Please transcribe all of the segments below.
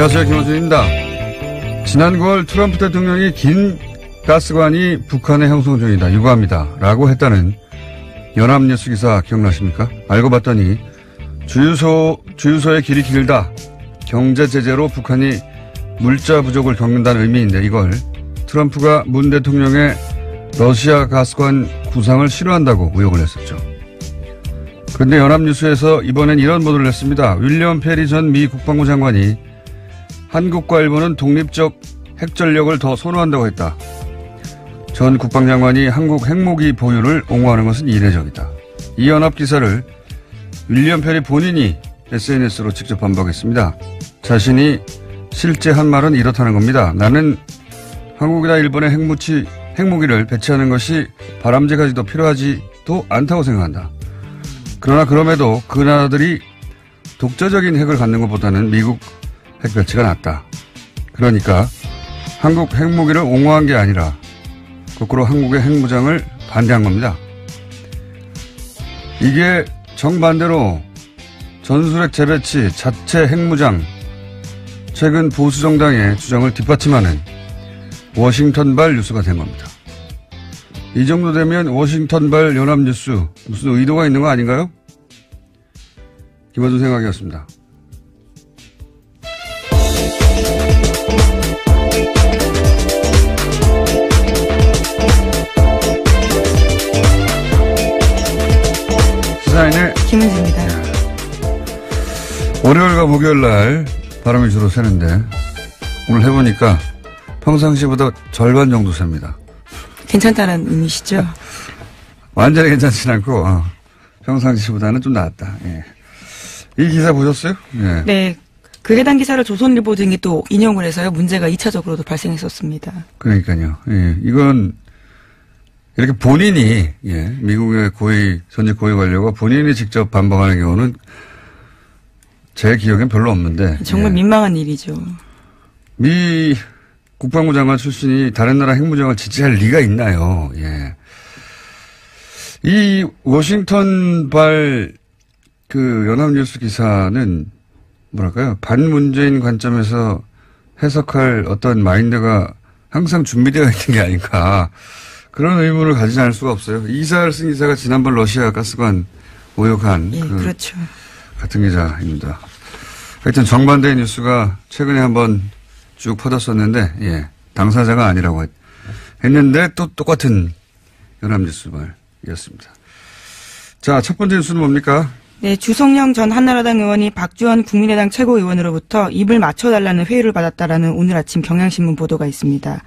안녕하세요. 김원준입니다. 지난 9월 트럼프 대통령이 긴 가스관이 북한에 형성 중이다. 유구합니다. 라고 했다는 연합뉴스 기사 기억나십니까? 알고 봤더니 주유소의 길이 길다. 경제 제재로 북한이 물자 부족을 겪는다는 의미인데 이걸 트럼프가 문 대통령의 러시아 가스관 구상을 싫어한다고 의혹을 했었죠. 그런데 연합뉴스에서 이번엔 이런 보도를 했습니다. 윌리엄 페리 전 미 국방부 장관이 한국과 일본은 독립적 핵전력을 더 선호한다고 했다. 전 국방장관이 한국 핵무기 보유를 옹호하는 것은 이례적이다. 이 연합기사를 윌리엄 페리 본인이 SNS로 직접 반박했습니다. 자신이 실제 한 말은 이렇다는 겁니다. 나는 한국이나 일본의 핵무기를 배치하는 것이 바람직하지도 필요하지도 않다고 생각한다. 그러나 그럼에도 그 나라들이 독자적인 핵을 갖는 것보다는 미국 핵 배치가 낫다. 그러니까 한국 핵무기를 옹호한 게 아니라 거꾸로 한국의 핵무장을 반대한 겁니다. 이게 정반대로 전술핵 재배치, 자체 핵무장, 최근 보수 정당의 주장을 뒷받침하는 워싱턴발 뉴스가 된 겁니다. 이 정도 되면 워싱턴발 연합뉴스 무슨 의도가 있는 거 아닌가요? 김원준 생각이었습니다. 시사인의 김은지입니다. 월요일과 목요일 날 바람이 주로 새는데 오늘 해보니까 평상시보다 절반 정도 셉니다. 괜찮다는 의미시죠? 완전히 괜찮진 않고 평상시보다는 좀 나았다. 예. 이 기사 보셨어요? 예. 네. 그 해당 기사를 조선일보 등이 또 인용을 해서요. 문제가 2차적으로도 발생했었습니다. 그러니까요. 예. 이건 이렇게 본인이 미국의 전직 고위 관료가 본인이 직접 반박하는 경우는 제 기억엔 별로 없는데 정말 민망한 일이죠. 미 국방부 장관 출신이 다른 나라 핵무장을 지지할 리가 있나요? 예. 이 워싱턴발 그 연합뉴스 기사는 뭐랄까요? 반문재인 관점에서 해석할 어떤 마인드가 항상 준비되어 있는 게 아닌가. 그런 의문을 가지지 않을 수가 없어요. 이 기사를 쓴 기자가 지난번 러시아 가스관 오역한 그렇죠. 같은 기자입니다. 하여튼 정반대의 뉴스가 최근에 한번 쭉 퍼졌었는데 당사자가 아니라고 했는데 또 똑같은 연합뉴스발이었습니다. 자, 첫 번째 뉴스는 뭡니까? 네, 주성영 전 한나라당 의원이 박지원 국민의당 최고위원으로부터 입을 맞춰달라는 회유를 받았다라는 오늘 아침 경향신문 보도가 있습니다.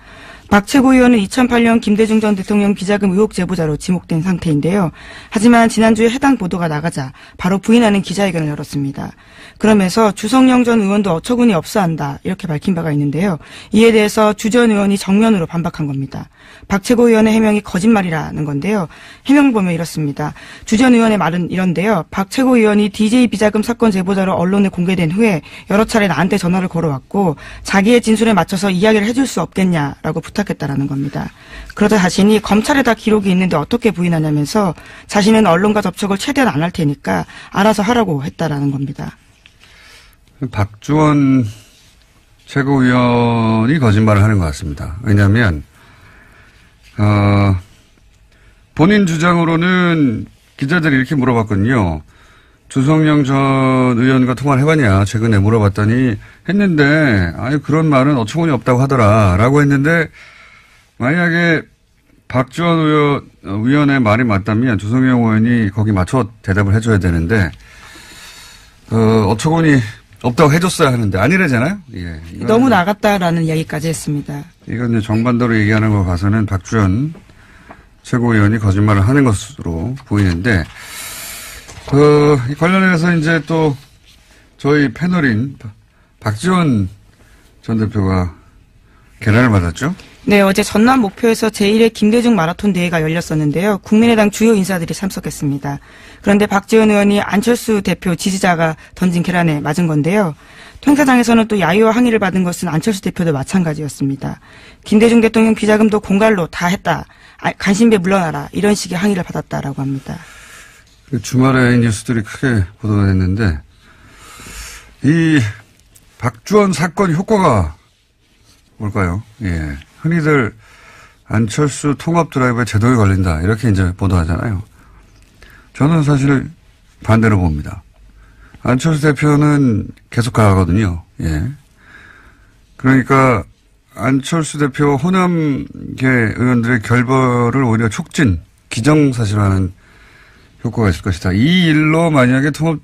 박 최고위원은 2008년 김대중 전 대통령 비자금 의혹 제보자로 지목된 상태인데요. 하지만 지난주에 해당 보도가 나가자 바로 부인하는 기자회견을 열었습니다. 그러면서 주성영 전 의원도 어처구니 없어 한다 이렇게 밝힌 바가 있는데요. 이에 대해서 주 전 의원이 정면으로 반박한 겁니다. 박 최고위원의 해명이 거짓말이라는 건데요. 해명을 보면 이렇습니다. 주 전 의원의 말은 이런데요. 박 최고위원이 DJ 비자금 사건 제보자로 언론에 공개된 후에 여러 차례 나한테 전화를 걸어왔고 자기의 진술에 맞춰서 이야기를 해줄 수 없겠냐라고 부탁했다라는 겁니다. 그러자 자신이 검찰에 다 기록이 있는데 어떻게 부인하냐면서 자신은 언론과 접촉을 최대한 안 할 테니까 알아서 하라고 했다라는 겁니다. 박지원 최고위원이 거짓말을 하는 것 같습니다. 왜냐하면 본인 주장으로는 기자들이 이렇게 물어봤거든요. 주성영 전 의원과 통화를 해봤냐 최근에 물어봤더니 했는데 그런 말은 어처구니 없다고 하더라 라고 했는데 만약에 박지원 의원의 말이 맞다면 주성영 의원이 거기 맞춰 대답을 해줘야 되는데 어처구니 없다고 해줬어야 하는데 아니래잖아요. 예, 너무 나갔다라는 이야기까지 했습니다. 이건 이제 정반대로 얘기하는 거 봐서는 박지원 최고위원이 거짓말을 하는 것으로 보이는데 관련해서 이제 또 저희 패널인 박지원 전 대표가 계란을 맞았죠? 네, 어제 전남 목표에서 제1회 김대중 마라톤 대회가 열렸었는데요. 국민의당 주요 인사들이 참석했습니다. 그런데 박지원 의원이 안철수 대표 지지자가 던진 계란에 맞은 건데요. 행사장에서는 또 야유와 항의를 받은 것은 안철수 대표도 마찬가지였습니다. 김대중 대통령 비자금도 공갈로 다 했다. 간신배 물러나라. 이런 식의 항의를 받았다라고 합니다. 주말에 뉴스들이 크게 보도가 됐는데 이 박주원 사건 효과가 뭘까요? 예. 흔히들 안철수 통합 드라이브에 제동이 걸린다. 이렇게 이제 보도하잖아요. 저는 사실 반대로 봅니다. 안철수 대표는 계속 가거든요. 예. 그러니까 안철수 대표 호남계 의원들의 결별을 오히려 촉진, 기정사실화하는 효과가 있을 것이다. 이 일로 만약에 통합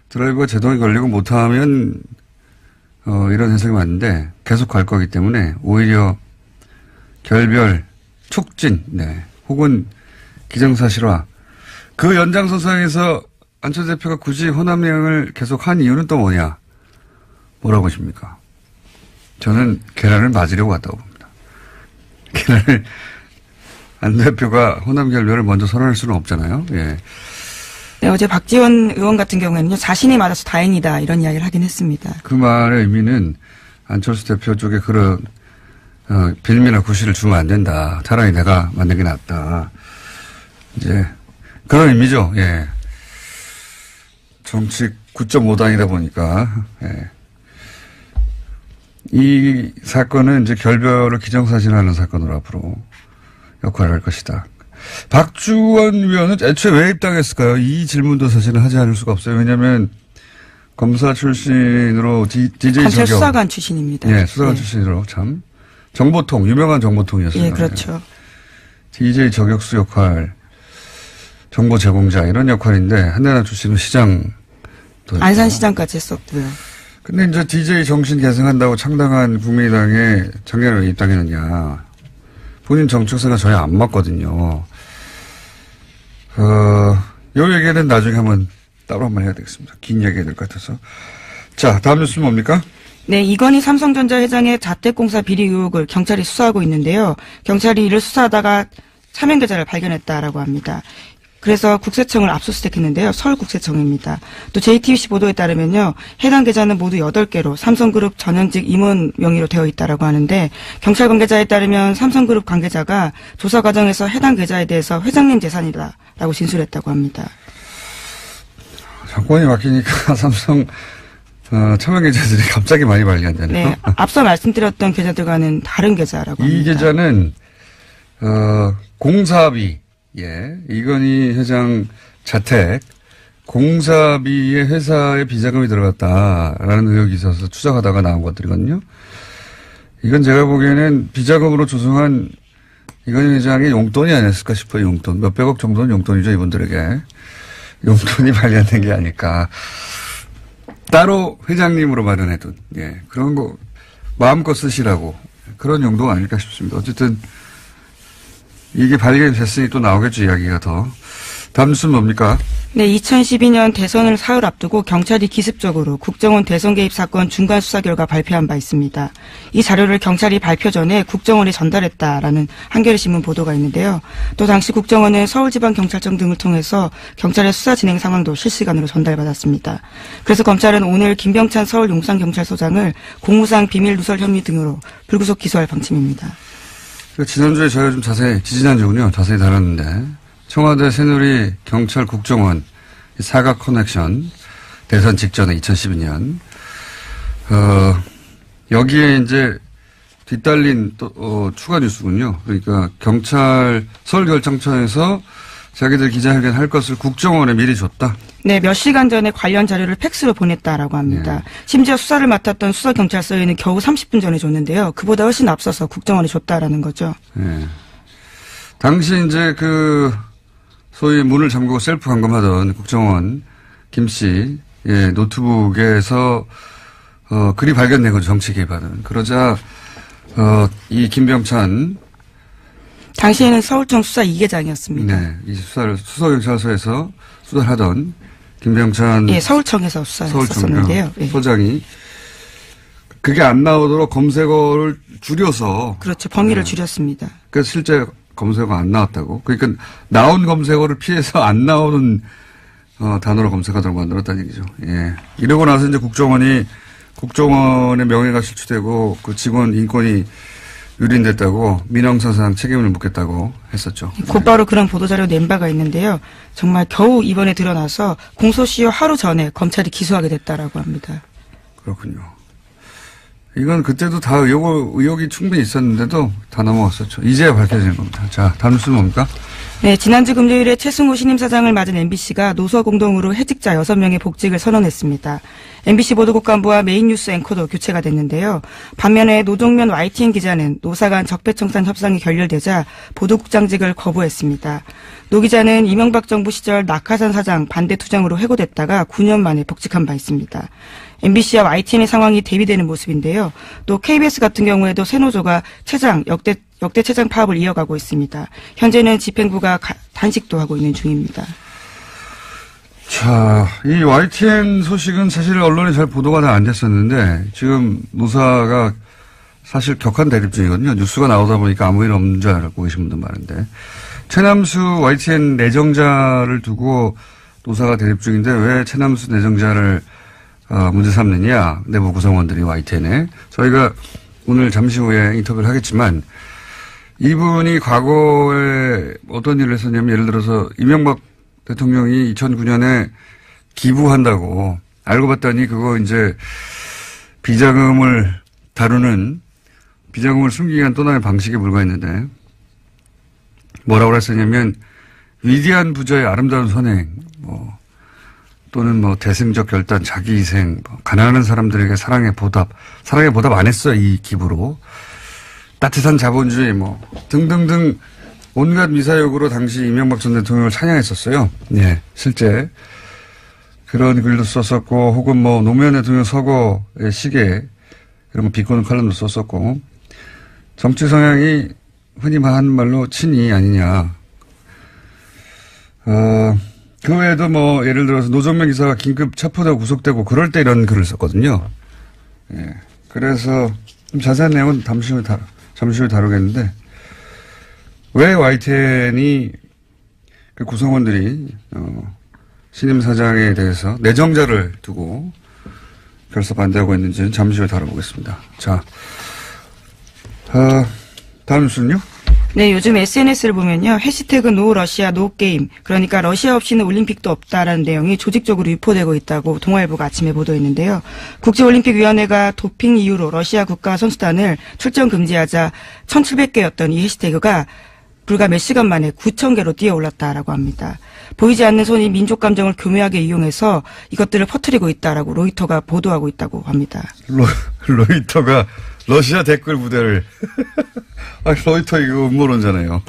드라이브가 제동이 걸리고 못하면 이런 해석이 맞는데 계속 갈 거기 때문에 오히려 결별, 촉진, 네, 혹은 기정사실화. 그 연장선상에서 안철수 대표가 굳이 호남행을 계속 한 이유는 또 뭐냐? 뭐라고 보십니까? 저는 계란을 맞으려고 왔다고 봅니다. 계란을 안 대표가 호남 결별을 먼저 선언할 수는 없잖아요. 예. 네, 어제 박지원 의원 같은 경우에는요, 자신이 맞아서 다행이다 이런 이야기를 하긴 했습니다. 그 말의 의미는 안철수 대표 쪽에 그런 빌미나 구실을 주면 안 된다. 차라리 내가 만든 게 낫다. 이제 그런 의미죠. 예. 정치 9.5단이다 보니까 예. 이 사건은 이제 결별을 기정사실화하는 사건으로 앞으로 역할을 할 것이다. 박주원 위원은 애초에 왜 입당했을까요? 이 질문도 사실은 하지 않을 수가 없어요. 왜냐하면 검사 출신으로 DJ 검찰 저격. 수사관 출신입니다. 네, 수사관 출신으로 참 정보통, 유명한 정보통이었어요. 예, 그렇죠. DJ 저격수 역할, 정보 제공자 이런 역할인데 한나라 출신은 시장. 안산시장까지 했었고요. 근데 이제 DJ 정신 계승한다고 창당한 국민의당에 작년에 왜 입당했느냐. 본인 정책사가 저희 안 맞거든요. 요 얘기는 나중에 한번 따로 한번 해야 되겠습니다. 긴 얘기가 될 것 같아서. 자, 다음 뉴스는 뭡니까? 네, 이건희 삼성전자 회장의 자택공사 비리 의혹을 경찰이 수사하고 있는데요. 경찰이 이를 수사하다가 차명 계좌를 발견했다라고 합니다. 그래서 국세청을 압수수색했는데요. 서울국세청입니다. 또 JTBC 보도에 따르면요. 해당 계좌는 모두 8개로 삼성그룹 전현직 임원 명의로 되어 있다라고 하는데 경찰 관계자에 따르면 삼성그룹 관계자가 조사 과정에서 해당 계좌에 대해서 회장님 재산이다라고 진술했다고 합니다. 정권이 바뀌니까 삼성 차명 계좌들이 갑자기 많이 발견되네요. 네, 앞서 말씀드렸던 계좌들과는 다른 계좌라고 합니다. 이 계좌는 공사비. 예, 이건희 회장 자택 공사비에 회사에 비자금이 들어갔다라는 의혹이 있어서 추적하다가 나온 것들이거든요. 이건 제가 보기에는 비자금으로 조성한 이건희 회장의 용돈이 아니었을까 싶어요. 용돈. 몇백억 정도는 용돈이죠. 이분들에게. 용돈이 발견된 게 아닐까. 따로 회장님으로 마련해둔. 예, 그런 거 마음껏 쓰시라고. 그런 용도가 아닐까 싶습니다. 어쨌든 이게 발견됐으니 또 나오겠죠, 이야기가 더. 다음 뉴스는 뭡니까? 네, 2012년 대선을 사흘 앞두고 경찰이 기습적으로 국정원 대선 개입 사건 중간 수사 결과 발표한 바 있습니다. 이 자료를 경찰이 발표 전에 국정원에 전달했다라는 한겨레신문 보도가 있는데요. 또 당시 국정원은 서울지방경찰청 등을 통해서 경찰의 수사 진행 상황도 실시간으로 전달받았습니다. 그래서 검찰은 오늘 김병찬 서울 용산경찰서장을 공무상 비밀 누설 혐의 등으로 불구속 기소할 방침입니다. 지난주에 저희가 좀 지지난주군요. 자세히 다뤘는데, 청와대 새누리 경찰 국정원 사각 커넥션 대선 직전에 2012년, 여기에 이제 뒤따른 또, 추가 뉴스군요. 그러니까 서울결정청에서 자기들 기자회견 할 것을 국정원에 미리 줬다. 네, 몇 시간 전에 관련 자료를 팩스로 보냈다라고 합니다. 네. 심지어 수사를 맡았던 수서경찰서에는 겨우 30분 전에 줬는데요. 그보다 훨씬 앞서서 국정원에 줬다라는 거죠. 네. 당시 이제 소위 문을 잠그고 셀프 감금하던 국정원 김 씨, 예, 노트북에서, 글이 발견된 거죠. 정치 개입하는. 그러자, 이 김병찬. 당시에는 서울청 수사 2계장이었습니다. 네. 이 수서경찰서에서 수사를 하던 김병찬. 예, 서울청에서 수사했었는데요. 예. 소장이 그게 안 나오도록 검색어를 줄여서. 그렇죠. 범위를 줄였습니다. 그러니까 실제 검색어가 안 나왔다고. 그러니까 나온 검색어를 피해서 안 나오는 단어로 검색하도록 만들었다는 얘기죠. 예. 이러고 나서 이제 국정원의 명예가 실추되고 그 직원 인권이 유린됐다고 민형사상 책임을 묻겠다고 했었죠. 곧바로 그런 보도자료 낸 바가 있는데요. 정말 겨우 이번에 드러나서 공소시효 하루 전에 검찰이 기소하게 됐다라고 합니다. 그렇군요. 이건 그때도 다 의혹이 충분히 있었는데도 다 넘어갔었죠. 이제야 밝혀지는 겁니다. 자, 다음 뉴스는 뭡니까? 네, 지난주 금요일에 최승호 신임 사장을 맞은 MBC가 노서 공동으로 해직자 6명의 복직을 선언했습니다. MBC 보도국 간부와 메인 뉴스 앵커도 교체가 됐는데요. 반면에 노종면 YTN 기자는 노사 간 적폐청산 협상이 결렬되자 보도국장직을 거부했습니다. 노 기자는 이명박 정부 시절 낙하산 사장 반대 투쟁으로 해고됐다가 9년 만에 복직한 바 있습니다. MBC와 YTN의 상황이 대비되는 모습인데요. 또 KBS 같은 경우에도 새노조가 역대 최장 파업을 이어가고 있습니다. 현재는 집행부가 단식도 하고 있는 중입니다. 자, 이 YTN 소식은 사실 언론에 잘 보도가 다 안 됐었는데 지금 노사가 사실 격한 대립 중이거든요. 뉴스가 나오다 보니까 아무 일 없는 줄 알고 계신 분들 많은데 최남수 YTN 내정자를 두고 노사가 대립 중인데 왜 최남수 내정자를 문제 삼느냐. 내부 구성원들이 YTN에. 저희가 오늘 잠시 후에 인터뷰를 하겠지만 이분이 과거에 어떤 일을 했었냐면 예를 들어서 이명박 대통령이 2009년에 기부한다고 알고 봤더니 그거 이제 비자금을 다루는 비자금을 숨기기 위한 또 다른 방식에 불과했는데 뭐라고 했었냐면 위대한 부자의 아름다운 선행 또는 대승적 결단, 자기희생, 가난한 사람들에게 사랑의 보답 안 했어요, 이 기부로. 따뜻한 자본주의, 등등등 온갖 미사역으로 당시 이명박 전 대통령을 찬양했었어요. 네, 실제. 그런 글도 썼었고, 혹은 노무현 대통령 서거의 시계, 이런 거 비꼬는 칼럼도 썼었고, 정치 성향이 흔히 하는 말로 친이 아니냐. 그 외에도 예를 들어서 노정면 기사가 긴급 체포되고 구속되고 그럴 때 이런 글을 썼거든요. 예. 그래서 좀 자세한 내용은 잠시 후에 다루겠는데, 왜 YTN이 그 구성원들이, 신임 사장에 대해서 내정자를 두고 결사 반대하고 있는지는 잠시 후에 다뤄보겠습니다. 자, 다음 뉴스는요? 네, 요즘 SNS를 보면요. 해시태그 노 러시아 노 게임. 그러니까 러시아 없이는 올림픽도 없다라는 내용이 조직적으로 유포되고 있다고 동아일보가 아침에 보도했는데요. 국제올림픽위원회가 도핑 이유로 러시아 국가 선수단을 출전 금지하자 1,700개였던 이 해시태그가 불과 몇 시간 만에 9,000개로 뛰어올랐다라고 합니다. 보이지 않는 손이 민족 감정을 교묘하게 이용해서 이것들을 퍼뜨리고 있다라고 로이터가 보도하고 있다고 합니다. 로이터가 러시아 댓글 부대를 로이터 이거 음모론잖아요.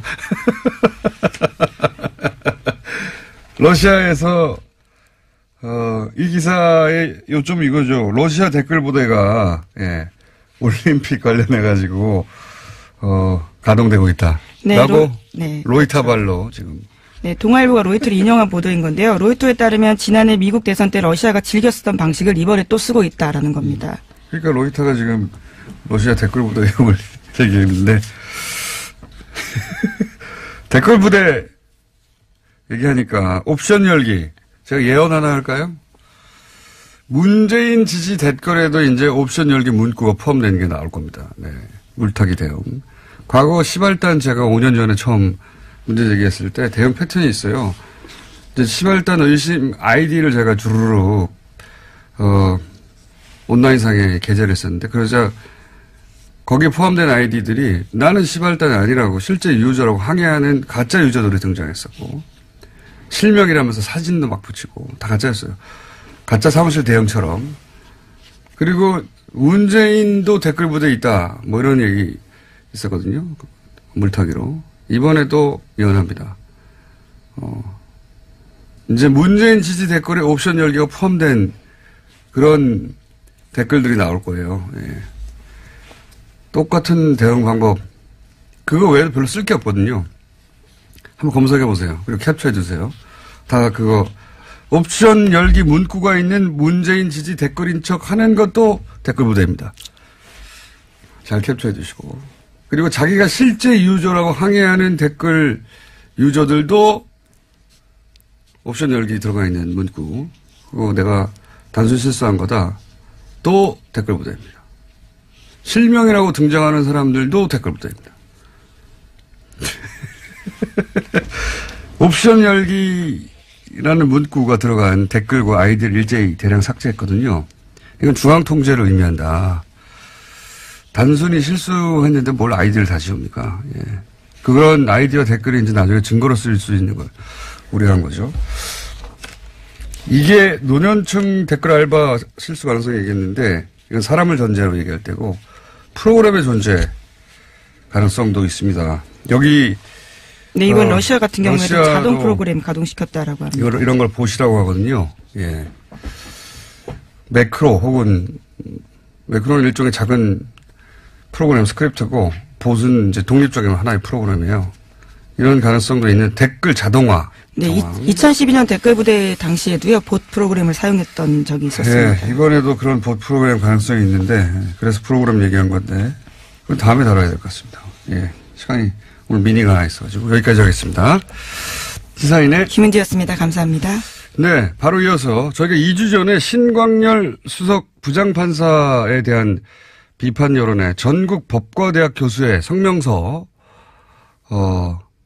러시아에서 이 기사의 요점 이거죠. 러시아 댓글 부대가 올림픽 관련해 가지고 가동되고 있다. 네, 라고 로이터발로 지금. 네, 동아일보가 로이터를 인용한 보도인 건데요. 로이터에 따르면 지난해 미국 대선 때 러시아가 즐겨 쓰던 방식을 이번에 또 쓰고 있다라는 겁니다. 그러니까 로이터가 지금 러시아 댓글 부대 이용을 얘기했는데 댓글 부대 얘기하니까 옵션 열기 제가 예언 하나 할까요? 문재인 지지 댓글에도 이제 옵션 열기 문구가 포함되는 게 나올 겁니다. 네, 물타기 대응. 과거 시발단 제가 5년 전에 처음 문제 제기했을 때 대응 패턴이 있어요. 이제 시발단 의심 아이디를 제가 주르륵 온라인상에 게재를 했었는데 그러자 거기에 포함된 아이디들이 나는 시발단이 아니라고 실제 유저라고 항의하는 가짜 유저들이 등장했었고 실명이라면서 사진도 막 붙이고 다 가짜였어요. 가짜 사무실 대응처럼. 그리고 문재인도 댓글 부대에 있다. 이런 얘기 있었거든요. 물타기로. 이번에도 예언합니다. 이제 문재인 지지 댓글에 옵션 열기가 포함된 그런 댓글들이 나올 거예요. 예. 똑같은 대응 방법. 그거 외에도 별로 쓸 게 없거든요. 한번 검색해 보세요. 그리고 캡처해 주세요. 다 그거 옵션 열기 문구가 있는 문재인 지지 댓글인 척 하는 것도 댓글 부대입니다. 잘 캡처해 주시고. 그리고 자기가 실제 유저라고 항의하는 댓글 유저들도 옵션 열기 들어가 있는 문구. 그거 내가 단순 실수한 거다. 또 댓글 부대입니다. 실명이라고 등장하는 사람들도 댓글 부대입니다. 옵션 열기라는 문구가 들어간 댓글과 아이디를 일제히 대량 삭제했거든요. 이건 중앙 통제를 의미한다. 단순히 실수했는데 뭘 아이디어를 다 지웁니까? 예. 그런 아이디어 댓글이 이제 나중에 증거로 쓰일 수 있는 걸 우려한 거죠. 이게 노년층 댓글 알바 실수 가능성이 얘기했는데 이건 사람을 전제로 얘기할 때고 프로그램의 존재 가능성도 있습니다. 여기 네, 이건 러시아 같은 경우에도 자동 프로그램 가동시켰다라고 합니다. 이런 걸 보시라고 하거든요. 예. 매크로 혹은 매크로는 일종의 작은 프로그램 스크립트고 봇은 이제 독립적인 하나의 프로그램이에요. 이런 가능성도 있는 댓글 자동화. 네, 2012년 댓글 부대 당시에도요, 봇 프로그램을 사용했던 적이 있었습니다. 네, 이번에도 그런 봇 프로그램 가능성이 있는데, 그래서 프로그램 얘기한 건데, 그건 다음에 다뤄야 될 것 같습니다. 예. 시간이 오늘 미니가 하나 있어가지고, 여기까지 하겠습니다. 시사인의 김은지였습니다. 감사합니다. 네, 바로 이어서 저희가 2주 전에 신광열 수석 부장판사에 대한 비판 여론에 전국 법과대학 교수의 성명서,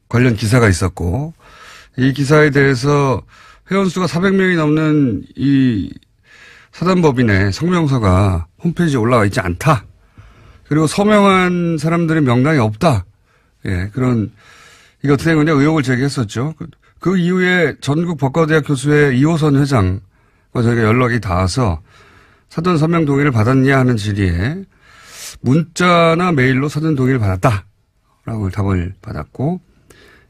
관련 기사가 있었고, 이 기사에 대해서 회원수가 400명이 넘는 이 사단법인의 성명서가 홈페이지에 올라와 있지 않다. 그리고 서명한 사람들의 명단이 없다. 예, 그런, 이게 어떻게 된 거냐 의혹을 제기했었죠. 그 이후에 전국 법과대학 교수의 이호선 회장과 저희가 연락이 닿아서 사전 서명 동의를 받았냐 하는 질의에 문자나 메일로 사전 동의를 받았다라고 답을 받았고,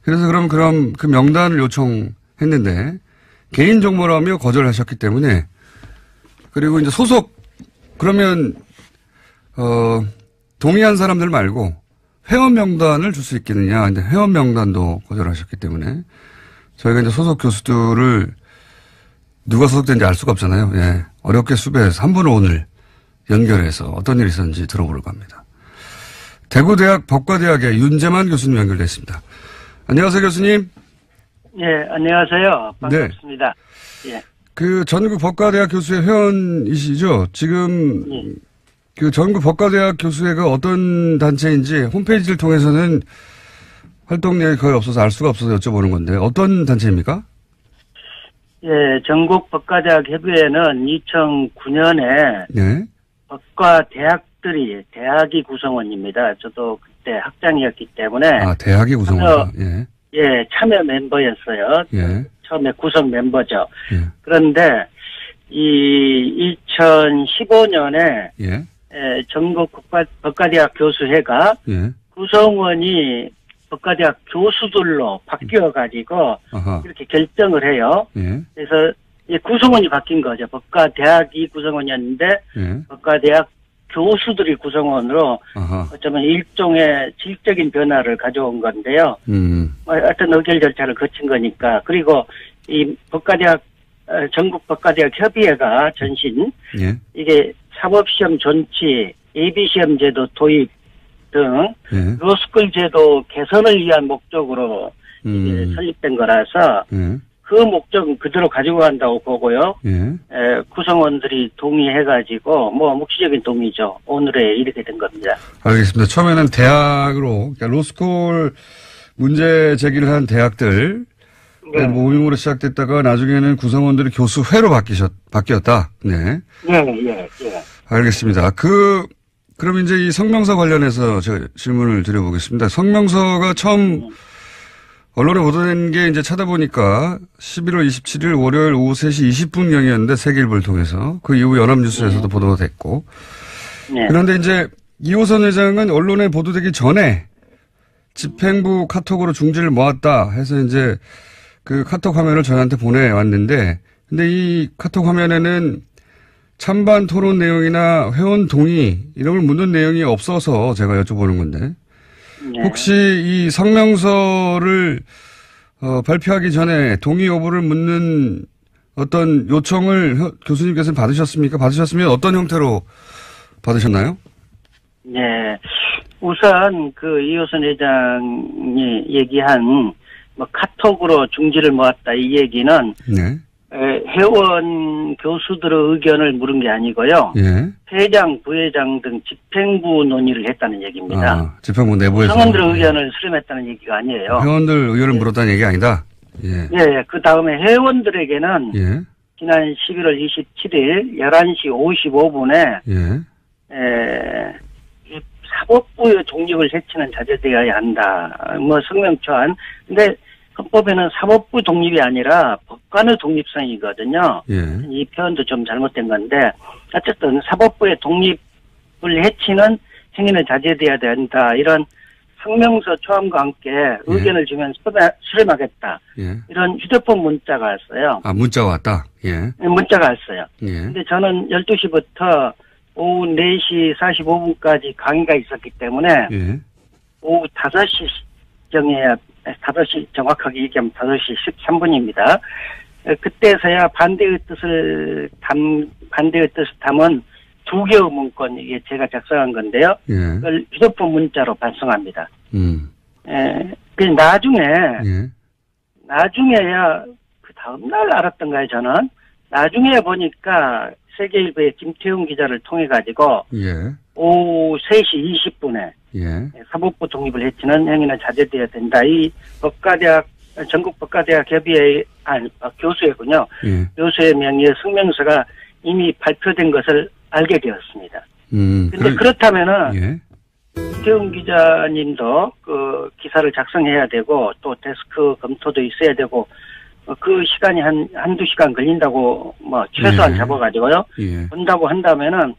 그래서 그럼 그 명단을 요청했는데 개인 정보라며 거절하셨기 때문에, 그리고 이제 그러면 동의한 사람들 말고 회원 명단을 줄 수 있겠느냐. 근데 회원 명단도 거절하셨기 때문에 저희가 이제 소속 교수들을 누가 소속된지 알 수가 없잖아요. 예. 어렵게 수배해서 한 분을 오늘 연결해서 어떤 일이 있었는지 들어보려고 합니다. 대구대학 법과대학의 윤재만 교수님 연결됐습니다. 안녕하세요, 교수님. 예, 안녕하세요. 반갑습니다. 네. 예. 그 전국 법과대학 교수회 회원이시죠? 지금 예. 그 전국 법과대학 교수회가 어떤 단체인지 홈페이지를 통해서는 활동량이 거의 없어서 알 수가 없어서 여쭤보는 건데 어떤 단체입니까? 예, 전국 법과대학 협의회는 2009년에 네. 대학이 구성원입니다. 저도 그때 학장이었기 때문에. 아, 대학이 구성원이다. 예. 예, 참여 멤버였어요. 예. 처음에 구성 멤버죠. 예. 그런데 이 2015년에 예. 전국 법과대학 교수회가 예. 구성원이 법과대학 교수들로 바뀌어가지고 이렇게 결정을 해요. 예. 그래서 구성원이 바뀐 거죠. 법과대학이 구성원이었는데 예. 법과대학 교수들이 구성원으로 어쩌면 일종의 질적인 변화를 가져온 건데요. 어떤 의결 절차를 거친 거니까. 그리고 이 법과대학 전국 법과대학 협의회가 전신 예. 이게 사법시험 존치, 예비시험 제도 도입 등 예. 로스쿨 제도 개선을 위한 목적으로 이제 설립된 거라서 그 목적은 그대로 가지고 간다고 보고요. 예. 구성원들이 동의해가지고 묵시적인 동의죠. 오늘에 이렇게 된 겁니다. 알겠습니다. 처음에는 대학으로, 그러니까 로스쿨 문제 제기를 한 대학들 모임으로 시작됐다가 나중에는 구성원들이 교수회로 바뀌었다. 네. 예. 알겠습니다. 그럼 이제 이 성명서 관련해서 제가 질문을 드려보겠습니다. 성명서가 처음 언론에 보도된 게 이제 찾아보니까 11월 27일 월요일 오후 3시 20분경이었는데 세계일보를 통해서 그 이후 연합뉴스에서도 보도가 됐고. 네. 그런데 이제 이호선 회장은 언론에 보도되기 전에 집행부 카톡으로 중지를 모았다 해서 이제 그 카톡 화면을 저희한테 보내왔는데, 근데 이 카톡 화면에는 찬반 토론 내용이나 회원 동의 이런 걸 묻는 내용이 없어서 제가 여쭤보는 건데, 네. 혹시 이 성명서를 발표하기 전에 동의 여부를 묻는 어떤 요청을 교수님께서는 받으셨습니까? 받으셨으면 어떤 형태로 받으셨나요? 네. 우선 그 이호선 회장이 얘기한 카톡으로 중지를 모았다 이 얘기는 네. 회원 교수들의 의견을 물은 게 아니고요. 예. 회장, 부회장 등 집행부 논의를 했다는 얘기입니다. 아, 집행부 내부에서. 구성원들의 의견을 수렴했다는 얘기가 아니에요. 회원들 의견을 물었다는 얘기 아니다? 예. 예, 그 다음에 회원들에게는 예. 지난 11월 27일 11시 55분에 예. 사법부의 독립을 해치는 자제되어야 한다. 뭐 성명초안. 근데 헌법에는 사법부 독립이 아니라 법관의 독립성이거든요. 예. 이 표현도 좀 잘못된 건데 어쨌든 사법부의 독립을 해치는 행위는 자제돼야 된다. 이런 성명서 초안과 함께 의견을 주면 수렴하겠다. 예. 이런 휴대폰 문자가 왔어요. 아, 문자가 왔다. 예. 문자가 왔어요. 예. 근데 저는 12시부터 오후 4시 45분까지 강의가 있었기 때문에 예. 오후 5시 정해야 5시 정확하게 얘기하면 5시 13분입니다. 그때서야 반대의 뜻을 담은 2개의 문건, 이게 제가 작성한 건데요. 예. 그걸 휴대폰 문자로 발송합니다. 그 예. 나중에야 그 다음날 알았던가요, 저는? 나중에 보니까 세계일보의 김태훈 기자를 통해가지고, 예. 오후 3시 20분에, 예. 사법부 독립을 해치는 행위는 자제되어야 된다. 이 전국 법과대학 협의회, 교수회군요. 예. 교수의 명의의 성명서가 이미 발표된 것을 알게 되었습니다. 근데 그렇다면은, 예. 김태훈 기자님도 그 기사를 작성해야 되고, 또 데스크 검토도 있어야 되고, 그 시간이 한두 시간 걸린다고, 최소한 예. 잡아가지고요. 예. 본다고 한다면은,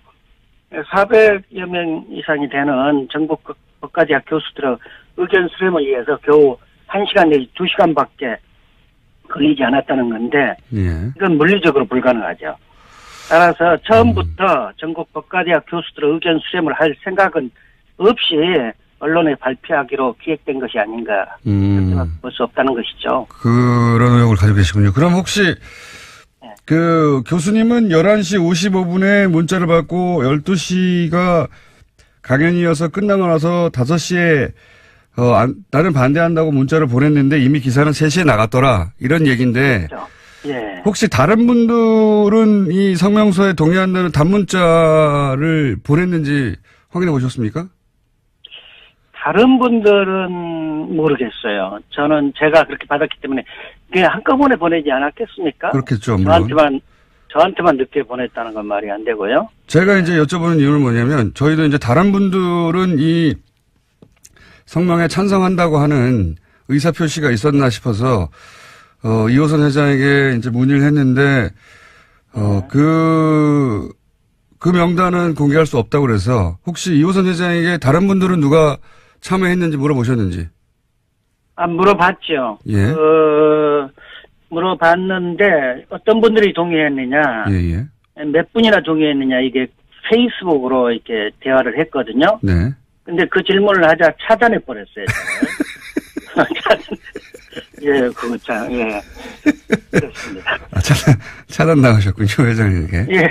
400여 명 이상이 되는 전국 법과대학 교수들의 의견 수렴을 위해서 겨우 1시간 내지 2시간밖에 걸리지 않았다는 건데, 예. 이건 물리적으로 불가능하죠. 따라서 처음부터 전국 법과대학 교수들의 의견 수렴을 할 생각은 없이 언론에 발표하기로 기획된 것이 아닌가, 볼 수 없다는 것이죠. 그런 의혹을 가지고 계시군요. 그럼 혹시 그 교수님은 11시 55분에 문자를 받고 12시가 강연이어서 끝나고 나서 5시에 나는 반대한다고 문자를 보냈는데 이미 기사는 3시에 나갔더라. 이런 얘기인데 그렇죠. 예. 혹시 다른 분들은 이 성명서에 동의한다는 단문자를 보냈는지 확인해 보셨습니까? 다른 분들은 모르겠어요. 제가 그렇게 받았기 때문에 그냥 한꺼번에 보내지 않았겠습니까? 그렇겠죠. 물론. 저한테만 늦게 보냈다는 건 말이 안 되고요. 제가 이제 여쭤보는 이유는 뭐냐면 저희도 이제 다른 분들은 이 성명에 찬성한다고 하는 의사표시가 있었나 싶어서 이호선 회장에게 이제 문의를 했는데 그 명단은 공개할 수 없다고 그래서 혹시 이호선 회장에게 다른 분들은 누가 참여했는지 물어보셨는지? 물어봤죠. 예. 물어봤는데 어떤 분들이 동의했느냐, 예. 몇 분이나 동의했느냐, 이게 페이스북으로 이렇게 대화를 했거든요. 네. 근데 그 질문을 하자 차단해 버렸어요. 예, 예. 그렇습니다. 차단 나가셨군요, 회장님에게. 예.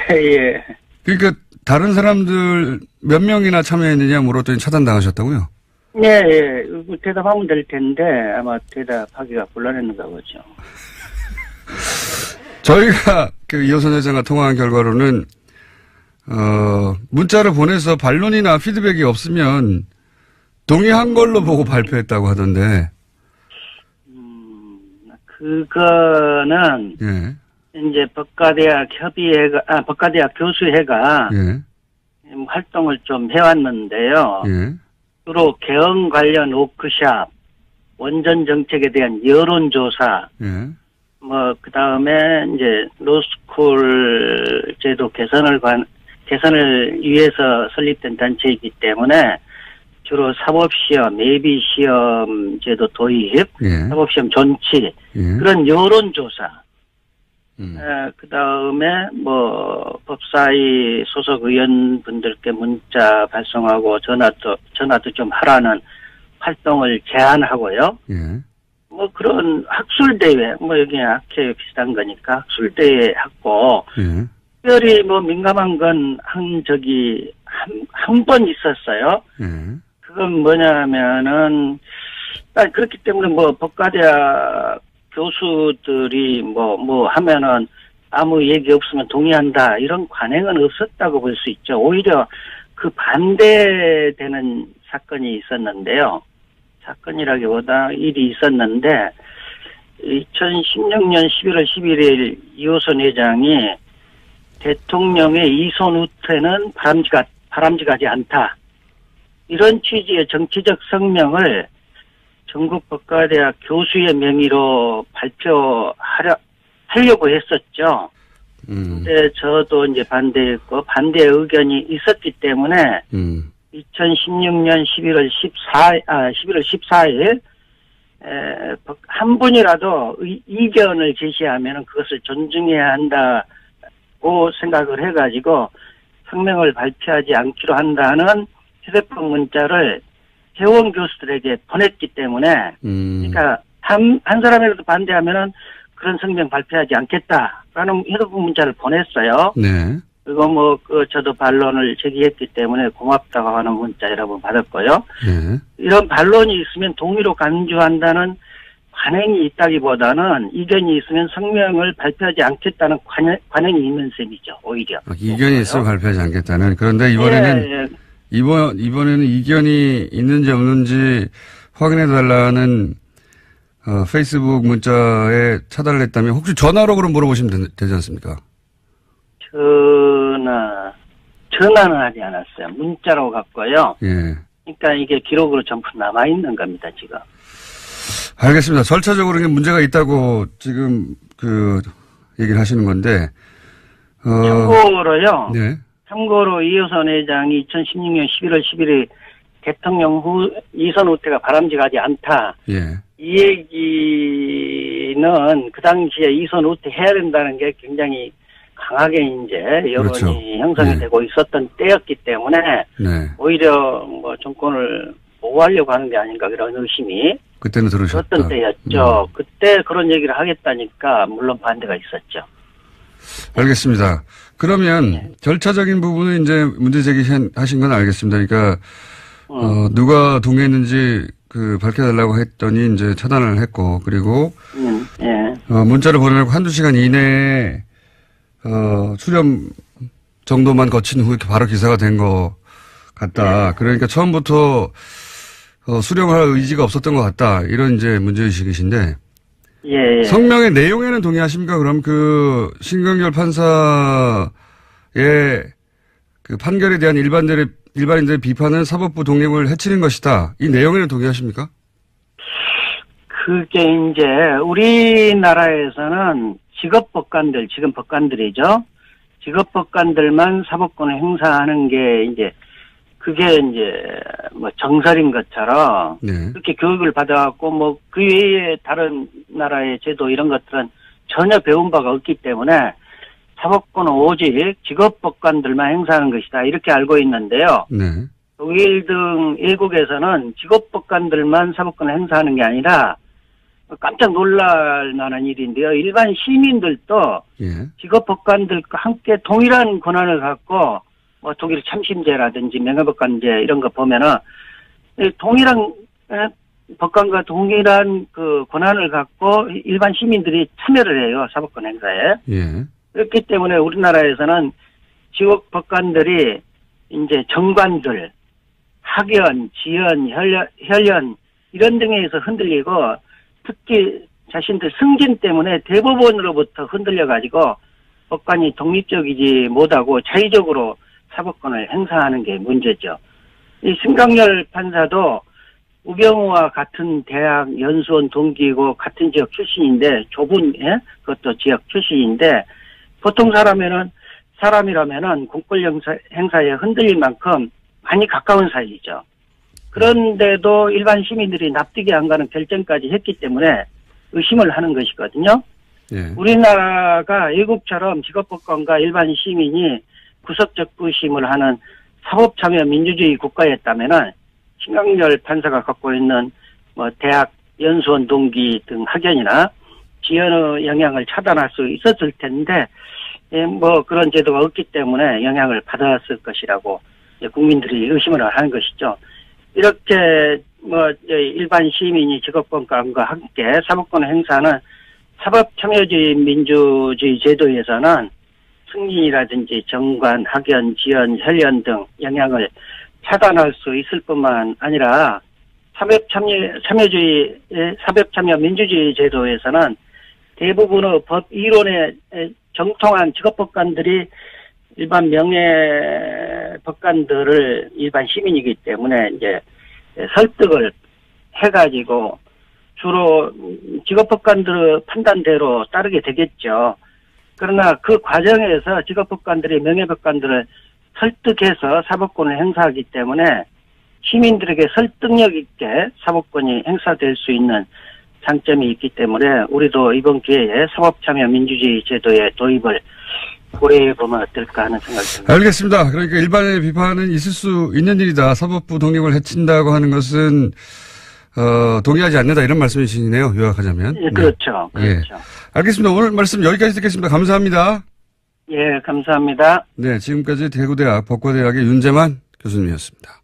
그러니까 다른 사람들 몇 명이나 참여했느냐 물었더니 차단 나가셨다고요? 예. 대답하면 될 텐데 아마 대답하기가 곤란했는가 보죠. 저희가 그 이호선 회장과 통화한 결과로는 문자를 보내서 반론이나 피드백이 없으면 동의한 걸로 보고 발표했다고 하던데. 그거는 예. 이제 법과대학 교수회가 예. 활동을 좀 해왔는데요. 예. 주로 개헌 관련 워크샵, 원전 정책에 대한 여론조사, 예. 그 다음에 이제 로스쿨 제도 개선을 위해서 설립된 단체이기 때문에 주로 사법시험, 예비시험 제도 도입, 예. 사법시험 존치, 예. 그런 여론조사, 그 다음에 법사위 소속 의원분들께 문자 발송하고 전화도 좀 하라는 활동을 제안하고요. 예. 그런 학술대회, 여기 학회 비슷한 거니까 학술대회 하고, 예. 특별히 민감한 건 한 번 있었어요. 예. 그건 뭐냐면은, 그렇기 때문에 법과대학 교수들이 하면은 아무 얘기 없으면 동의한다, 이런 관행은 없었다고 볼 수 있죠. 오히려 그 반대되는 사건이 있었는데요. 사건이라기보다 일이 있었는데 2016년 11월 11일 이호선 회장이 대통령의 이손 후퇴는 바람직하지 않다. 이런 취지의 정치적 성명을 전국 법과대학 교수의 명의로 하려고 했었죠. 근데 저도 이제 반대했고, 반대 의견이 있었기 때문에, 2016년 11월 14일, 한 분이라도 이견을 제시하면 그것을 존중해야 한다고 생각을 해가지고, 성명을 발표하지 않기로 한다는 휴대폰 문자를 회원 교수들에게 보냈기 때문에, 그러니까 한 사람이라도 반대하면은 그런 성명 발표하지 않겠다라는 휴대폰 문자를 보냈어요. 네. 그리고 저도 반론을 제기했기 때문에 고맙다고 하는 문자 여러분 받았고요. 네. 이런 반론이 있으면 동의로 간주한다는 관행이 있다기보다는 이견이 있으면 성명을 발표하지 않겠다는 관행이 있는 셈이죠, 오히려. 이견이 있으면 발표하지 않겠다는. 그런데 이번에는, 이번에는 이견이 있는지 없는지 확인해달라는 페이스북 문자에 차단을 했다면 혹시 전화로 그럼 물어보시면 되지 않습니까? 전화는 하지 않았어요. 문자로 갔고요. 예. 그러니까 이게 기록으로 전부 남아있는 겁니다, 지금. 알겠습니다. 절차적으로 문제가 있다고 지금 얘기를 하시는 건데. 참고로요. 네. 참고로 이호선 회장이 2016년 11월 11일 대통령 후 이선 후퇴가 바람직하지 않다. 예. 이 얘기는 그 당시에 이선 후퇴 해야 된다는 게 굉장히 강하게 이제 여론이 그렇죠. 형성이 네. 되고 있었던 때였기 때문에 네. 오히려 정권을 보호하려고 하는 게 아닌가 그런 의심이 그때는 들으셨다. 어떤 때였죠. 그때 그런 얘기를 하겠다니까 물론 반대가 있었죠. 알겠습니다. 그러면 절차적인 부분은 이제 문제 제기하신 건 알겠습니다. 그러니까 누가 동의했는지 밝혀달라고 했더니 이제 차단을 했고 그리고 예. 문자를 보내놓고 한두 시간 이내에 수렴 정도만 거친 후에 바로 기사가 된 것 같다. 그러니까 처음부터 수렴할 의지가 없었던 것 같다. 이런 이제 문제의식이신데. 예. 성명의 내용에는 동의하십니까? 그럼 신경결 판사의 판결에 대한 일반인들의 비판은 사법부 독립을 해치는 것이다. 이 내용에는 동의하십니까? 그게 이제 우리나라에서는 직업법관들, 지금 법관들이죠. 직업법관들만 사법권을 행사하는 게 이제 그게 이제 정설인 것처럼 네. 그렇게 교육을 받아갖고 그 외에 다른 나라의 제도 이런 것들은 전혀 배운 바가 없기 때문에 사법권은 오직 직업법관들만 행사하는 것이다. 이렇게 알고 있는데요. 네. 독일 등 일국에서는 직업법관들만 사법권을 행사하는 게 아니라 깜짝 놀랄 만한 일인데요. 일반 시민들도 예. 직업법관들과 함께 동일한 권한을 갖고 독일 참심제라든지 명예법관제 이런 거 보면은 동일한 법관과 동일한 권한을 갖고 일반 시민들이 참여를 해요. 사법권 행사에. 예. 그렇기 때문에 우리나라에서는 직업법관들이 이제 정관들, 학연, 지연, 혈연 이런 등에서 흔들리고 특히 자신들 승진 때문에 대법원으로부터 흔들려가지고 법관이 독립적이지 못하고 자의적으로 사법권을 행사하는 게 문제죠. 이 신강렬 판사도 우병우와 같은 대학 연수원 동기이고 같은 지역 출신인데 그것도 지역 출신인데 보통 사람이라면은 공권 행사에 흔들릴 만큼 많이 가까운 사이죠. 그런데도 일반 시민들이 납득이 안 가는 결정까지 했기 때문에 의심을 하는 것이거든요. 예. 우리나라가 외국처럼 직업법관과 일반 시민이 구석적구심을 하는 사법참여 민주주의 국가였다면은 신강렬 판사가 갖고 있는 대학 연수원 동기 등 학연이나 지연의 영향을 차단할 수 있었을 텐데 그런 제도가 없기 때문에 영향을 받았을 것이라고 국민들이 의심을 하는 것이죠. 이렇게 일반 시민이 직업법관과 함께 사법권을 행사하는 사법참여주의 민주주의 제도에서는 승진이라든지 정관, 학연, 지연, 혈연 등 영향을 차단할 수 있을 뿐만 아니라 사법참여 민주주의 제도에서는 대부분의 법 이론에 정통한 직업법관들이 일반 명예 법관들을 일반 시민이기 때문에 이제 설득을 해가지고 주로 직업법관들의 판단대로 따르게 되겠죠. 그러나 그 과정에서 직업법관들이 명예법관들을 설득해서 사법권을 행사하기 때문에 시민들에게 설득력 있게 사법권이 행사될 수 있는 장점이 있기 때문에 우리도 이번 기회에 사법참여민주주의 제도의 도입을 고려해보면 어떨까 하는 생각이 듭니다. 알겠습니다. 그러니까 일반의 비판은 있을 수 있는 일이다. 사법부 독립을 해친다고 하는 것은 동의하지 않는다 이런 말씀이시네요. 요약하자면. 예, 그렇죠. 네. 그렇죠. 예. 알겠습니다. 오늘 말씀 여기까지 듣겠습니다. 감사합니다. 예, 감사합니다. 네, 지금까지 대구대학 법과대학의 윤재만 교수님이었습니다.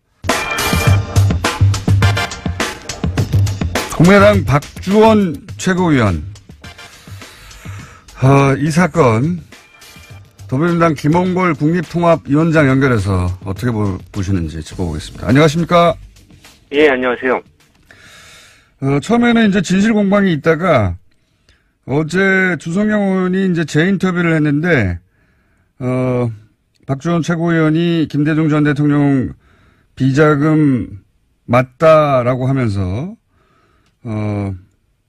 국민의당 박주원 최고위원. 이 사건 더불어민주당 김홍걸 국립통합위원장 연결해서 어떻게 보시는지 짚어보겠습니다. 안녕하십니까? 예, 안녕하세요. 처음에는 이제 진실 공방이 있다가 어제 주성영 의원이 이제 재인터뷰를 했는데, 박주원 최고위원이 김대중 전 대통령 비자금 맞다라고 하면서,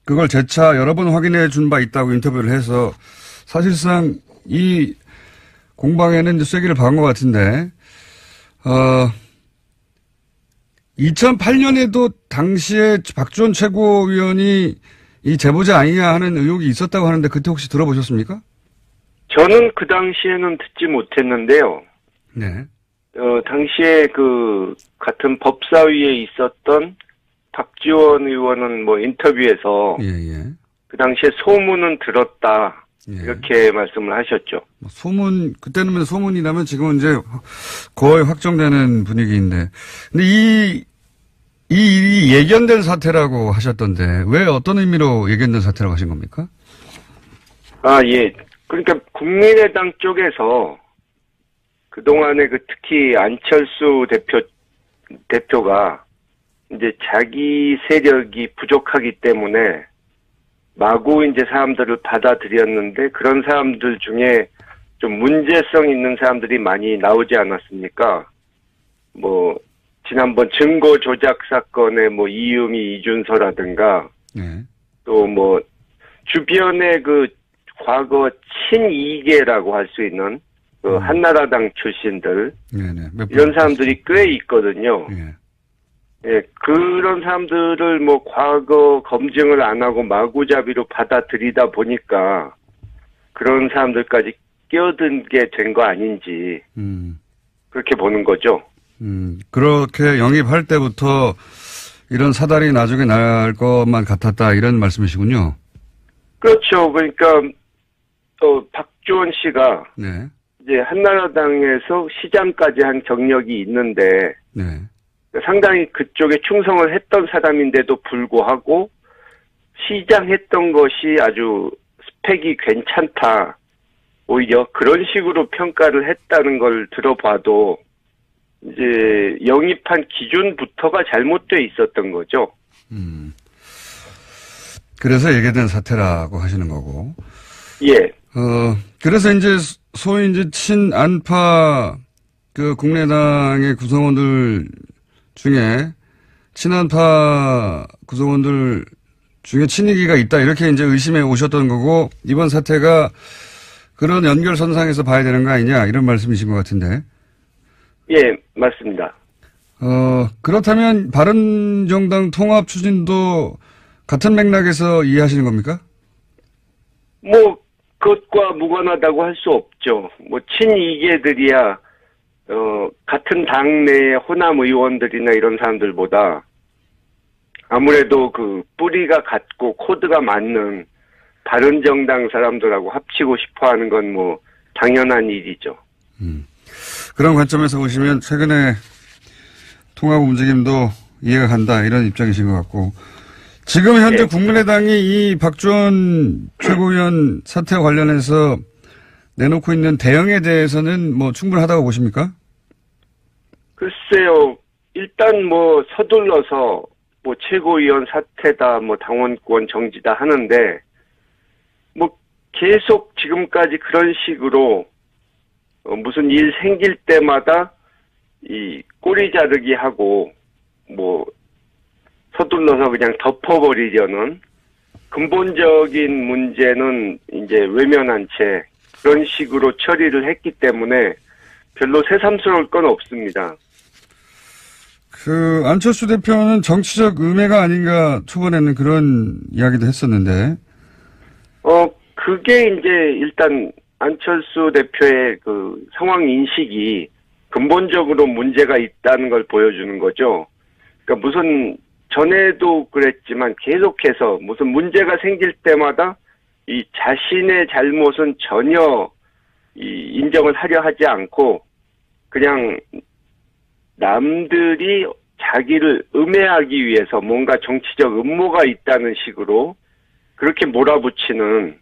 그걸 재차 여러 번 확인해 준 바 있다고 인터뷰를 해서 사실상 이 공방에는 이제 쐐기를 박은 것 같은데, 2008년에도 당시에 박주원 최고위원이 이 제보자 아니냐 하는 의혹이 있었다고 하는데 그때 혹시 들어보셨습니까? 저는 그 당시에는 듣지 못했는데요. 네. 당시에 그 같은 법사위에 있었던 박지원 의원은 뭐 인터뷰에서 그 당시에 소문은 들었다 이렇게 말씀을 하셨죠. 소문 그때는 소문이라면 지금은 이제 거의 확정되는 분위기인데, 근데 이 일이 예견된 사태라고 하셨던데 왜 어떤 의미로 예견된 사태라고 하신 겁니까? 예. 그러니까 국민의당 쪽에서 그동안에 특히 안철수 대표가 이제 자기 세력이 부족하기 때문에 마구 이제 사람들을 받아들였는데 그런 사람들 중에 좀 문제성 있는 사람들이 많이 나오지 않았습니까? 뭐 지난번 증거 조작 사건의 뭐 이유미 이준서라든가 또 뭐 주변에 그 과거 친이계라고 할 수 있는 그 한나라당 출신들 이런 사람들이 꽤 있거든요. 예, 그런 사람들을 뭐 과거 검증을 안 하고 마구잡이로 받아들이다 보니까 그런 사람들까지 끼어들게 된 거 아닌지 그렇게 보는 거죠. 그렇게 영입할 때부터 이런 사달이 나중에 날 것만 같았다 이런 말씀이시군요. 그렇죠. 그러니까 박주원 씨가 이제 한나라당에서 시장까지 한 경력이 있는데 상당히 그쪽에 충성을 했던 사람인데도 불구하고 시장 했던 것이 아주 스펙이 괜찮다. 오히려 그런 식으로 평가를 했다는 걸 들어봐도 이제 영입한 기준부터가 잘못돼 있었던 거죠. 그래서 예견된 사태라고 하시는 거고. 예. 그래서 이제 소위 이제 친안파 그 국민의당의 구성원들 중에 친안파 구성원들 중에 친이기가 있다 이렇게 이제 의심해 오셨던 거고 이번 사태가 그런 연결선상에서 봐야 되는 거 아니냐 이런 말씀이신 것 같은데. 예, 맞습니다. 그렇다면 바른정당 통합 추진도 같은 맥락에서 이해하시는 겁니까? 뭐 그것과 무관하다고 할 수 없죠. 뭐 친이계들이야 같은 당내의 호남 의원들이나 이런 사람들보다 아무래도 그 뿌리가 같고 코드가 맞는 바른정당 사람들하고 합치고 싶어 하는 건 뭐 당연한 일이죠. 그런 관점에서 보시면 최근에 통합 움직임도 이해가 간다 이런 입장이신 것 같고 지금 현재 국민의당이 이 박주원 최고위원 사태와 관련해서 내놓고 있는 대응에 대해서는 뭐 충분하다고 보십니까? 글쎄요. 일단 뭐 서둘러서 뭐 최고위원 사퇴다 뭐 당원권 정지다 하는데 뭐 계속 지금까지 그런 식으로 무슨 일 생길 때마다 이 꼬리 자르기 하고 뭐 서둘러서 그냥 덮어버리려는 근본적인 문제는 이제 외면한 채 그런 식으로 처리를 했기 때문에 별로 새삼스러울 건 없습니다. 안철수 대표는 정치적 음해가 아닌가 초반에는 그런 이야기도 했었는데. 그게 이제 일단 안철수 대표의 그 상황 인식이 근본적으로 문제가 있다는 걸 보여주는 거죠. 그러니까 무슨 전에도 그랬지만 계속해서 무슨 문제가 생길 때마다 이 자신의 잘못은 전혀 인정을 하려 하지 않고 그냥 남들이 자기를 음해하기 위해서 뭔가 정치적 음모가 있다는 식으로 그렇게 몰아붙이는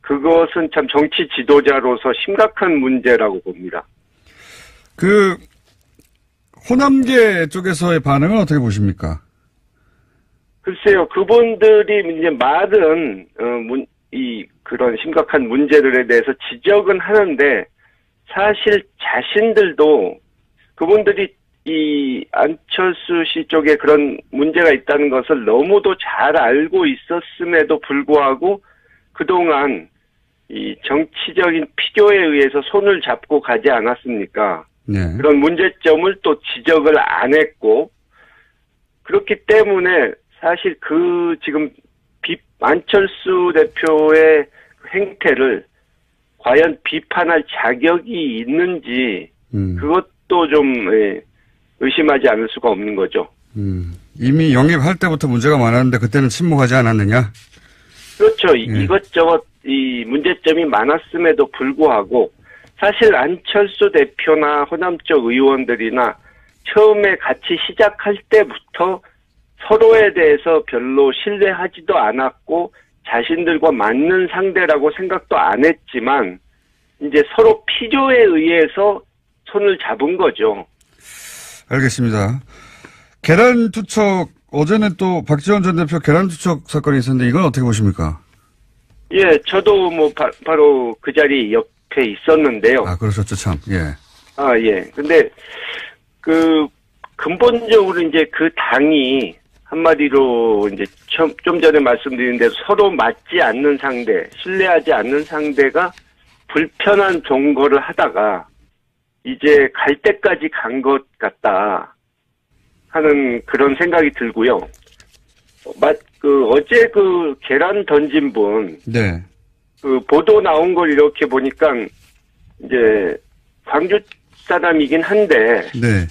그것은 참 정치 지도자로서 심각한 문제라고 봅니다. 호남계 쪽에서의 반응은 어떻게 보십니까? 글쎄요, 그분들이 이제 말은, 그런 심각한 문제들에 대해서 지적은 하는데, 사실 자신들도 그분들이 이 안철수 씨 쪽에 그런 문제가 있다는 것을 너무도 잘 알고 있었음에도 불구하고 그동안 이 정치적인 필요에 의해서 손을 잡고 가지 않았습니까? 네. 그런 문제점을 또 지적을 안 했고, 그렇기 때문에 사실 지금 안철수 대표의 행태를 과연 비판할 자격이 있는지, 그것도 좀 의심하지 않을 수가 없는 거죠. 이미 영입할 때부터 문제가 많았는데 그때는 침묵하지 않았느냐? 그렇죠. 이것저것 이 문제점이 많았음에도 불구하고 사실 안철수 대표나 호남 쪽 의원들이나 처음에 같이 시작할 때부터 서로에 대해서 별로 신뢰하지도 않았고 자신들과 맞는 상대라고 생각도 안 했지만 이제 서로 필요에 의해서 손을 잡은 거죠. 알겠습니다. 계란투척, 어제는 또 박지원 전 대표 계란투척 사건이 있었는데 이건 어떻게 보십니까? 예, 저도 뭐 바로 그 자리 옆에 있었는데요. 아, 그러셨죠, 참. 예. 예. 근데 근본적으로 이제 그 당이 한마디로 이제 좀 전에 말씀드린 대로 서로 맞지 않는 상대, 신뢰하지 않는 상대가 불편한 종거를 하다가 이제 갈 때까지 간 것 같다 하는 그런 생각이 들고요. 어제 계란 던진 분. 네. 보도 나온 걸 이렇게 보니까 이제 광주 사람이긴 한데. 네.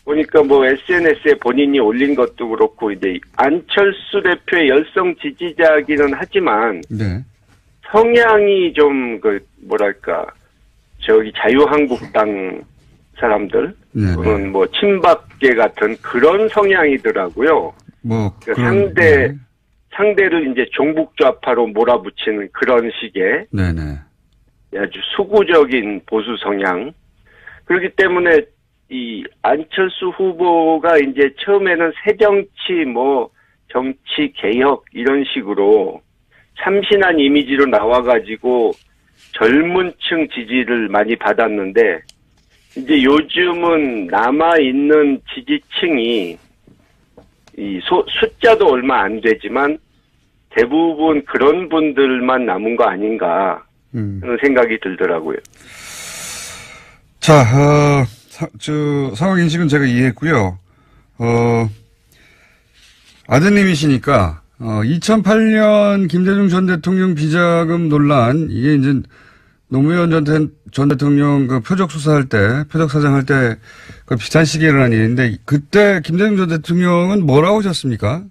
보니까 SNS에 본인이 올린 것도 그렇고, 이제, 안철수 대표의 열성 지지자이기는 하지만, 네. 성향이 좀, 자유한국당 사람들, 네. 또는 친박계 같은 그런 성향이더라고요. 상대를 이제 종북좌파로 몰아붙이는 그런 식의, 네네. 아주 수구적인 보수 성향. 그렇기 때문에, 이 안철수 후보가 이제 처음에는 새정치 정치 개혁 이런 식으로 참신한 이미지로 나와가지고 젊은 층 지지를 많이 받았는데 이제 요즘은 남아있는 지지층이 숫자도 얼마 안 되지만 대부분 그런 분들만 남은 거 아닌가 하는 생각이 들더라고요. 자, 상황 인식은 제가 이해했고요. 아드님이시니까 2008년 김대중 전 대통령 비자금 논란, 이게 이제 노무현 전 대통령 표적 수사할 때, 표적 사장할 때 비슷한 시기에 일어난 일인데, 그때 김대중 전 대통령은 뭐라고 하셨습니까?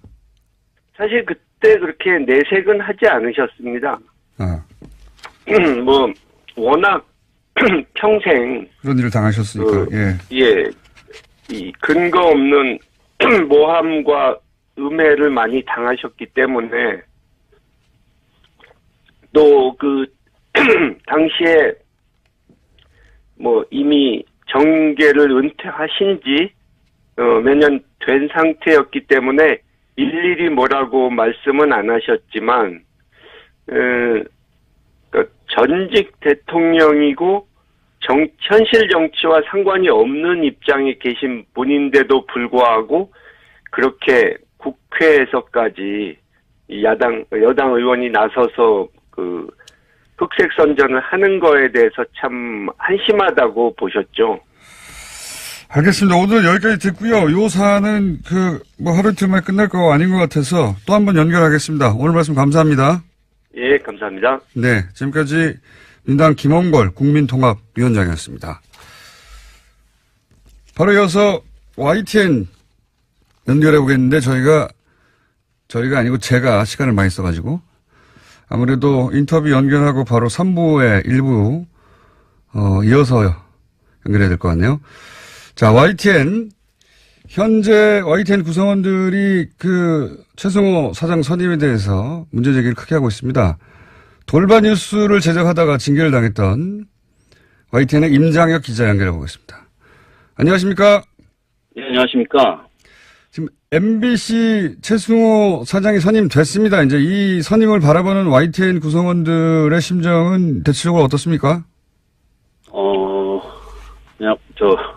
사실 그때 그렇게 내색은 하지 않으셨습니다. 워낙 평생 그런 일을 당하셨으니까. 이 근거 없는 모함과 음해를 많이 당하셨기 때문에 또 당시에 이미 정계를 은퇴하신 지 몇 년 된 상태였기 때문에 일일이 뭐라고 말씀은 안 하셨지만 전직 대통령이고 현실 정치와 상관이 없는 입장에 계신 분인데도 불구하고 그렇게 국회에서까지 여당 의원이 나서서 그 흑색 선전을 하는 거에 대해서 참 한심하다고 보셨죠. 알겠습니다. 오늘 여기까지 듣고요. 요 사안은 하루 이틀 만에 끝날 거 아닌 것 같아서 또 한 번 연결하겠습니다. 오늘 말씀 감사합니다. 예, 감사합니다. 네, 지금까지 민당 김홍걸 국민통합위원장이었습니다. 바로 이어서 YTN 연결해 보겠는데 저희가 아니고 제가 시간을 많이 써가지고 아무래도 인터뷰 연결하고 바로 3부의 일부 이어서 연결해야 될 것 같네요. 자, YTN 현재 YTN 구성원들이 최승호 사장 선임에 대해서 문제 제기를 크게 하고 있습니다. 돌발 뉴스를 제작하다가 징계를 당했던 YTN의 임장혁 기자 연결해 보겠습니다. 안녕하십니까? 네, 안녕하십니까? 지금 MBC 최승호 사장이 선임됐습니다. 이제 이 선임을 바라보는 YTN 구성원들의 심정은 대체적으로 어떻습니까? 그냥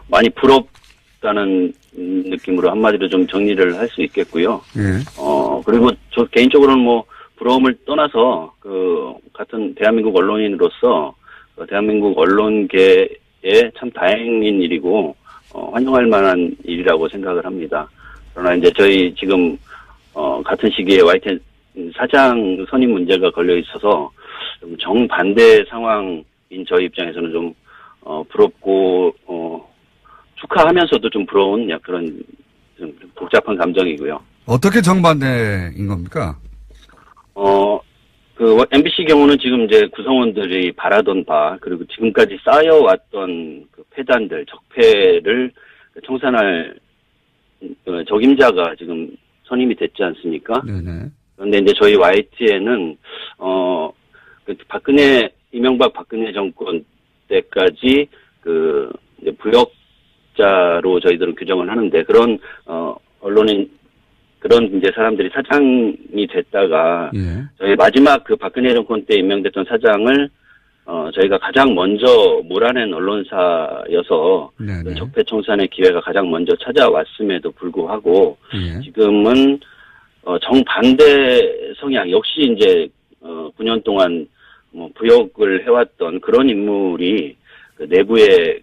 많이 부럽다는 느낌으로 한마디로 좀 정리를 할 수 있겠고요. 예. 그리고 저 개인적으로는 부러움을 떠나서 같은 대한민국 언론인으로서 대한민국 언론계에 참 다행인 일이고 환영할 만한 일이라고 생각을 합니다. 그러나 이제 저희 지금 같은 시기에 YTN 사장 선임 문제가 걸려 있어서 좀 정반대 상황인 저희 입장에서는 좀 부럽고 축하하면서도 좀 부러운 그런 좀 복잡한 감정이고요. 어떻게 정반대인 겁니까? MBC 경우는 지금 이제 구성원들이 바라던 바, 그리고 지금까지 쌓여왔던 폐단들, 적폐를 청산할 적임자가 지금 선임이 됐지 않습니까? 네네. 그런데 이제 저희 YTN은, 이명박 박근혜 정권 때까지 이제 부역자로 저희들은 규정을 하는데, 그런, 언론인, 그런 이제 사람들이 사장이 됐다가 예. 저희 마지막 박근혜 정권 때 임명됐던 사장을 저희가 가장 먼저 몰아낸 언론사여서 적폐 청산의 기회가 가장 먼저 찾아왔음에도 불구하고 예. 지금은 정반대 성향 역시 이제 9년 동안 부역을 해왔던 그런 인물이 내부의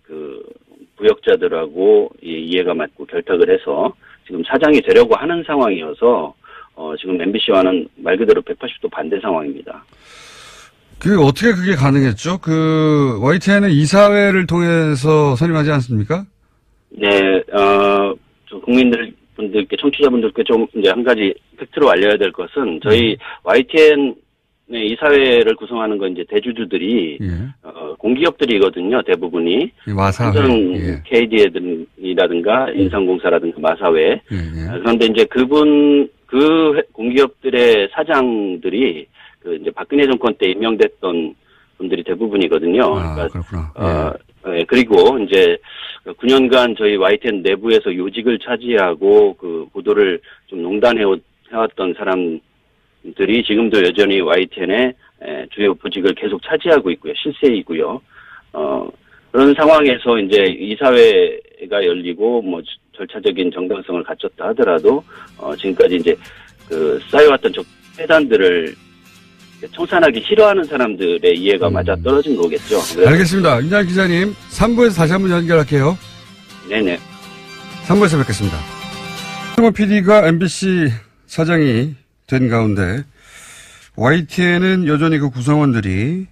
부역자들하고 이해가 맞고 결탁을 해서 지금 사장이 되려고 하는 상황이어서 지금 MBC와는 말 그대로 180도 반대 상황입니다. 어떻게 그게 가능했죠? YTN은 이사회를 통해서 선임하지 않습니까? 네, 국민분들께, 청취자분들께 좀 이제 한 가지 팩트로 알려야 될 것은 저희 YTN 이사회를 구성하는 건 이제 대주주들이 공기업들이거든요. 대부분이 마사회, 예. KD라든가 인삼공사라든가 마사회. 그런데 이제 그 공기업들의 사장들이 이제 박근혜 정권 때 임명됐던 분들이 대부분이거든요. 그렇구나. 그리고 이제 9년간 저희 YTN 내부에서 요직을 차지하고 보도를 좀 농단해왔던 사람들이 지금도 여전히 YTN의 주요 보직을 계속 차지하고 있고요. 실세이고요. 그런 상황에서 이제 이사회가 열리고 절차적인 정당성을 갖췄다 하더라도 지금까지 이제 쌓여왔던 폐단들을 청산하기 싫어하는 사람들의 이해가 맞아 떨어진 거겠죠. 알겠습니다. 임장 기자님, 3부에서 다시 한번 연결할게요. 네네. 3부에서 뵙겠습니다. 최승호 PD가 MBC 사장이 된 가운데 YTN은 여전히 구성원들이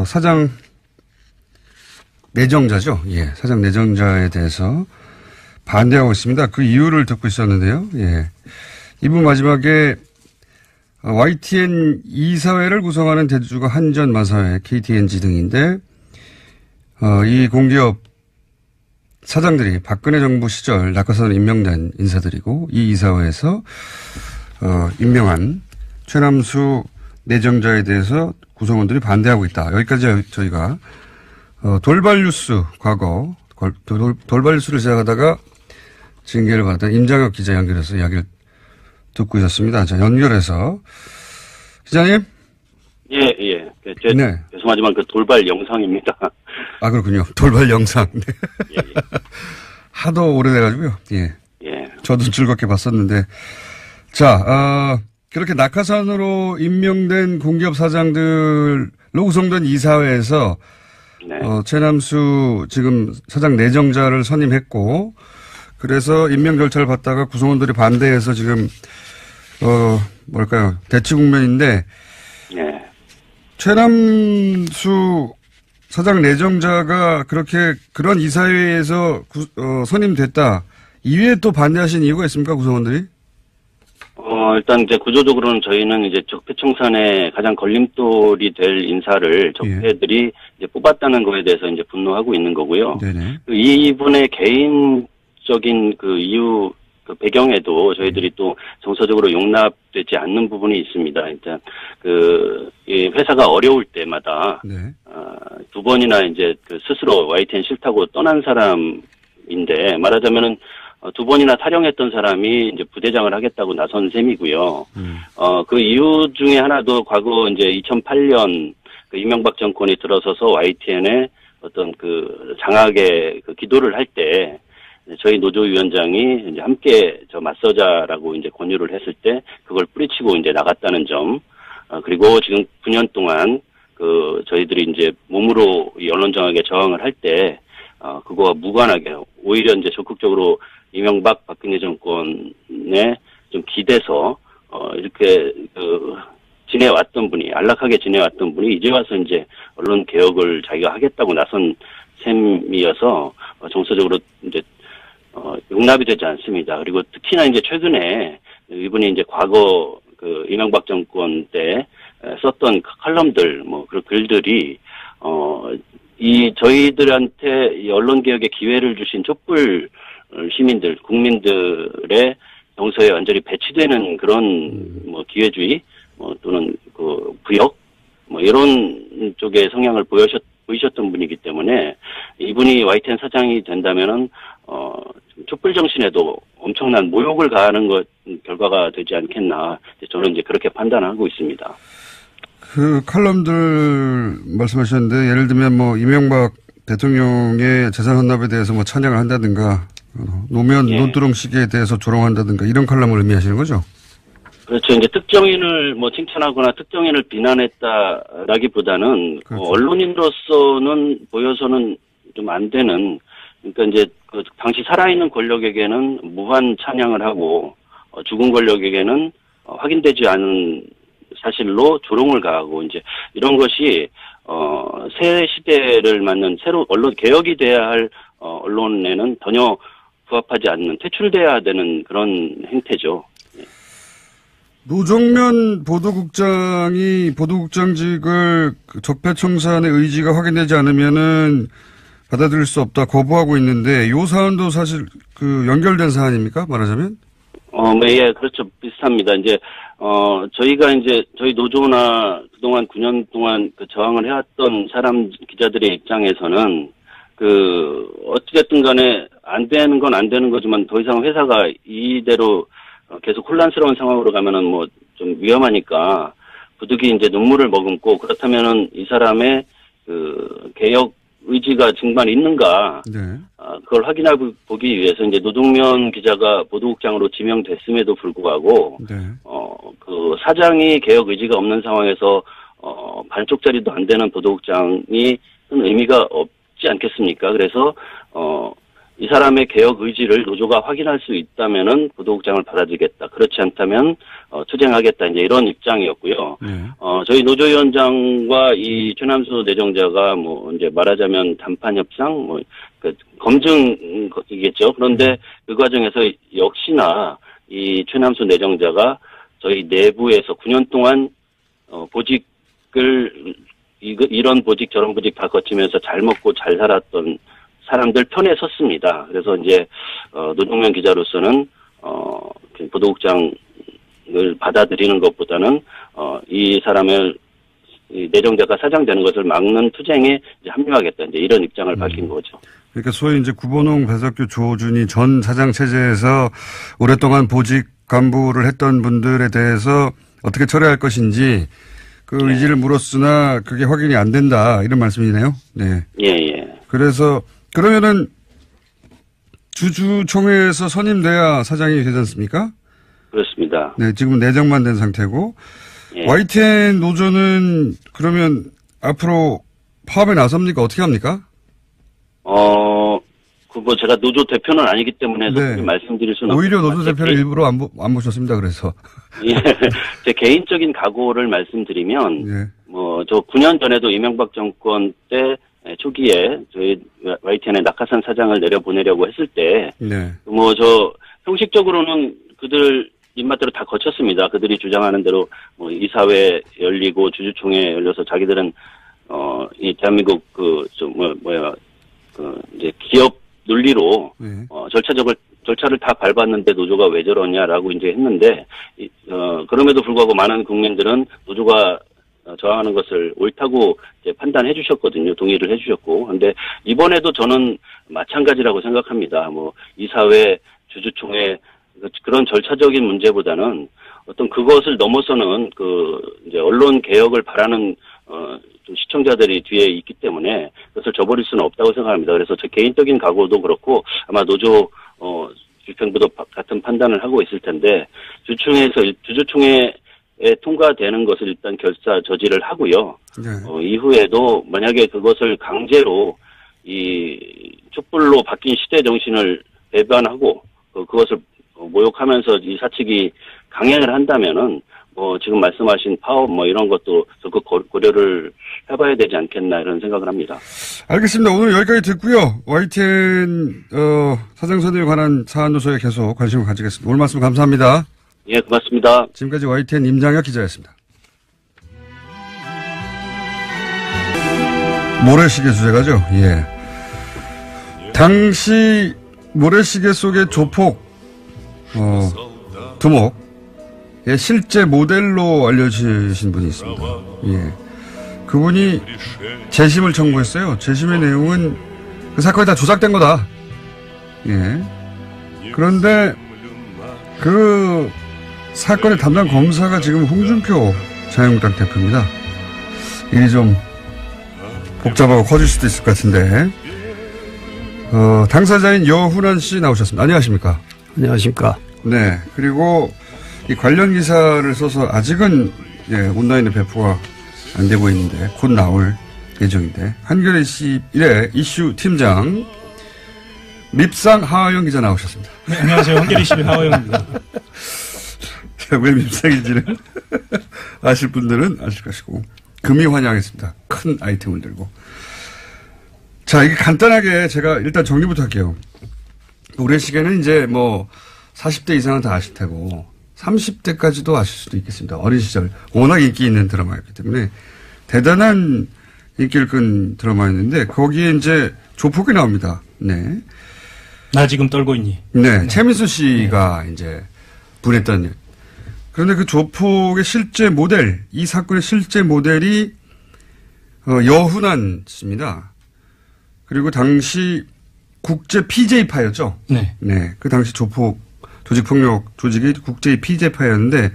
사장 내정자죠. 예, 사장 내정자에 대해서 반대하고 있습니다. 그 이유를 듣고 있었는데요. 예, 2부 마지막에 YTN 이사회를 구성하는 대주주가 한전, 마사회, KTNG 등인데 이 공기업 사장들이 박근혜 정부 시절 낙하산으로 임명된 인사들이고 이 이사회에서 임명한 최남수 내정자에 대해서 구성원들이 반대하고 있다. 여기까지 저희가 돌발 뉴스 과거 돌발 뉴스를 제작하다가 징계를 받았던 임장혁 기자 연결해서 이야기를 듣고 있었습니다. 자, 연결해서 기자님. 예. 네. 죄송하지만 그 돌발 영상입니다. 아, 그렇군요. 돌발 영상. 네. 예, 예. 하도 오래돼가지고요. 예. 예. 저도 즐겁게 봤었는데. 자, 그렇게 낙하산으로 임명된 공기업 사장들로 구성된 이사회에서 네. 최남수 지금 사장 내정자를 선임했고, 그래서 임명 절차를 받다가 구성원들이 반대해서 지금 뭘까요? 대치 국면인데. 네. 최남수 사장 내정자가 그런 이사회에서 선임됐다. 이외에 또 반대하신 이유가 있습니까, 구성원들이? 일단 이제 구조적으로는 저희는 이제 적폐청산의 가장 걸림돌이 될 인사를 적폐들이 이제 뽑았다는 거에 대해서 이제 분노하고 있는 거고요. 네네. 이분의 개인적인 그 이유, 그 배경에도 저희들이 또 정서적으로 용납되지 않는 부분이 있습니다. 일단 이 회사가 어려울 때마다 네. 두 번이나 이제 그 스스로 YTN 싫다고 떠난 사람인데 말하자면은 두 번이나 탈영했던 사람이 이제 부대장을 하겠다고 나선 셈이고요. 그 이유 중에 하나도 과거 이제 2008년 그 이명박 정권이 들어서서 YTN에 어떤 그 장악의 그 기도를 할 때 저희 노조위원장이 이제 함께 맞서자라고 이제 권유를 했을 때 그걸 뿌리치고 이제 나갔다는 점, 그리고 지금 9년 동안 그 저희들이 이제 몸으로 이 언론장악에 저항을 할 때, 그거와 무관하게 오히려 이제 적극적으로 이명박 박근혜 정권에 좀 기대서, 이렇게 지내왔던 분이, 안락하게 지내왔던 분이 이제 와서 이제 언론 개혁을 자기가 하겠다고 나선 셈이어서 정서적으로 이제 용납이 되지 않습니다. 그리고 특히나 이제 최근에 이분이 이제 과거 그 이명박 정권 때 썼던 칼럼들, 그 글들이, 저희들한테 이 언론 개혁의 기회를 주신 촛불 시민들, 국민들의 정서에 완전히 배치되는 그런 기회주의, 또는 그 부역, 이런 쪽의 성향을 보이셨던 분이기 때문에 이분이 YTN 사장이 된다면은 촛불 정신에도 엄청난 모욕을 가하는 것 결과가 되지 않겠나. 저는 이제 그렇게 판단하고 있습니다. 그 칼럼들 말씀하셨는데 예를 들면 이명박 대통령의 재산 헌납에 대해서 찬양을 한다든가 노무현 논두렁식에 대해서 조롱한다든가 이런 칼럼을 의미하시는 거죠? 그렇죠. 이제 특정인을 칭찬하거나 특정인을 비난했다라기보다는 그렇죠. 언론인으로서는 보여서는 좀 안 되는, 그러니까 이제 그 당시 살아있는 권력에게는 무한 찬양을 하고 죽은 권력에게는 확인되지 않은 사실로 조롱을 가하고 이제 이런 것이 새 시대를 맞는 새로 언론 개혁이 돼야 할 언론에는 전혀 부합하지 않는 퇴출돼야 되는 그런 행태죠. 노정면 보도국장이 보도국장직을 적폐청산의 의지가 확인되지 않으면은 받아들일 수 없다 거부하고 있는데 이 사안도 사실 연결된 사안입니까? 말하자면? 예, 그렇죠. 비슷합니다. 이제 저희가 이제 저희 노조나 그동안 9년 동안 저항을 해왔던 기자들의 입장에서는 어찌됐든 간에 안 되는 건 안 되는 거지만 더 이상 회사가 이대로 계속 혼란스러운 상황으로 가면은 좀 위험하니까 부득이 이제 눈물을 머금고 그렇다면은 이 사람의 개혁 의지가 정말 있는가, 네. 그걸 확인해 보기 위해서 이제 노동면 기자가 보도국장으로 지명됐음에도 불구하고, 네. 사장이 개혁 의지가 없는 상황에서, 반쪽짜리도 안 되는 보도국장이 큰 의미가 없지 않겠습니까? 그래서, 이 사람의 개혁 의지를 노조가 확인할 수 있다면은 보도국장을 받아들이겠다. 그렇지 않다면 투쟁하겠다. 이제 이런 입장이었고요. 저희 노조위원장과 이 최남수 내정자가 이제 말하자면 담판 협상, 검증이겠죠. 그런데 그 과정에서 역시나 이 최남수 내정자가 저희 내부에서 9년 동안 보직을 이런 보직 저런 보직 다 거치면서 잘 먹고 잘 살았던 사람들 편에 섰습니다. 그래서 이제 노동면 기자로서는 보도국장을 받아들이는 것보다는 이 사람을 이 내정자가 사장되는 것을 막는 투쟁에 이제 합류하겠다. 이제 이런 입장을 밝힌 거죠. 그러니까 소위 이제 구본홍, 배석규, 조준희 전 사장 체제에서 오랫동안 보직 간부를 했던 분들에 대해서 어떻게 처리할 것인지 그 의지를 물었으나 그게 확인이 안 된다. 이런 말씀이네요. 네. 예. 그래서 그러면은 주주총회에서 선임돼야 사장이 되지 않습니까? 그렇습니다. 네, 지금 내정만 된 상태고 예. YTN 노조는 그러면 앞으로 파업에 나섭니까? 어떻게 합니까? 뭐 제가 노조 대표는 아니기 때문에 네. 말씀드릴 수는 오히려 노조 대표를 일부러 안 모셨습니다. 그래서 예, 제 개인적인 각오를 말씀드리면 예. 저 9년 전에도 이명박 정권 때 초기에 저희 YTN의 낙하산 사장을 내려보내려고 했을 때 네. 형식적으로는 그들 입맛대로 다 거쳤습니다. 그들이 주장하는 대로 이사회 열리고 주주총회 열려서 자기들은 이 대한민국 이제 기업 논리로 절차를 다 밟았는데 노조가 왜 저러냐라고 이제 했는데 그럼에도 불구하고 많은 국민들은 노조가 저항하는 것을 옳다고 이제 판단해 주셨거든요. 동의를 해 주셨고. 근데 이번에도 저는 마찬가지라고 생각합니다. 이사회 주주총회 그런 절차적인 문제보다는 어떤 그것을 넘어서는 이제 언론 개혁을 바라는 좀 시청자들이 뒤에 있기 때문에 그것을 저버릴 수는 없다고 생각합니다. 그래서 제 개인적인 각오도 그렇고 아마 노조 집행부도 같은 판단을 하고 있을 텐데 주주총회에 통과되는 것을 일단 저지를 하고요. 네. 이후에도 만약에 그것을 강제로 이 촛불로 바뀐 시대 정신을 배반하고 그것을 모욕하면서 이 사측이 강행을 한다면은 지금 말씀하신 파업 이런 것도 적극 고려를 해봐야 되지 않겠나 이런 생각을 합니다. 알겠습니다. 오늘 여기까지 듣고요. YTN 사장 선임에 관한 사안 노조에 계속 관심을 가지겠습니다. 오늘 말씀 감사합니다. 예, 고맙습니다. 지금까지 YTN 임장혁 기자였습니다. 모래시계 주제가죠. 예. 당시 모래시계 속의 조폭 두목의 실제 모델로 알려지신 분이 있습니다. 예. 그분이 재심을 청구했어요. 재심의 내용은 그 사건이 다 조작된 거다. 예. 그런데 그 사건의 담당 검사가 지금 홍준표 자유한국당 대표입니다. 일이 좀 복잡하고 커질 수도 있을 것 같은데 당사자인 여훈환 씨 나오셨습니다. 안녕하십니까? 안녕하십니까? 네. 그리고 이 관련 기사를 써서 아직은 온라인에 배포가 안 되고 있는데 곧 나올 예정인데 한겨레 21의 이슈 팀장 밉상 하하영 기자 나오셨습니다. 네, 안녕하세요. 한겨레 21 하하영입니다. 왜 밉상인지는 아실 분들은 아실 것이고 금이 환영하겠습니다. 큰 아이템을 들고. 자, 이게 간단하게 제가 일단 정리부터 할게요. 모래시계는 이제 40대 이상은 다 아실 테고 30대까지도 아실 수도 있겠습니다. 어린 시절 워낙 인기 있는 드라마였기 때문에 대단한 인기를 끈 드라마였는데 거기에 이제 조폭이 나옵니다. 네. 나 지금 떨고 있니? 네. 최민수 씨가 이제 분했던. 그런데 그 조폭의 실제 모델, 이 사건의 실제 모델이 여훈환 씨입니다. 그리고 당시 국제 PJ파였죠? 네. 네. 그 당시 조폭 조직폭력 조직이 국제 PJ파였는데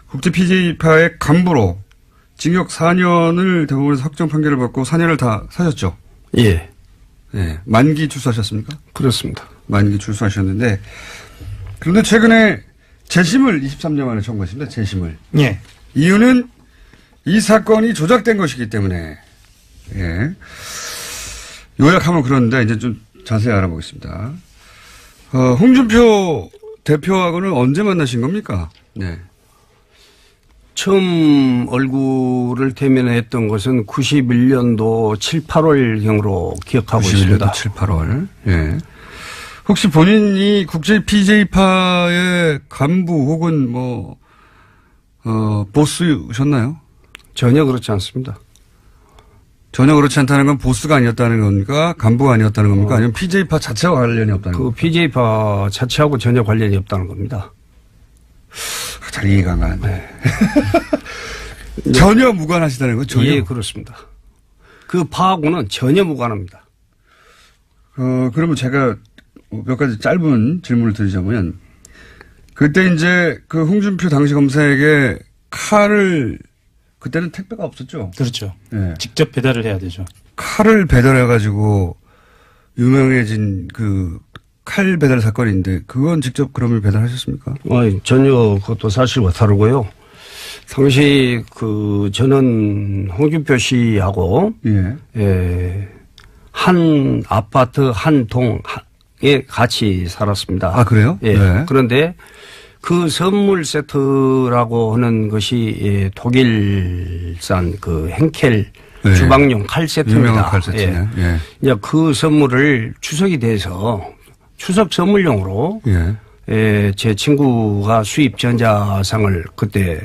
국제 PJ파의 간부로 징역 4년을 대법원에서 확정 판결을 받고 4년을 다 사셨죠? 예. 네. 만기 출소하셨습니까? 그렇습니다. 만기 출소하셨는데 그런데 최근에 재심을 23년 만에 청구했습니다. 재심을. 예. 이유는 이 사건이 조작된 것이기 때문에. 예. 요약하면 그런데 이제 좀 자세히 알아보겠습니다. 홍준표 대표하고는 언제 만나신 겁니까? 네. 처음 얼굴을 대면했던 것은 91년도 7, 8월경으로 기억하고 91년도 있습니다. 7, 8월. 예. 혹시 본인이 국제 PJ파의 간부 혹은 보스셨나요? 전혀 그렇지 않습니다. 전혀 그렇지 않다는 건 보스가 아니었다는 겁니까? 간부가 아니었다는 겁니까? 아니면 PJ파 자체와 관련이 없다는 겁니까? PJ파 자체하고 전혀 관련이 없다는 겁니다. 잘 이해가 안 가는데. 전혀 무관하시다는 건 전혀? 예, 그렇습니다. 그 파하고는 전혀 무관합니다. 그러면 제가 몇 가지 짧은 질문을 드리자면, 그때 이제 그 홍준표 당시 검사에게 칼을 그때는 택배가 없었죠. 그렇죠. 네. 직접 배달을 해야 되죠. 칼을 배달해가지고 유명해진 칼 배달 사건인데 그건 직접 그러면 배달하셨습니까? 전혀 그것도 사실과 다르고요. 당시 저는 홍준표 씨하고 한 아파트 한 동에 같이 살았습니다. 아 그래요? 예. 네. 그런데 그 선물 세트라고 하는 것이 독일산 henkel 주방용 칼 세트입니다. 유명한 칼 세트네. 이제 그 선물을 추석이 돼서 추석 선물용으로 제 친구가 수입 전자상을 그때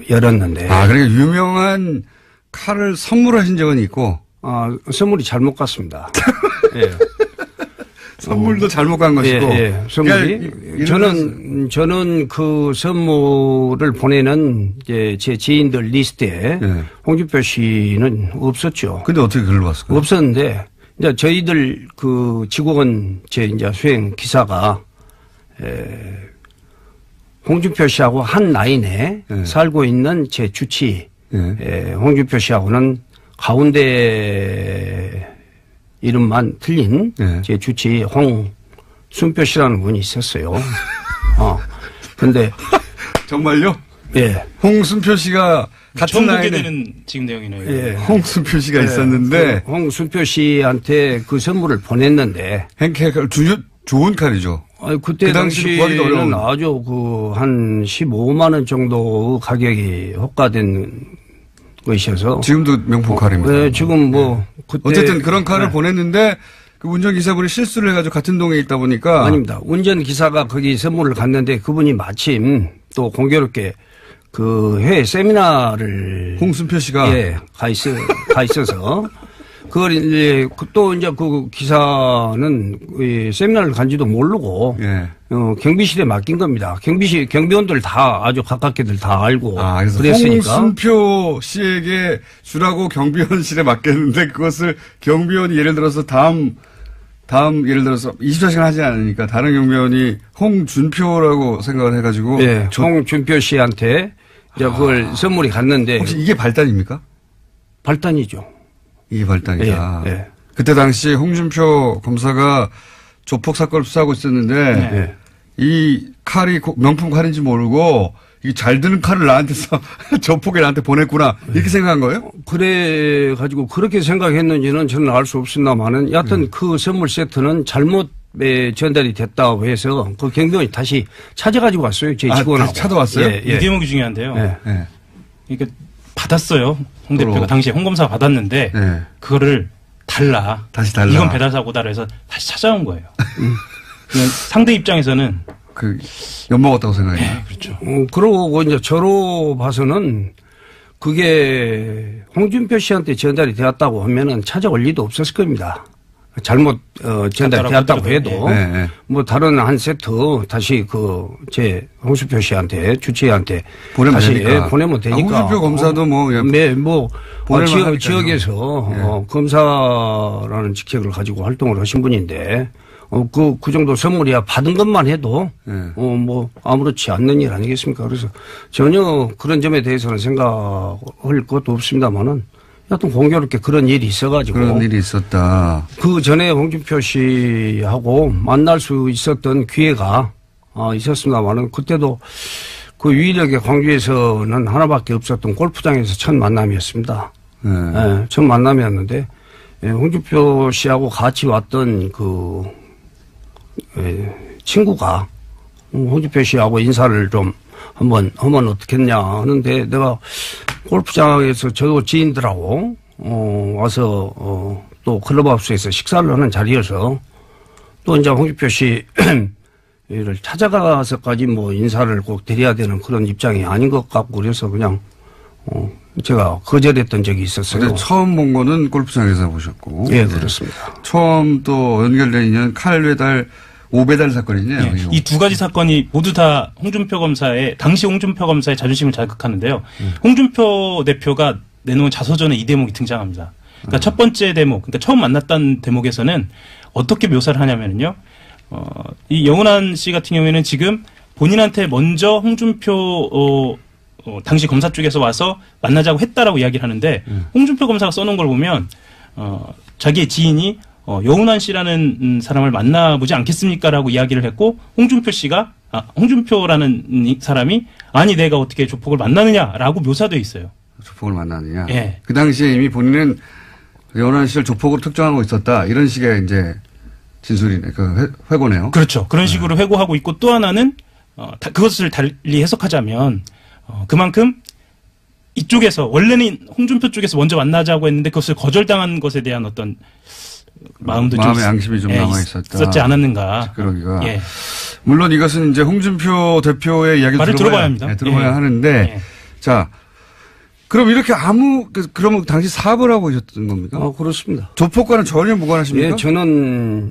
열었는데. 아, 그러니까 유명한 칼을 선물하신 적은 있고? 선물이 잘못 갔습니다. 예. 선물도 잘못 간 것이고. 선물이. 그러니까 저는 그 선물을 보내는 제 지인들 리스트에 홍준표 씨는 없었죠. 근데 어떻게 글을 봤을까요? 없었는데, 이제 저희들 직원 이제 수행 기사가 홍준표 씨하고 한 라인에 살고 있는 제 주치, 홍준표 씨하고는 가운데 이름만 틀린 제 주치 홍순표 씨라는 분이 있었어요. 근데. 정말요? 예. 홍순표 씨가 같은 라인에. 되는 지금 내용이네요. 예. 홍순표 씨가 있었는데. 홍순표 씨한테 그 선물을 보냈는데. henkel 좋은 칼이죠. 그때 그 당시에는 아주 한 15만 원 정도 가격이 호가된 것이어서. 지금도 명품 칼입니다. 네, 지금 그때. 어쨌든 그런 칼을 보냈는데 그 운전기사분이 실수를 해가지고 같은 동에 있다 보니까. 아닙니다. 운전기사가 거기 선물을 갔는데 그분이 마침 또 공교롭게 해외 세미나를. 홍순표 씨가. 가 있어서. 그걸 이제 또 이제 그 기사는 세미나를 간지도 모르고 경비실에 맡긴 겁니다. 경비원들 다 아주 가깝게들 다 알고 그래서 그랬으니까. 홍순표 씨에게 주라고 경비원실에 맡겼는데 그것을 경비원이 예를 들어서 다음 예를 들어서 24시간 하지 않으니까 다른 경비원이 홍준표라고 생각을 해가지고 홍준표 씨한테 이제 그걸 선물이 갔는데 혹시 이게 발단입니까? 발단이죠. 이게 발단이다. 그때 당시 홍준표 검사가 조폭 사건을 수사하고 있었는데 이 칼이 명품 칼인지 모르고 이 잘 드는 칼을 나한테서 조폭이 나한테 보냈구나 이렇게 생각한 거예요? 그래가지고 그렇게 생각했는지는 저는 알 수 없습니다만은 여하튼 그 선물 세트는 잘못 전달이 됐다고 해서 그 경비원이 다시 찾아가지고 왔어요. 제 직원하고. 다시 찾아왔어요? 이 대목이 중요한데요. 그러니까 받았어요. 홍 대표가 당시에 홍 검사가 받았는데 그거를 다시 달라. 이건 배달 사고다 그래서 다시 찾아온 거예요. 상대 입장에서는 엿먹었다고 생각해요. 그렇죠. 그러고 이제 저로 봐서는 그게 홍준표 씨한테 전달이 되었다고 하면은 찾아올 리도 없었을 겁니다. 잘못 전달이 되었다고 해도 다른 한 세트 다시 제 홍준표 씨한테 주치의한테 다시 보내면 되니까. 홍준표 검사도 지역에서 검사라는 직책을 가지고 활동을 하신 분인데 그 정도 선물이야 받은 것만 해도 아무렇지 않는 일 아니겠습니까? 그래서 전혀 그런 점에 대해서는 생각할 것도 없습니다만은. 하여튼 공교롭게 그런 일이 있어가지고. 그런 일이 있었다. 그 전에 홍준표 씨하고 만날 수 있었던 기회가 있었습니다만은 그때도 그 유일하게 광주에서는 하나밖에 없었던 골프장에서 첫 만남이었습니다. 첫 만남이었는데 홍준표 씨하고 같이 왔던 친구가 홍준표 씨하고 인사를 좀 한번 하면 어떻겠냐 하는데 내가 골프장에서 저도 지인들하고 와서 또 클럽하우스에서 식사를 하는 자리여서 또 이제 홍준표 씨를 찾아가서까지 인사를 꼭 드려야 되는 그런 입장이 아닌 것 같고 그래서 그냥 제가 거절했던 적이 있었어요. 근데 처음 본 거는 골프장에서 보셨고. 예, 그렇습니다. 처음 또 연결된 인연 칼 배달 5배달 사건이네요. 이 두 가지 사건이 모두 다 당시 홍준표 검사의 자존심을 자극하는데요. 홍준표 대표가 내놓은 자서전에 이 대목이 등장합니다. 그러니까 첫 번째 대목, 그러니까 처음 만났던 대목에서는 어떻게 묘사를 하냐면요. 이 영은환 씨 같은 경우에는 지금 본인한테 먼저 홍준표 당시 검사 쪽에서 와서 만나자고 했다라고 이야기를 하는데 홍준표 검사가 써놓은 걸 보면 자기의 지인이 여운환 씨라는 사람을 만나보지 않겠습니까라고 이야기를 했고 홍준표라는 사람이 아니 내가 어떻게 조폭을 만나느냐라고 묘사돼 있어요. 조폭을 만나느냐. 예. 그 당시에 이미 본인은 여운환 씨를 조폭으로 특정하고 있었다. 이런 식의 이제 진술이네. 그 회고네요. 그렇죠. 그런 식으로 회고하고 있고 또 하나는 그것을 달리 해석하자면 그만큼 이쪽에서 원래는 홍준표 쪽에서 먼저 만나자고 했는데 그것을 거절당한 것에 대한 어떤 마음의 양심이 좀 남아 있었지 않았는가. 그러기가. 예. 물론 이것은 이제 홍준표 대표의 이야기를 말을 들어봐야 합니다. 들어봐야 하는데 자. 그럼 이렇게 그러면 당시 사업을 하고 계셨던 겁니까? 그렇습니다. 조폭과는 전혀 무관하십니까? 예, 저는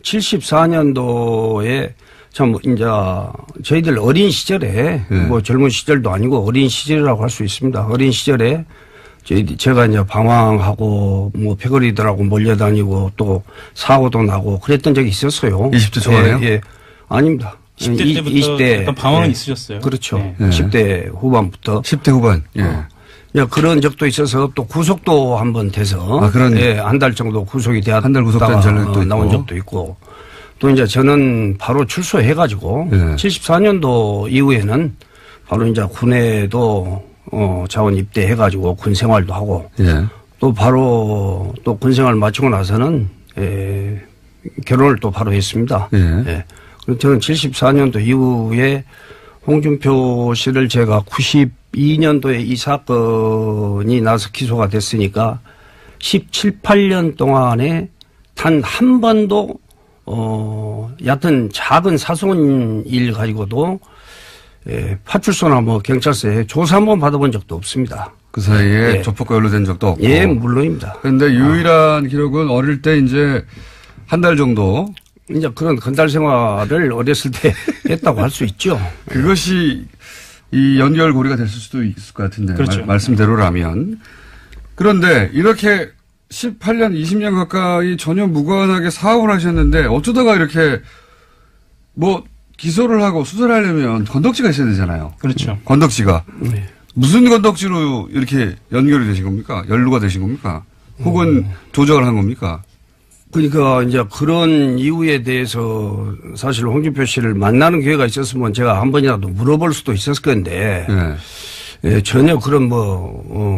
74년도에 참 이제 저희들 어린 시절에 뭐 젊은 시절도 아니고 어린 시절이라고 할 수 있습니다. 어린 시절에 제가 이제 방황하고 뭐 패거리들하고 몰려다니고 또 사고도 나고 그랬던 적이 있었어요. 20대 초반에요? 예, 아닙니다. 10대 때부터 20대 약간 방황은 있으셨어요. 그렇죠. 10대 후반부터. 10대 후반. 예. 그런 적도 있어서 또 구속도 한번 돼서 한 달 정도 구속이 되었다가 한 달 구속된 전력도 나온 적도 있고 또 이제 저는 바로 출소해가지고 74년도 이후에는 바로 이제 군에도 자원 입대해가지고 군 생활도 하고 또 바로 또 군 생활 마치고 나서는 결혼을 또 바로 했습니다. 저는 74년도 이후에 홍준표 씨를 제가 92년도에 이 사건이 나서 기소가 됐으니까 17, 18년 동안에 단 한 번도 얕은 작은 사소한 일 가지고도 파출소나 뭐 경찰서에 조사 한번 받아본 적도 없습니다. 그 사이에 조폭과 연루된 적도 없고. 예, 물론입니다. 그런데 유일한 기록은 어릴 때 이제 한 달 정도 이제 그런 건달 생활을 어렸을 때 했다고 할 수 있죠. 그것이 이 연결고리가 됐을 수도 있을 것 같은데. 그렇죠. 말씀대로라면. 그런데 이렇게 18년, 20년 가까이 전혀 무관하게 사업을 하셨는데 어쩌다가 이렇게 뭐 기소를 하고 수사를 하려면 건덕지가 있어야 되잖아요. 그렇죠. 건덕지가. 무슨 건덕지로 이렇게 연결이 되신 겁니까? 연루가 되신 겁니까? 혹은 조작을 한 겁니까? 그러니까 이제 그런 이유에 대해서 사실 홍준표 씨를 만나는 기회가 있었으면 제가 한 번이라도 물어볼 수도 있었을 건데 전혀 그런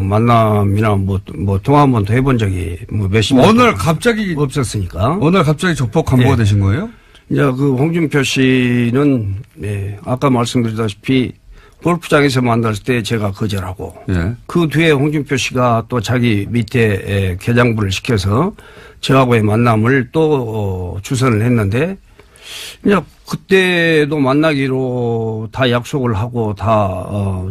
만남이나 뭐 통화 한 번도 해본 적이 몇십 년 어느 날 갑자기 없었으니까. 어느 날 갑자기 조폭 간부가 되신 거예요? 이제 그 홍준표 씨는 아까 말씀드렸다시피 골프장에서 만났을 때 제가 거절하고 그 뒤에 홍준표 씨가 또 자기 밑에 계장부를 시켜서 저하고의 만남을 또 주선을 했는데 이제 그때도 만나기로 다 약속을 하고 다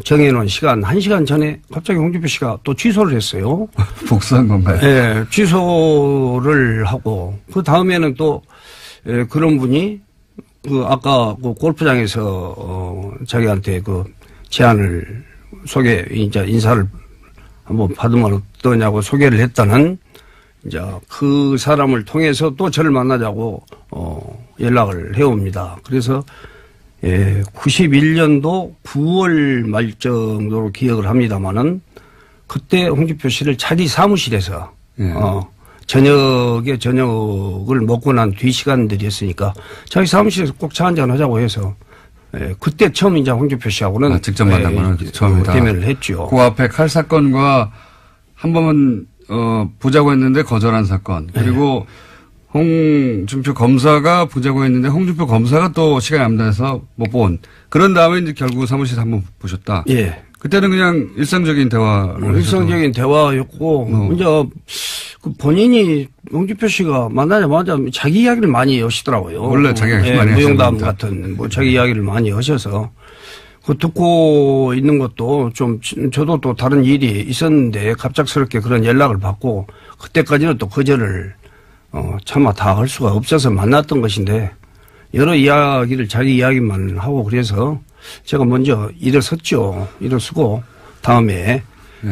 정해놓은 시간 1시간 전에 갑자기 홍준표 씨가 또 취소를 했어요. 복수한 건가요? 네, 취소를 하고 그 다음에는 또 그런 분이 그 아까 그 골프장에서 자기한테 그 제안을 이제 인사를 한번 받으면 어떠냐고 소개를 했다는 이제 그 사람을 통해서 또 저를 만나자고 연락을 해옵니다. 그래서 91년도 9월 말 정도로 기억을 합니다마는 그때 홍준표 씨를 자기 사무실에서 저녁을 먹고 난 뒤 시간들이었으니까 자기 사무실에서 꼭 차 한잔 하자고 해서 그때 처음 이제 홍준표 씨하고는 직접 만난 거는 처음이다. 대면을 했죠. 그 앞에 칼 사건과 한 번은 보자고 했는데 거절한 사건. 그리고 홍준표 검사가 보자고 했는데 홍준표 검사가 또 시간이 안 돼서 못 본. 그런 다음에 이제 결국 사무실에서 한번 보셨다. 예. 그때는 그냥 일상적인 대화를 일상적인 대화였고 이제 그 본인이 홍준표 씨가 만나자마자 자기 이야기를 많이 하시더라고요. 원래 자기 이야기 많이 하시죠. 무용담 같은 자기 이야기를 많이 하셔서 그 듣고 있는 것도 좀 저도 또 다른 일이 있었는데 갑작스럽게 그런 연락을 받고 그때까지는 또 거절을 차마 다 할 수가 없어서 만났던 것인데 여러 이야기를 자기 이야기만 하고 그래서 제가 먼저 일어섰죠. 일어서고 다음에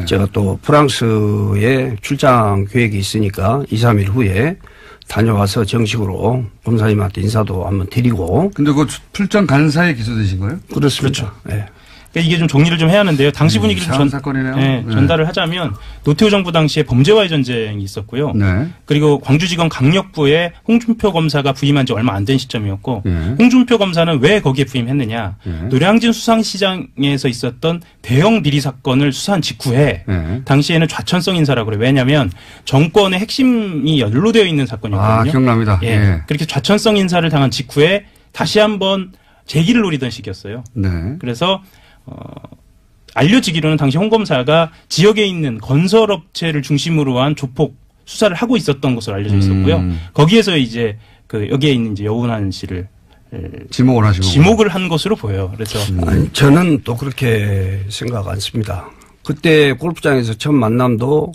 제가 또 프랑스에 출장 계획이 있으니까 2, 3일 후에 다녀와서 정식으로 검사님한테 인사도 한번 드리고. 근데 그 출장 간 사이에 기소되신 거예요? 그렇습니다. 네. 그러니까 이게 좀 정리를 좀 해야 하는데요. 당시 분위기를 전달을 하자면 노태우 정부 당시에 범죄와의 전쟁이 있었고요. 네. 그리고 광주지검 강력부에 홍준표 검사가 부임한 지 얼마 안 된 시점이었고 홍준표 검사는 왜 거기에 부임했느냐. 노량진 수상시장에서 있었던 대형 비리 사건을 수사한 직후에 당시에는 좌천성 인사라고 그래요. 왜냐하면 정권의 핵심이 연루되어 있는 사건이었거든요. 아, 기억납니다. 예. 그렇게 좌천성 인사를 당한 직후에 다시 한번 재기를 노리던 시기였어요. 네. 그래서 알려지기로는 당시 홍 검사가 지역에 있는 건설업체를 중심으로 한 조폭 수사를 하고 있었던 것으로 알려져 있었고요. 거기에서 이제 그 여기에 있는 이제 여운한 씨를 지목을 한 것으로 보여요. 그래서 아니, 저는 또 그렇게 생각 않습니다. 그때 골프장에서 처음 만남도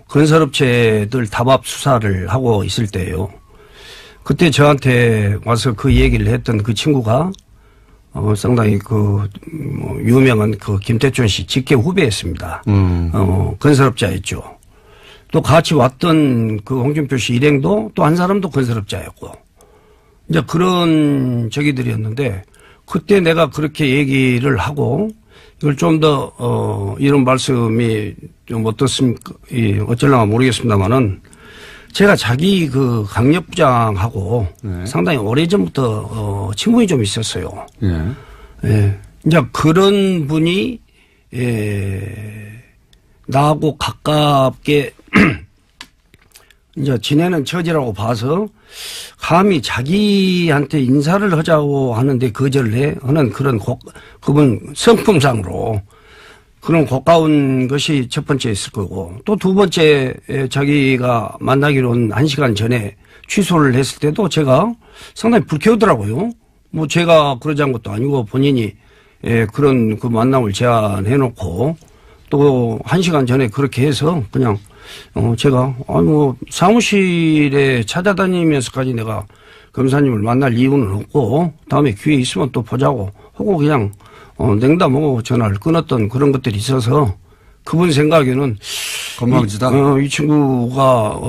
건설업체들 답합 수사를 하고 있을 때예요. 그때 저한테 와서 그 얘기를 했던 그 친구가 상당히 유명한 김태춘 씨 직계 후배였습니다. 건설업자였죠. 또 같이 왔던 그 홍준표 씨 일행도 또 한 사람도 건설업자였고. 이제 그런 저기들이었는데 그때 내가 그렇게 얘기를 하고 이걸 좀 더, 이런 말씀이 좀 어떻습니까? 어쩔랑가 모르겠습니다만은 제가 자기 그 강력부장하고 상당히 오래전부터 친분이 좀 있었어요. 예. 이제 그런 분이 나하고 가깝게 이제 지내는 처지라고 봐서 감히 자기한테 인사를 하자고 하는데 거절을 해 하는 그런 그분 성품상으로 그런 고가운 것이 첫 번째 있을 거고 또 두 번째 자기가 만나기로 한 1시간 전에 취소를 했을 때도 제가 상당히 불쾌하더라고요. 뭐 제가 그러지 않은 것도 아니고 본인이 그런 그 만남을 제안해 놓고 또 1시간 전에 그렇게 해서 그냥 제가 사무실에 찾아다니면서까지 내가 검사님을 만날 이유는 없고 다음에 기회 있으면 또 보자고 하고 그냥 냉담하고 전화를 끊었던 그런 것들이 있어서 그분 생각에는 건방지다. 이 친구가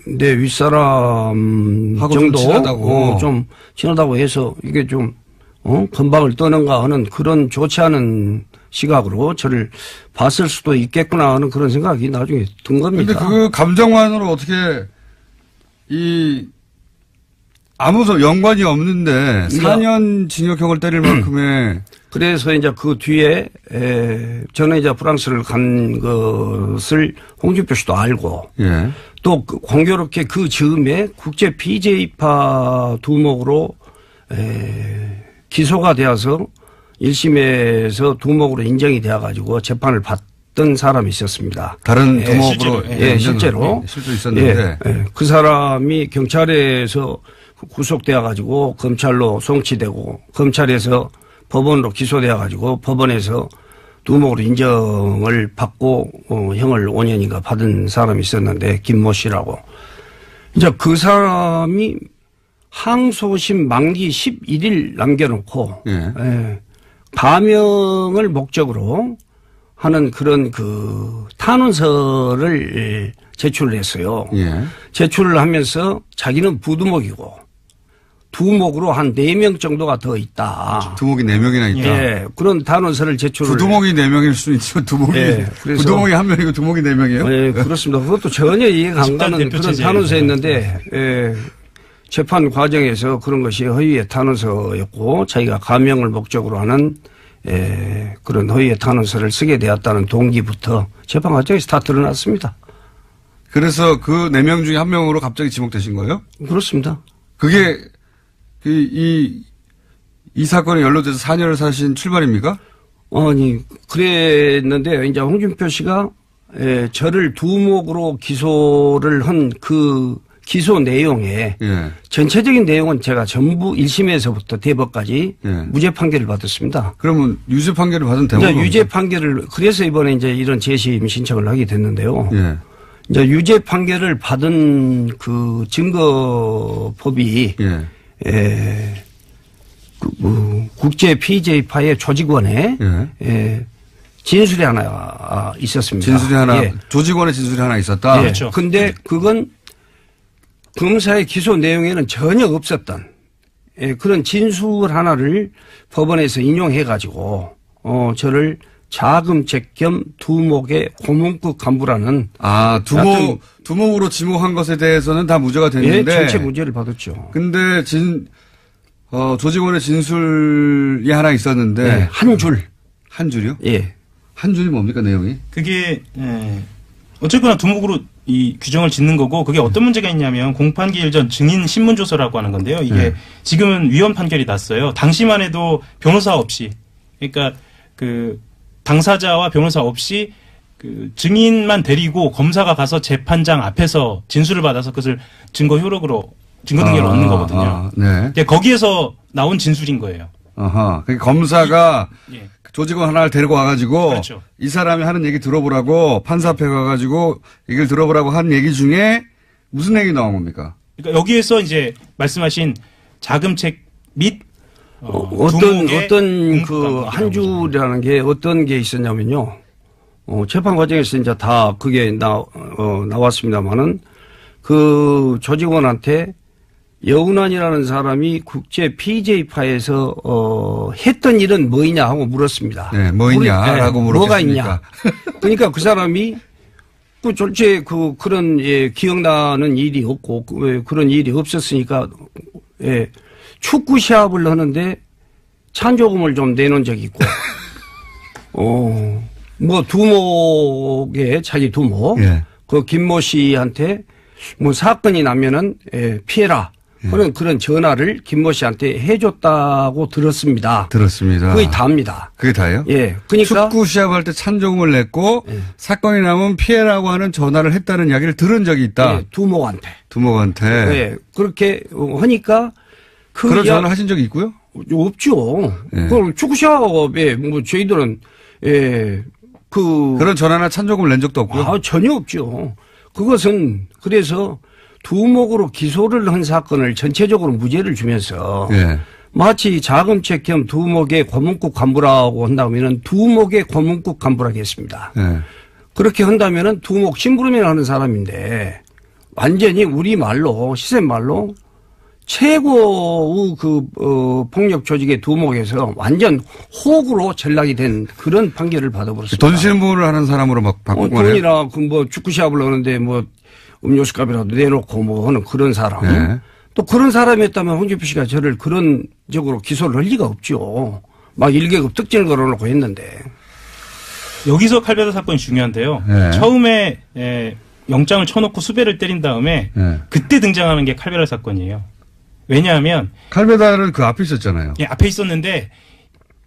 내 윗사람 정도 좀 친하다고 해서 이게 좀 건방을 떠는가 하는 그런 좋지 않은 시각으로 저를 봤을 수도 있겠구나 하는 그런 생각이 나중에 든 겁니다. 그런데 그 감정만으로 어떻게 아무 연관이 없는데 4년 징역형을 때릴 만큼의 그래서 이제 그 뒤에 저는 이제 프랑스를 간 것을 홍준표 씨도 알고 또 공교롭게 그 즈음에 국제 BJ파 두목으로 기소가 되어서 1심에서 두목으로 인정이 되어가지고 재판을 받던 사람이 있었습니다. 다른 두목으로 실제로 있었는데 그 사람이 경찰에서 구속되어가지고 검찰로 송치되고 검찰에서 법원으로 기소되어가지고 법원에서 두목으로 인정을 받고 형을 5년인가 받은 사람이 있었는데 김모 씨라고. 이제 그 사람이 항소심 만기 11일 남겨놓고 가명을 목적으로 하는 그런 그 탄원서를 제출을 했어요. 제출을 하면서 자기는 부두목이고 두목으로 한 4명 정도가 더 있다. 두목이 4명이나 있다. 예. 그런 단원서를 제출을. 부두목이 4명일 수 있죠. 두목이. 부두목이 1명이고 두목이 4명이에요? 예, 그렇습니다. 그것도 전혀 이해가 안 가는 그런 단원서였는데, 재판 과정에서 그런 것이 허위의 탄원서였고, 자기가 가명을 목적으로 하는, 그런 허위의 탄원서를 쓰게 되었다는 동기부터 재판 과정에서 다 드러났습니다. 그래서 그 4명 중에 1명으로 갑자기 지목되신 거예요? 그렇습니다. 그게, 이 사건에 연루돼서 4년을 사신 출발입니까? 아니, 그랬는데, 이제 홍준표 씨가, 저를 두목으로 기소를 한 그 기소 내용에, 전체적인 내용은 제가 전부 1심에서부터 대법까지 무죄 판결을 받았습니다. 그러면 유죄 판결을 받은 대목은? 유죄 판결을, 그래서 이번에 이제 이런 재심 신청을 하게 됐는데요. 이제 유죄 판결을 받은 그 증거법이, 국제 PJ파의 조직원에 진술이 하나 있었습니다. 진술이 하나, 조직원의 진술이 하나 있었다? 그렇죠. 근데 그건 검사의 기소 내용에는 전혀 없었던 그런 진술 하나를 법원에서 인용해가지고, 저를 자금책 겸 두목의 고문급 간부라는. 두목으로 지목한 것에 대해서는 다 무죄가 됐는데. 예, 전체 무죄를 받았죠. 근데 조직원의 진술이 하나 있었는데. 네, 한 줄. 한 줄이요? 예. 한 줄이 뭡니까, 내용이? 그게, 어쨌거나 두목으로 이 규정을 짓는 거고, 그게 어떤 문제가 있냐면, 공판기일 전 증인 신문조서라고 하는 건데요. 이게 지금은 위헌 판결이 났어요. 당시만 해도 변호사 없이, 그러니까 당사자와 변호사 없이 증인만 데리고 검사가 가서 재판장 앞에서 진술을 받아서 그것을 증거 효력으로 증거 등기를 얻는 거거든요. 네. 거기에서 나온 진술인 거예요. 아하. 검사가 조직원 하나를 데리고 와가지고 그렇죠. 이 사람이 하는 얘기 들어보라고 판사 앞에 가가지고 얘기를 들어보라고 한 얘기 중에 무슨 얘기 나온 겁니까? 그러니까 여기에서 이제 말씀하신 자금책 및 어떤 그 한 줄이라는 게 어떤 게 있었냐면요. 재판 과정에서 이제 다 그게 나왔습니다만은 그 조직원한테 여운환이라는 사람이 국제 PJ파에서 했던 일은 뭐이냐 하고 물었습니다. 네, 뭐이냐라고 물었습니까? 뭐가 있냐. 그러니까 그 사람이 졸제 그런 기억나는 일이 없고 그런 일이 없었으니까 축구 시합을 하는데 찬조금을 좀 내놓은 적이 있고 뭐 두목의 자기 두목 그 김모 씨한테 뭐 사건이 나면은 피해라. 그런 전화를 김모 씨한테 해줬다고 들었습니다. 그게 다입니다. 그게 다예요? 예. 그러니까 축구 시합할 때 찬조금을 냈고 사건이 나면 피해라고 하는 전화를 했다는 이야기를 들은 적이 있다. 예, 두목한테. 네. 그렇게 하니까 그런 전화 하신 적이 있고요? 없죠. 그럼 축구 시합에 뭐 저희들은 그런 전화나 찬조금을 낸 적도 없고요? 전혀 없죠. 그것은 그래서 두목으로 기소를 한 사건을 전체적으로 무죄를 주면서 마치 자금책 겸 두목의 고문급 간부라고 한다면은 두목의 고문급 간부라겠습니다. 그렇게 한다면은 두목 심부름이나 하는 사람인데 완전히 우리 말로 시세 말로 최고의 폭력 조직의 두목에서 완전 호구로 전락이 된 그런 판결을 받아버렸습니다. 돈 신부를 하는 사람으로 막 바꾼 거네요. 돈이나 뭐 축구 시합을 하는데 뭐 음료수 값이라도 내놓고 뭐 하는 그런 사람. 또 그런 사람이었다면 홍준표 씨가 저를 그런 적으로 기소를 할 리가 없죠. 막 1계급 특징을 걸어놓고 했는데. 여기서 칼베다 사건이 중요한데요. 처음에 영장을 쳐놓고 수배를 때린 다음에 그때 등장하는 게 칼베다 사건이에요. 왜냐하면 칼베다는 그 앞에 있었잖아요. 예, 앞에 있었는데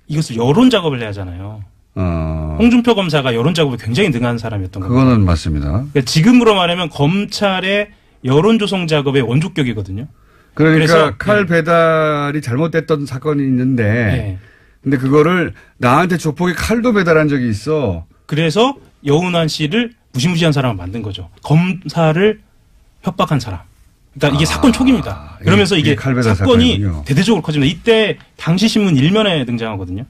이것을 여론 작업을 해야 하잖아요. 홍준표 검사가 여론 작업에 굉장히 능한 사람이었던 거예요. 그거는 맞습니다. 그러니까 지금으로 말하면 검찰의 여론 조성 작업의 원조격이거든요. 그러니까 칼 배달이 잘못됐던 사건이 있는데 근데 그거를 나한테 조폭이 칼도 배달한 적이 있어. 그래서 여운환 씨를 무시무시한 사람을 만든 거죠. 검사를 협박한 사람. 그러니까 이게 사건 초기입니다. 그러면서 이게 사건이 사건이군요. 대대적으로 커집니다. 이때 당시 신문 1면에 등장하거든요.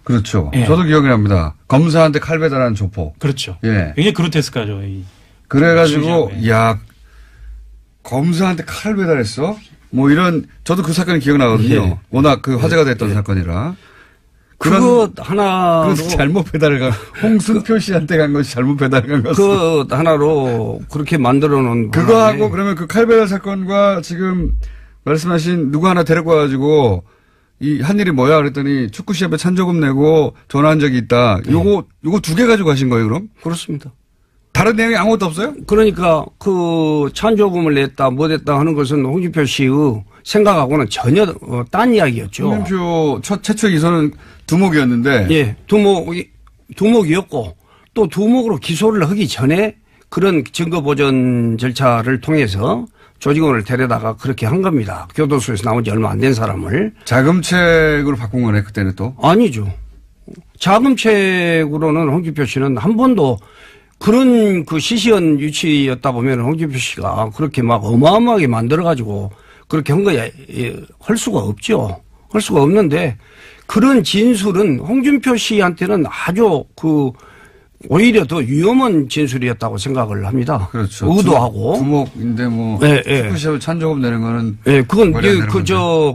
그렇죠. 저도 기억이 납니다. 검사한테 칼 배달하는 조폭. 그렇죠. 굉장히 그로테스크하죠. 그래가지고 검사한테 칼 배달했어? 뭐 이런 저도 그 사건이 기억나거든요. 워낙 그 화제가 됐던 사건이라. 그거 하나로 잘못 배달을 간 홍순표 씨한테 간 것이 잘못 배달 간 것이. 그 하나로 그렇게 만들어 놓은 그거하고 그러면 그 칼 배달 사건과 지금 말씀하신 누구 하나 데리고 와가지고 이 한 일이 뭐야 그랬더니 축구 시합에 찬조금 내고 전화한 적이 있다. 요거 두 개 가지고 가신 거예요, 그럼? 그렇습니다. 다른 내용이 아무것도 없어요? 그러니까 그 찬조금을 냈다 못했다 하는 것은 홍준표 씨의 생각하고는 전혀 딴 이야기였죠. 홍준표 최초의 기소는 두목이었는데. 예, 두목이었고 또 두목으로 기소를 하기 전에 그런 증거 보전 절차를 통해서 조직원을 데려다가 그렇게 한 겁니다. 교도소에서 나온 지 얼마 안 된 사람을. 자금책으로 바꾼 거네, 그때는 또? 아니죠. 자금책으로는 홍준표 씨는 한 번도 그런 그 시시한 유치였다 보면 홍준표 씨가 그렇게 막 어마어마하게 만들어가지고 그렇게 한 거야, 할 수가 없죠. 할 수가 없는데 그런 진술은 홍준표 씨한테는 아주 오히려 더 위험한 진술이었다고 생각을 합니다. 그렇죠. 의도하고. 두목인데 뭐. 예, 축구시합 찬조금 내는 거는. 예, 그건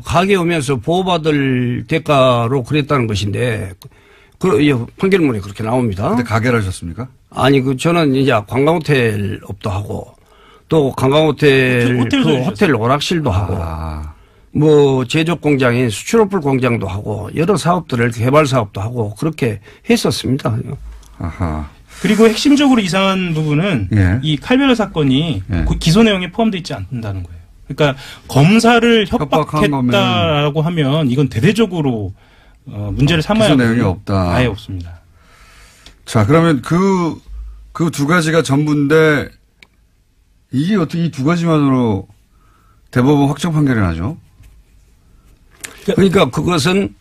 가게 오면서 보호받을 대가로 그랬다는 것인데, 판결문에 그렇게 나옵니다. 근데 가게를 하셨습니까? 아니, 저는 이제 관광호텔 업도 하고, 또 관광호텔, 호텔 오락실도 하고, 뭐 제조 공장인 수출업불 공장도 하고 여러 사업들을 개발 사업도 하고 그렇게 했었습니다. 아하. 그리고 핵심적으로 이상한 부분은 예. 이 칼베라 사건이 기소 내용에 포함되어 있지 않는다는 거예요. 그러니까 검사를 협박했다라고 하면 이건 대대적으로 문제를 삼아야 기소 내용이 없다. 아예 없습니다. 자, 그러면 그 두 가지가 전부인데 이게 어떻게 이 두 가지만으로 대법원 확정 판결이 나죠? 그러니까 그것은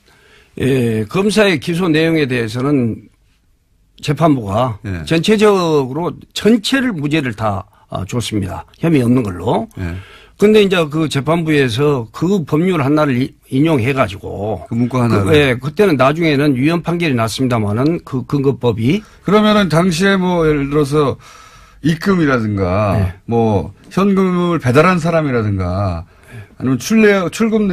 검사의 기소 내용에 대해서는 재판부가 전체적으로 전체를 무죄를 다 줬습니다. 혐의 없는 걸로. 그런데 이제 그 재판부에서 그 법률 하나를 인용해 가지고 그 문구 하나를 그때는 나중에는 위헌 판결이 났습니다만은 그 근거법이 그러면은 당시에 뭐 예를 들어서 입금이라든가 뭐 현금을 배달한 사람이라든가 아니면 출금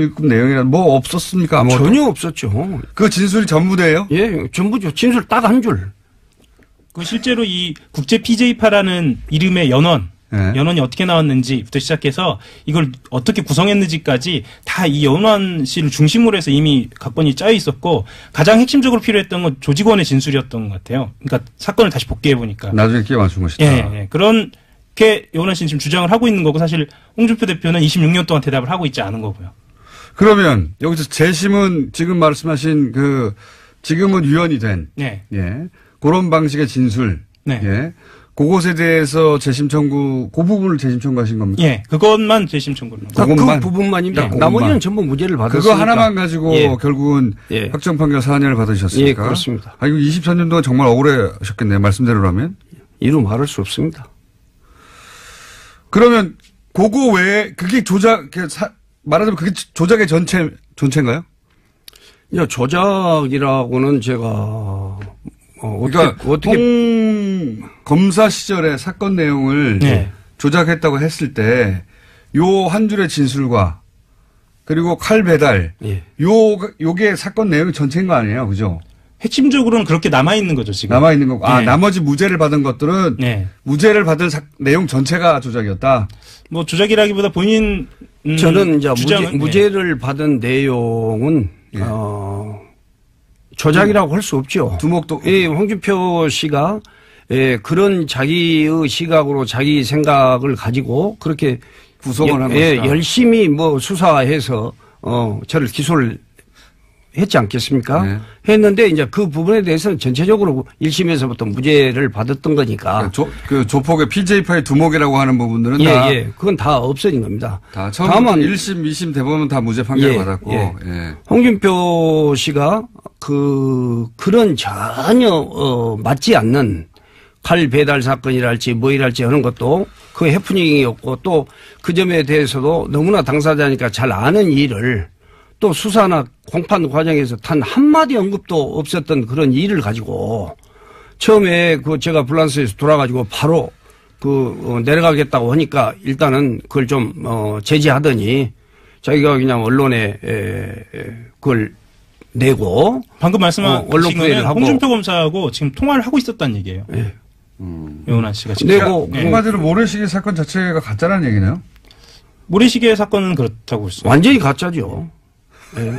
입금 내용이라 뭐 없었습니까? 아무것도? 전혀 없었죠. 그 진술이 전부돼요? 예, 전부죠. 진술 딱 한 줄. 그 실제로 이 국제 PJ파라는 이름의 연원이 어떻게 나왔는지부터 시작해서 이걸 어떻게 구성했는지까지 다 이 연원 씨를 중심으로 해서 이미 각본이 짜여 있었고 가장 핵심적으로 필요했던 건 조직원의 진술이었던 것 같아요. 그러니까 사건을 다시 복귀해 보니까 나중에 끼워 맞춘 것이다. 예. 그렇게 연원 씨는 지금 주장을 하고 있는 거고 사실 홍준표 대표는 26년 동안 대답을 하고 있지 않은 거고요. 그러면 여기서 재심은 지금 말씀하신 지금은 위헌이 된 그런 방식의 진술 그것에 대해서 재심 청구, 그 부분을 재심 청구하신 겁니까? 예, 그것만 재심 청구를. 그 부분만입니다. 나머지는 전부 무죄를 받았으니까. 그거 하나만 가지고 결국은 확정 판결 4년을 받으셨습니까? 예, 그렇습니다. 이거 24년 동안 정말 억울하셨겠네요. 말씀대로라면. 이루 말할 수 없습니다. 그러면 그거 외에 그게 말하자면 그게 조작의 전체인가요? 조작이라고는 제가 어떻게 검사 시절에 사건 내용을 조작했다고 했을 때 요 한 줄의 진술과 그리고 칼 배달 요게 사건 내용 전체인 거 아니에요, 그죠? 핵심적으로는 그렇게 남아 있는 거죠 지금. 남아 있는 거고 나머지 무죄를 받은 것들은 무죄를 받은 내용 전체가 조작이었다. 뭐 조작이라기보다 본인 저는 이제 무죄를 받은 내용은 조작이라고 할 수 없죠. 두목도. 홍준표 씨가 그런 자기의 시각으로 자기 생각을 가지고 그렇게 구성을 한 것이다. 열심히 뭐 수사해서 저를 기소를 했지 않겠습니까? 했는데 이제 그 부분에 대해서는 전체적으로 1심에서부터 무죄를 받았던 거니까. 그 조폭의 PJ파의 두목이라고 하는 부분들은 그건 다 없어진 겁니다. 다만 1심, 2심 대법원은 다 무죄 판결을 받았고. 홍준표 씨가 그런 전혀 맞지 않는 칼 배달 사건이랄지 뭐이랄지 하는 것도 그 해프닝이었고 또 그 점에 대해서도 너무나 당사자니까 잘 아는 일을 또 수사나 공판 과정에서 단 한마디 언급도 없었던 그런 일을 가지고 처음에 제가 불란서에서 돌아가지고 바로 내려가겠다고 하니까 일단은 그걸 좀 제지하더니 자기가 그냥 언론에 그걸 내고 방금 말씀하신 거는 홍준표 검사하고 지금 통화를 하고 있었다는 얘기예요. 여운한 씨가 지금 내고 한마디로 모래시계 사건 자체가 가짜라는 얘기네요. 모래시계 사건은 그렇다고 볼 수 있어요. 완전히 가짜죠.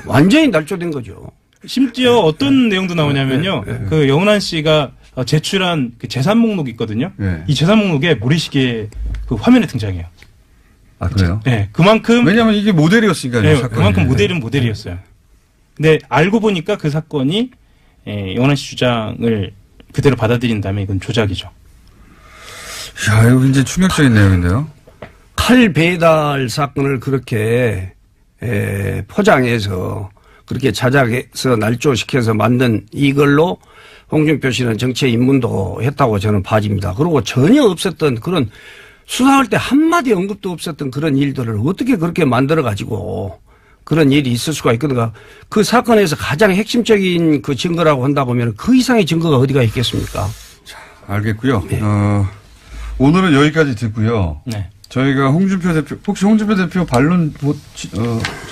완전히 날조된 거죠. 심지어 어떤 내용도 나오냐면요. 그 여운한 씨가 제출한 그 재산 목록이 있거든요. 이 재산 목록에 모래시계 그 화면에 등장해요. 아, 그래요? 네. 그만큼. 왜냐면 이게 모델이었으니까요. 사건이. 그만큼 모델은 모델이었어요. 근데 알고 보니까 그 사건이 여운한 씨 주장을 그대로 받아들인다면 이건 조작이죠. 이야, 이거 굉장히 충격적인 내용인데요. 칼 배달 사건을 그렇게 포장해서 그렇게 자작해서 날조시켜서 만든 이걸로 홍준표 씨는 정치에 입문도 했다고 저는 봐집니다. 그리고 전혀 없었던 그런 수사할 때 한마디 언급도 없었던 그런 일들을 어떻게 그렇게 만들어가지고 그런 일이 있을 수가 있거든요. 그 사건에서 가장 핵심적인 그 증거라고 한다 보면 그 이상의 증거가 어디가 있겠습니까? 자, 알겠고요. 네. 오늘은 여기까지 듣고요. 네. 저희가 홍준표 대표, 혹시 홍준표 대표 반론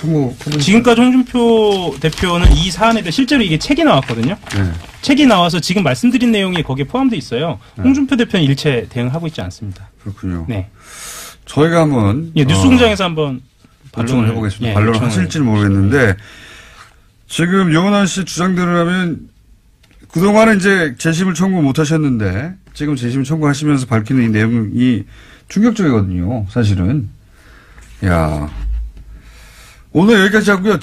청구 지금까지 홍준표 대표는 이 사안에 대해 실제로 이게 책이 나왔거든요. 네. 책이 나와서 지금 말씀드린 내용이 거기에 포함되어 있어요. 네. 홍준표 대표는 일체 대응하고 있지 않습니다. 그렇군요. 네. 저희가 한번 예, 뉴스공장에서 한번 반론을 해보겠습니다. 반론을 하실지는 모르겠는데 지금 용환 씨 주장대로 하면 그동안은 이제 재심을 청구 못 하셨는데 지금 재심 청구하시면서 밝히는 이 내용이 충격적이거든요, 사실은. 야. 오늘 여기까지 하고요.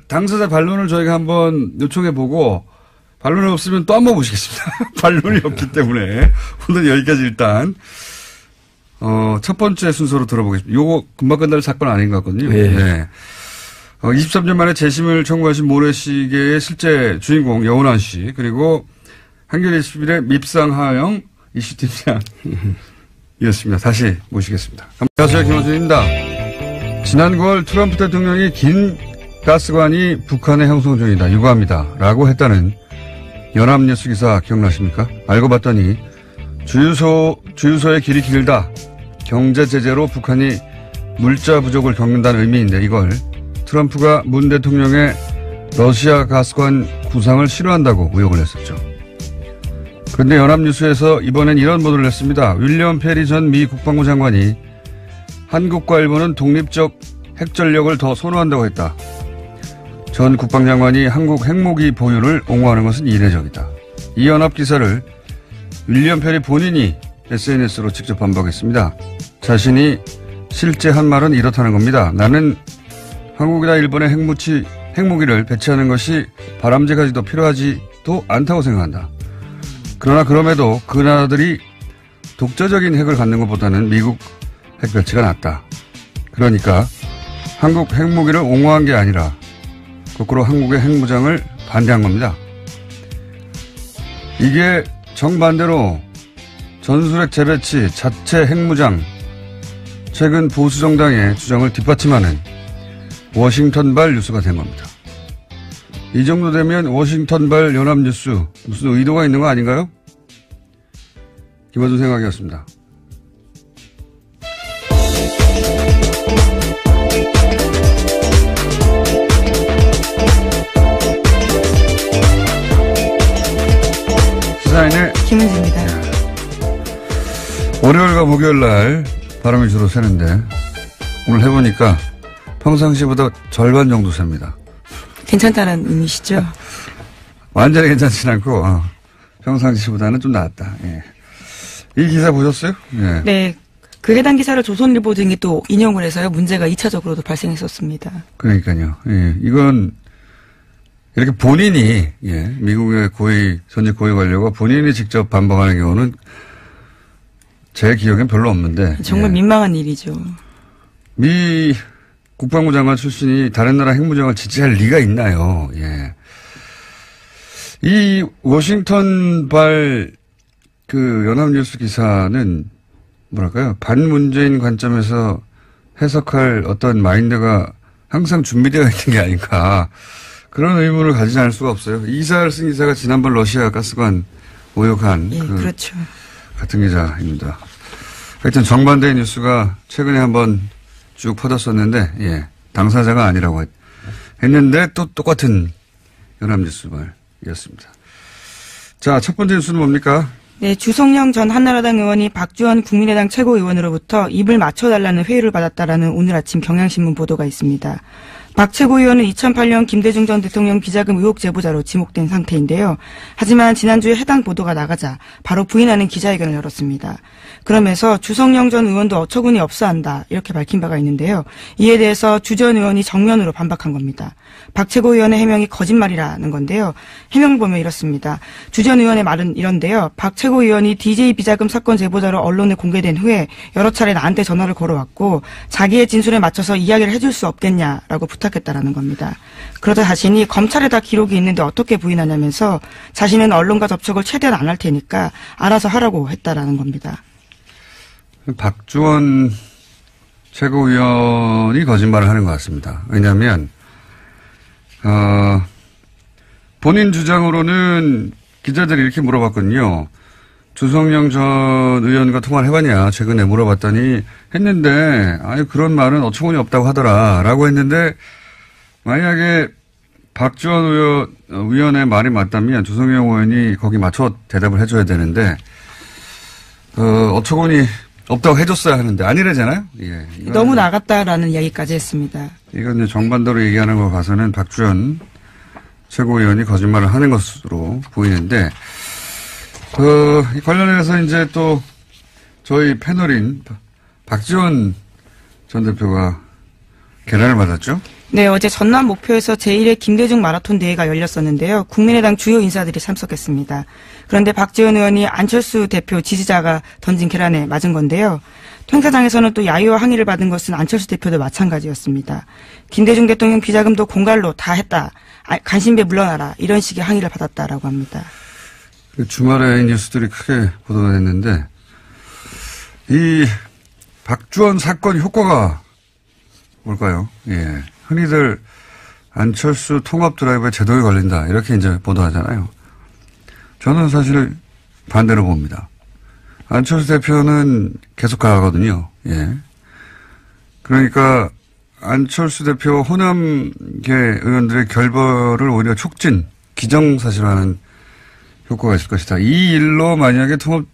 당사자 반론을 저희가 한번 요청해보고, 반론이 없으면 또 한번 모시겠습니다. 반론이 없기 때문에. 오늘 여기까지 일단, 첫 번째 순서로 들어보겠습니다. 요거 금방 끝날 사건 아닌 것 같거든요. 네. 네. 23년 만에 재심을 청구하신 모래시계의 실제 주인공 여운환 씨, 그리고 한겨레 21의 밉상 하영 이슈팀장. 이었습니다. 다시 모시겠습니다. 안녕하세요. 김원준입니다. 지난 9월 트럼프 대통령이 긴 가스관이 북한의 형성 중이다. 유가합니다. 라고 했다는 연합뉴스 기사 기억나십니까? 알고 봤더니 주유소의 길이 길다. 경제 제재로 북한이 물자 부족을 겪는다는 의미인데 이걸 트럼프가 문 대통령의 러시아 가스관 구상을 싫어한다고 의혹을 했었죠. 그런데 연합뉴스에서 이번엔 이런 보도를 했습니다. 윌리엄 페리 전 미 국방부 장관이 한국과 일본은 독립적 핵전력을 더 선호한다고 했다. 전 국방장관이 한국 핵무기 보유를 옹호하는 것은 이례적이다. 이 연합기사를 윌리엄 페리 본인이 SNS로 직접 반박했습니다. 자신이 실제 한 말은 이렇다는 겁니다. 나는 한국이나 일본의 핵무기를 배치하는 것이 바람직하지도 필요하지도 않다고 생각한다. 그러나 그럼에도 그 나라들이 독자적인 핵을 갖는 것보다는 미국 핵 배치가 낫다. 그러니까 한국 핵무기를 옹호한 게 아니라 거꾸로 한국의 핵무장을 반대한 겁니다. 이게 정반대로 전술핵 재배치, 자체 핵무장, 최근 보수정당의 주장을 뒷받침하는 워싱턴발 뉴스가 된 겁니다. 이 정도 되면 워싱턴발 연합뉴스 무슨 의도가 있는 거 아닌가요? 김어준 생각이었습니다. 시사인의 김은지입니다. 월요일과 목요일 날 바람이 주로 새는데 오늘 해보니까 평상시보다 절반 정도 셉니다. 괜찮다는 의미시죠? 완전히 괜찮진 않고 평상시보다는 좀 나았다. 예. 이 기사 보셨어요? 예. 네. 그 해당 기사를 조선일보 등이 또 인용을 해서요. 문제가 2차적으로도 발생했었습니다. 그러니까요. 예. 이건 이렇게 본인이 미국의 전직 고위 관료가 본인이 직접 반박하는 경우는 제 기억엔 별로 없는데. 정말 민망한 일이죠. 미 국방부 장관 출신이 다른 나라 핵무장을 지지할 리가 있나요? 예. 이 워싱턴발 그 연합뉴스 기사는 뭐랄까요? 반문재인 관점에서 해석할 어떤 마인드가 항상 준비되어 있는 게 아닌가. 그런 의문을 가지지 않을 수가 없어요. 이 기사를 쓴 기사가 지난번 러시아 가스관 모욕한 그렇죠. 같은 기자입니다. 하여튼 정반대의 뉴스가 최근에 한번 쭉 퍼졌었는데, 당사자가 아니라고 했는데 또 똑같은 연합뉴스말이었습니다. 자, 첫 번째 뉴스는 뭡니까? 네, 주성영 전 한나라당 의원이 박주원 국민의당 최고위원으로부터 입을 맞춰달라는 회유를 받았다라는 오늘 아침 경향신문 보도가 있습니다. 박 최고위원은 2008년 김대중 전 대통령 비자금 의혹 제보자로 지목된 상태인데요. 하지만 지난주에 해당 보도가 나가자 바로 부인하는 기자회견을 열었습니다. 그러면서 주성영 전 의원도 어처구니 없어 한다 이렇게 밝힌 바가 있는데요. 이에 대해서 주 전 의원이 정면으로 반박한 겁니다. 박 최고위원의 해명이 거짓말이라는 건데요. 해명을 보면 이렇습니다. 주 전 의원의 말은 이런데요. 박 최고위원이 DJ 비자금 사건 제보자로 언론에 공개된 후에 여러 차례 나한테 전화를 걸어왔고 자기의 진술에 맞춰서 이야기를 해줄 수 없겠냐라고 부탁했다라는 겁니다. 그러자 자신이 검찰에 다 기록이 있는데 어떻게 부인하냐면서 자신은 언론과 접촉을 최대한 안 할 테니까 알아서 하라고 했다라는 겁니다. 박주원 최고위원이 거짓말을 하는 것 같습니다. 왜냐하면 본인 주장으로는 기자들이 이렇게 물어봤거든요. 주성영 전 의원과 통화를 해봤냐 최근에 물어봤더니 했는데 아니 그런 말은 어처구니 없다고 하더라 라고 했는데 만약에 박지원 의원의 말이 맞다면 주성영 의원이 거기 맞춰 대답을 해줘야 되는데 어처구니 없다고 해줬어야 하는데 아니래잖아요. 예, 너무 나갔다라는 이야기까지 했습니다. 이건 정반대로 얘기하는 거 봐서는 박지원 최고위원이 거짓말을 하는 것으로 보이는데 관련해서 이제 또 저희 패널인 박지원 전 대표가 계란을 맞았죠? 네, 어제 전남 목표에서 제1회 김대중 마라톤 대회가 열렸었는데요. 국민의당 주요 인사들이 참석했습니다. 그런데 박지원 의원이 안철수 대표 지지자가 던진 계란에 맞은 건데요. 행사장에서는 또 야유와 항의를 받은 것은 안철수 대표도 마찬가지였습니다. 김대중 대통령 비자금도 공갈로 다 했다. 간신배 물러나라. 이런 식의 항의를 받았다라고 합니다. 주말에 뉴스들이 크게 보도가 됐는데 이 박지원 사건 효과가 뭘까요? 예. 흔히들 안철수 통합 드라이브에 제동이 걸린다. 이렇게 이제 보도하잖아요. 저는 사실 반대로 봅니다. 안철수 대표는 계속 가거든요. 예. 그러니까 안철수 대표 호남계 의원들의 결벌을 오히려 촉진, 기정사실화하는 효과가 있을 것이다. 이 일로 만약에 통합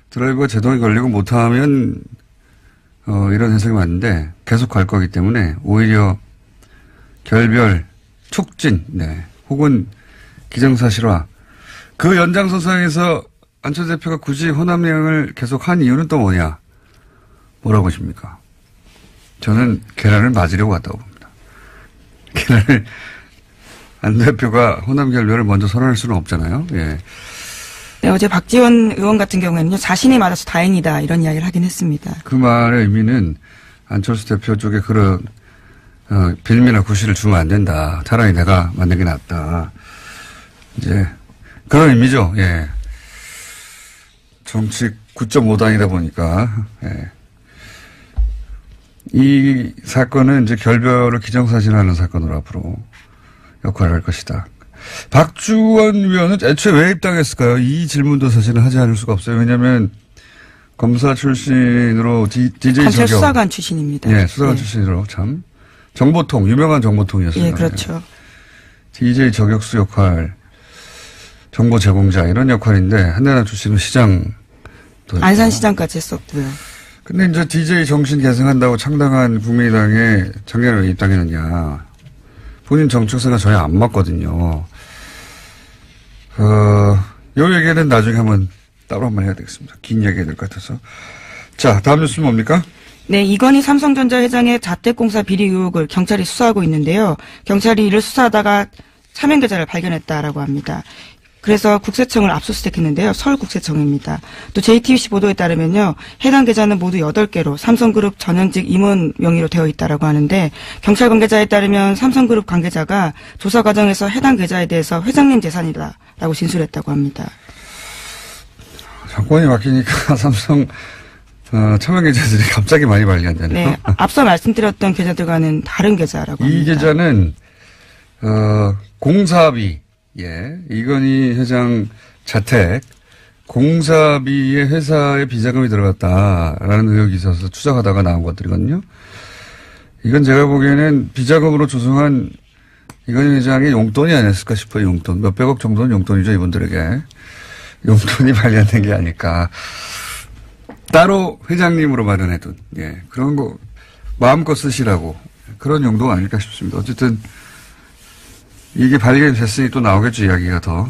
드라이브가 제동이 걸리고 못하면 이런 해석이 맞는데 계속 갈 거기 때문에 오히려 결별, 촉진, 네, 혹은 기정사실화. 그 연장선상에서 안철수 대표가 굳이 호남행을 계속 한 이유는 또 뭐냐? 뭐라고 보십니까? 저는 계란을 맞으려고 왔다고 봅니다. 계란을 안 대표가 호남 결별을 먼저 선언할 수는 없잖아요. 예. 네, 어제 박지원 의원 같은 경우에는요, 자신이 맞아서 다행이다 이런 이야기를 하긴 했습니다. 그 말의 의미는 안철수 대표 쪽에 그런 빌미나 구실을 주면 안 된다. 차라리 내가 만든 게 낫다. 이제 그런 의미죠. 예. 정치 9.5단이다 보니까 예. 이 사건은 이제 결별을 기정사실화하는 사건으로 앞으로 역할을 할 것이다. 박주원 위원은 애초에 왜 입당했을까요? 이 질문도 사실은 하지 않을 수가 없어요. 왜냐하면 검사 출신으로 DJ 검찰 수사관 출신입니다. 네, 수사관 출신으로 참 정보통 유명한 정보통이었어요. 예, 그렇죠. DJ 저격수 역할, 정보 제공자 이런 역할인데 한나라 출신은 시장 안산시장까지 했었고요. 근데 이제 DJ 정신 계승한다고 창당한 국민의당에 작년에 왜 입당했느냐. 본인 정책사가 저희 안 맞거든요. 요 얘기는 나중에 한번 따로 한번 해야 되겠습니다. 긴 얘기가 될 것 같아서. 자, 다음 뉴스는 뭡니까? 네, 이건희 삼성전자 회장의 자택공사 비리 의혹을 경찰이 수사하고 있는데요. 경찰이 이를 수사하다가 차명 계좌를 발견했다라고 합니다. 그래서 국세청을 압수수색했는데요. 서울국세청입니다. 또 JTBC 보도에 따르면요. 해당 계좌는 모두 8개로 삼성그룹 전현직 임원 명의로 되어 있다라고 하는데 경찰 관계자에 따르면 삼성그룹 관계자가 조사 과정에서 해당 계좌에 대해서 회장님 재산이다라고 진술했다고 합니다. 정권이 바뀌니까 삼성 차명 계좌들이 갑자기 많이 발견되네요. 네, 앞서 말씀드렸던 계좌들과는 다른 계좌라고 합니다. 이 계좌는 공사비. 예, 이건희 회장 자택 공사비에 회사에 비자금이 들어갔다라는 의혹이 있어서 추적하다가 나온 것들이거든요. 이건 제가 보기에는 비자금으로 조성한 이건희 회장의 용돈이 아니었을까 싶어요. 용돈. 몇백억 정도는 용돈이죠. 이분들에게. 용돈이 발견된 게 아닐까. 따로 회장님으로 마련해둔. 예, 그런 거 마음껏 쓰시라고. 그런 용도가 아닐까 싶습니다. 어쨌든 이게 발견됐으니 또 나오겠죠, 이야기가 더.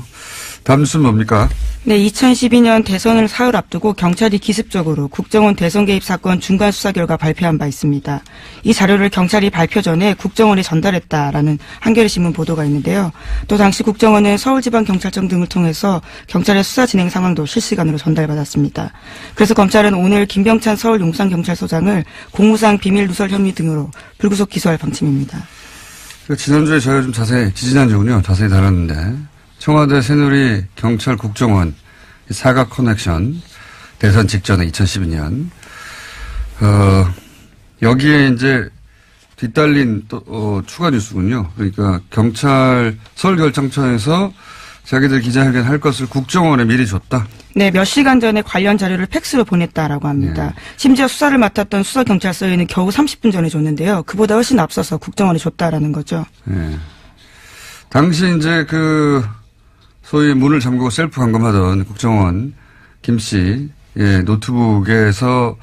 다음 뉴스는 뭡니까? 네, 2012년 대선을 사흘 앞두고 경찰이 기습적으로 국정원 대선 개입 사건 중간 수사 결과 발표한 바 있습니다. 이 자료를 경찰이 발표 전에 국정원에 전달했다라는 한겨레신문 보도가 있는데요. 또 당시 국정원은 서울지방경찰청 등을 통해서 경찰의 수사 진행 상황도 실시간으로 전달받았습니다. 그래서 검찰은 오늘 김병찬 서울 용산경찰서장을 공무상 비밀 누설 혐의 등으로 불구속 기소할 방침입니다. 지난주에 저희가 좀 지지난주군요. 자세히 다뤘는데, 청와대 새누리 경찰 국정원 사각 커넥션 대선 직전에 2012년, 여기에 이제 뒤딸린 또 추가 뉴스군요. 그러니까 서울경찰청에서 자기들 기자회견 할 것을 국정원에 미리 줬다. 네, 몇 시간 전에 관련 자료를 팩스로 보냈다라고 합니다. 네. 심지어 수사를 맡았던 수서경찰서에는 겨우 30분 전에 줬는데요. 그보다 훨씬 앞서서 국정원에 줬다라는 거죠. 네. 당시 이제 소위 문을 잠그고 셀프 감금하던 국정원 김 씨, 노트북에서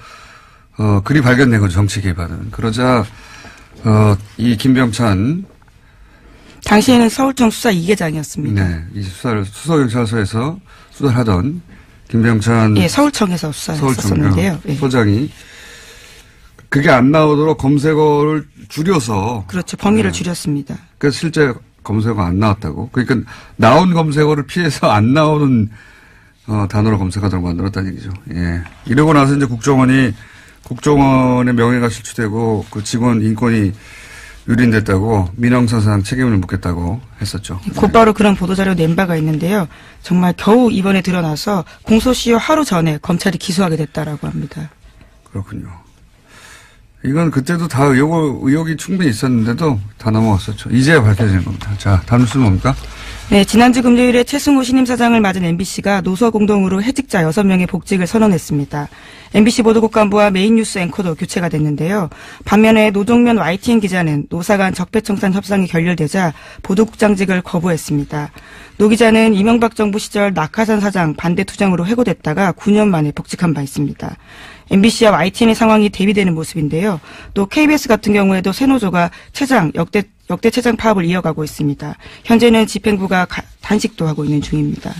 글이 발견된 거죠. 정치 개입하는. 그러자 이 김병찬 당시에는 서울청 수사 2계장이었습니다. 네, 이 수서경찰서에서 수사를 하던 김병찬 서울청에서 수사했었는데요. 소장이 그게 안 나오도록 검색어를 줄여서 그렇죠. 범위를 줄였습니다. 그러니까 실제 검색어가 안 나왔다고. 그러니까 나온 검색어를 피해서 안 나오는 단어로 검색하도록 만들었다는 얘기죠. 예. 이러고 나서 이제 국정원의 명예가 실추되고 그 직원 인권이 유린됐다고 민형사상 책임을 묻겠다고 했었죠. 곧바로 그런 보도자료 낸 바가 있는데요. 정말 겨우 이번에 드러나서 공소시효 하루 전에 검찰이 기소하게 됐다라고 합니다. 그렇군요. 이건 그때도 다 의혹이 충분히 있었는데도 다 넘어갔었죠. 이제야 밝혀지는 겁니다. 자, 다음 뉴스는 뭡니까? 네, 지난주 금요일에 최승호 신임사장을 맞은 MBC가 노서공동으로 해직자 6명의 복직을 선언했습니다. MBC 보도국 간부와 메인 뉴스 앵커도 교체가 됐는데요. 반면에 노종면 YTN 기자는 노사 간 적폐청산 협상이 결렬되자 보도국장직을 거부했습니다. 노 기자는 이명박 정부 시절 낙하산 사장 반대 투쟁으로 해고됐다가 9년 만에 복직한 바 있습니다. MBC와 YTN의 상황이 대비되는 모습인데요. 또 KBS 같은 경우에도 새노조가 역대 최장 파업을 이어가고 있습니다. 현재는 집행부가 단식도 하고 있는 중입니다.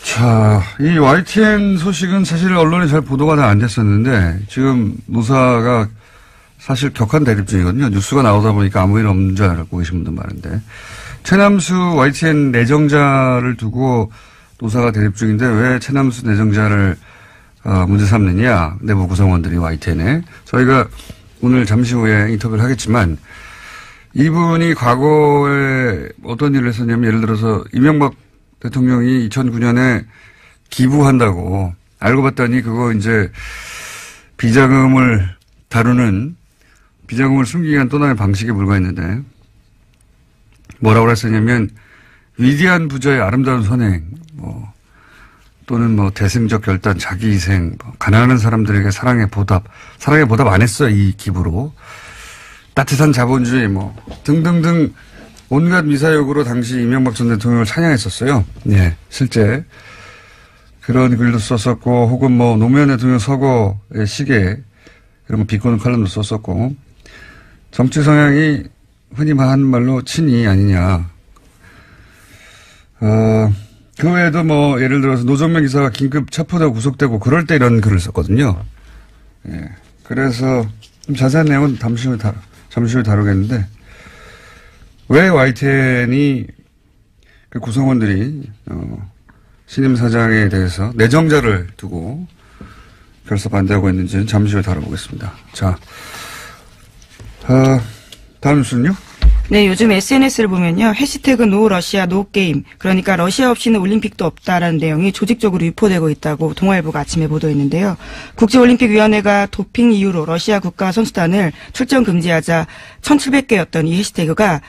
자, 이 YTN 소식은 사실 언론에 잘 보도가 다 안 됐었는데 지금 노사가 사실 격한 대립 중이거든요. 뉴스가 나오다 보니까 아무 일 없는 줄 알고 계신 분들 많은데 최남수 YTN 내정자를 두고 노사가 대립 중인데 왜 최남수 내정자를 문제 삼느냐. 내부 구성원들이 YTN에. 저희가 오늘 잠시 후에 인터뷰를 하겠지만 이분이 과거에 어떤 일을 했었냐면 예를 들어서 이명박 대통령이 2009년에 기부한다고 알고 봤더니 그거 이제 비자금을 숨기기 위한 또 다른 방식에 불과했는데 뭐라고 그랬었냐면 위대한 부자의 아름다운 선행 또는 대승적 결단, 자기희생, 가난한 사람들에게 사랑의 보답 안 했어요, 이 기부로. 따뜻한 자본주의, 등등등 온갖 미사역으로 당시 이명박 전 대통령을 찬양했었어요. 네, 실제. 그런 글도 썼었고, 혹은 노무현 대통령 서거의 시계, 이런 거 비꼬는 칼럼도 썼었고, 정치 성향이 흔히 하는 말로 친이 아니냐. 그 외에도 예를 들어서 노정면 기사가 긴급 체포되고 구속되고 그럴 때 이런 글을 썼거든요. 예. 그래서 좀 자세한 내용은 잠시 후에 다루겠는데 왜 YTN이 그 구성원들이 신임 사장에 대해서 내정자를 두고 결사 반대하고 있는지는 잠시 후에 다뤄보겠습니다. 자, 다음 뉴스는요? 네, 요즘 SNS를 보면요. 해시태그 노 러시아 노 게임. 그러니까 러시아 없이는 올림픽도 없다라는 내용이 조직적으로 유포되고 있다고 동아일보가 아침에 보도했는데요. 국제올림픽위원회가 도핑 이유로 러시아 국가 선수단을 출전 금지하자 1,700개였던 이 해시태그가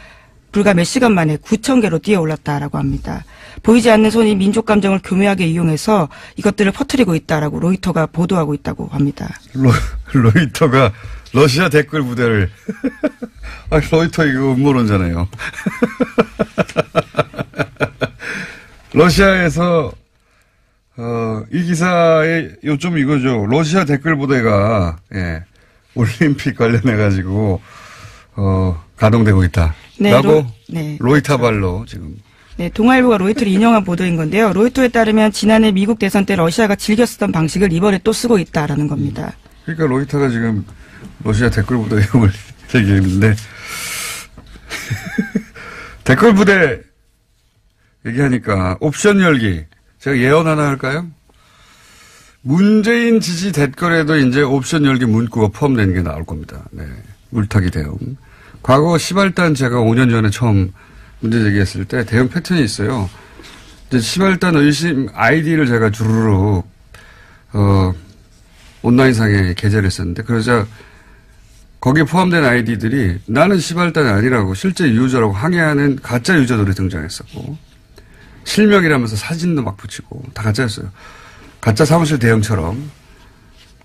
불과 몇 시간 만에 9,000개로 뛰어올랐다라고 합니다. 보이지 않는 손이 민족 감정을 교묘하게 이용해서 이것들을 퍼뜨리고 있다라고 로이터가 보도하고 있다고 합니다. 로이터가 러시아 댓글 부대를 로이터 이거 음모론잖아요. 러시아에서 이 기사의 요점이 이거죠. 러시아 댓글 부대가 올림픽 관련해 가지고 가동되고 있다. 라고 로이터발로 지금. 네, 동아일보가 로이터를 인용한 보도인 건데요. 로이터에 따르면 지난해 미국 대선 때 러시아가 즐겨 쓰던 방식을 이번에 또 쓰고 있다라는 겁니다. 그러니까 로이터가 지금 러시아 댓글 부대 이용을 얘기했는데 댓글 부대 얘기하니까 옵션 열기 제가 예언 하나 할까요? 문재인 지지 댓글에도 이제 옵션 열기 문구가 포함되는 게 나올 겁니다. 네, 물타기 대응. 과거 시발단 제가 5년 전에 처음 문제 제기했을 때 대응 패턴이 있어요. 이제 시발단 의심 아이디를 제가 주르륵 온라인상에 게재를 했었는데 그러자 거기에 포함된 아이디들이 나는 시발단이 아니라고 실제 유저라고 항의하는 가짜 유저들이 등장했었고 실명이라면서 사진도 막 붙이고 다 가짜였어요. 가짜 사무실 대형처럼.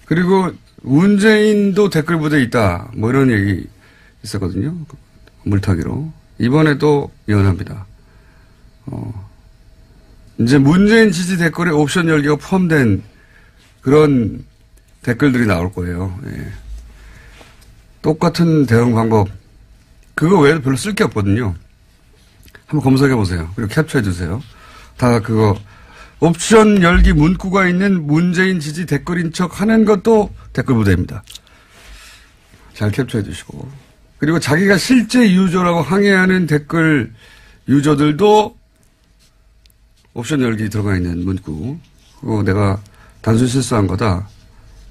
그리고 문재인도 댓글 부대에 있다. 뭐 이런 얘기 있었거든요. 물타기로. 이번에도 예언합니다. 이제 문재인 지지 댓글에 옵션 열기가 포함된 그런 댓글들이 나올 거예요. 예. 똑같은 대응 방법. 그거 외에도 별로 쓸 게 없거든요. 한번 검색해 보세요. 그리고 캡처해 주세요. 다 그거 옵션 열기 문구가 있는 문재인 지지 댓글인 척 하는 것도 댓글 부대입니다. 잘 캡처해 주시고. 그리고 자기가 실제 유저라고 항의하는 댓글 유저들도 옵션 열기 들어가 있는 문구. 그거 내가 단순 실수한 거다.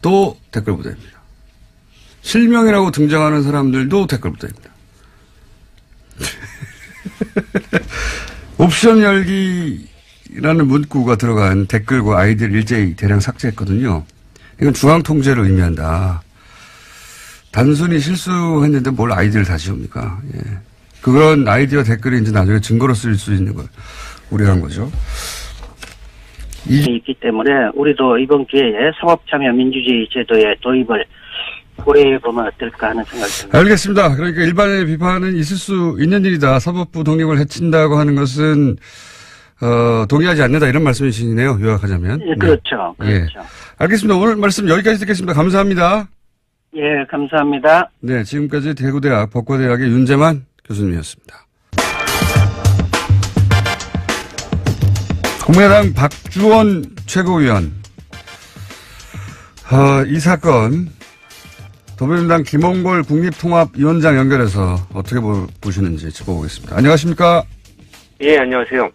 또 댓글 부대입니다. 실명이라고 등장하는 사람들도 댓글 부대입니다. 옵션 열기라는 문구가 들어간 댓글과 아이디를 일제히 대량 삭제했거든요. 이건 중앙 통제를 의미한다. 단순히 실수했는데 뭘 아이디를 다시 옵니까? 예. 그런 아이디와 댓글이 이제 나중에 증거로 쓰일 수 있는 걸 우려한 거죠. 있기 때문에 우리도 이번 기회에 상업참여 민주주의 제도의 도입을 고려해보면 어떨까 하는 생각이 듭니다. 알겠습니다. 그러니까 일반의 비판은 있을 수 있는 일이다. 사법부 독립을 해친다고 하는 것은 동의하지 않는다 이런 말씀이시네요. 요약하자면. 예, 그렇죠. 네. 그렇죠. 예. 알겠습니다. 오늘 말씀 여기까지 듣겠습니다. 감사합니다. 예, 감사합니다. 네, 지금까지 대구대학 법과대학의 윤재만 교수님이었습니다. 국민의당 박주원 최고위원. 이 사건 더불어민주당 김홍걸 국립통합위원장 연결해서 어떻게 보시는지 짚어보겠습니다. 안녕하십니까? 예, 안녕하세요.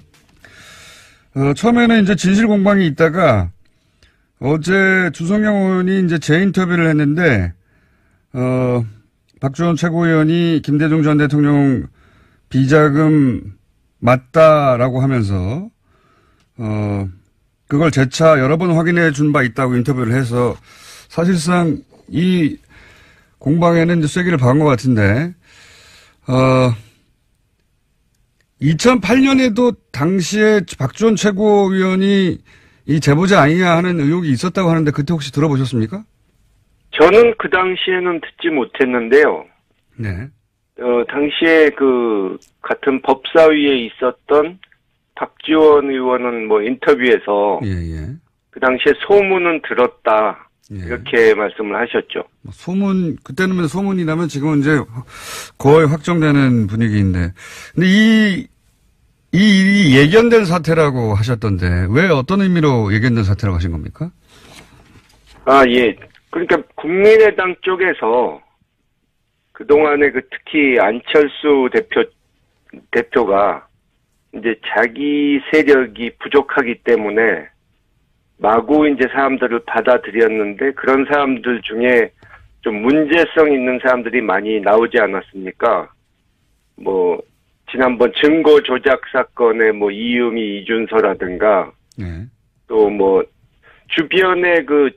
처음에는 이제 진실 공방이 있다가 어제 주성영 의원이 이제 재인터뷰를 했는데 박주원 최고위원이 김대중 전 대통령 비자금 맞다라고 하면서 그걸 재차 여러 번 확인해 준 바 있다고 인터뷰를 해서 사실상 이 공방에는 이제 쐐기를 박은 것 같은데 2008년에도 당시에 박주원 최고위원이 이 제보자 아니냐 하는 의혹이 있었다고 하는데 그때 혹시 들어보셨습니까? 저는 그 당시에는 듣지 못했는데요. 네. 당시에 그 같은 법사위에 있었던 박지원 의원은 뭐 인터뷰에서 그 당시에 소문은 들었다 이렇게 말씀을 하셨죠. 소문 그때는 소문이라면 지금은 이제 거의 확정되는 분위기인데, 근데 이 일이 예견된 사태라고 하셨던데 왜 어떤 의미로 예견된 사태라고 하신 겁니까? 예. 그러니까 국민의당 쪽에서 그동안에 특히 안철수 대표가 이제 자기 세력이 부족하기 때문에 마구 이제 사람들을 받아들였는데 그런 사람들 중에 좀 문제성 있는 사람들이 많이 나오지 않았습니까? 뭐 지난번 증거 조작 사건의 뭐 이유미 이준서라든가 또 뭐 주변에 그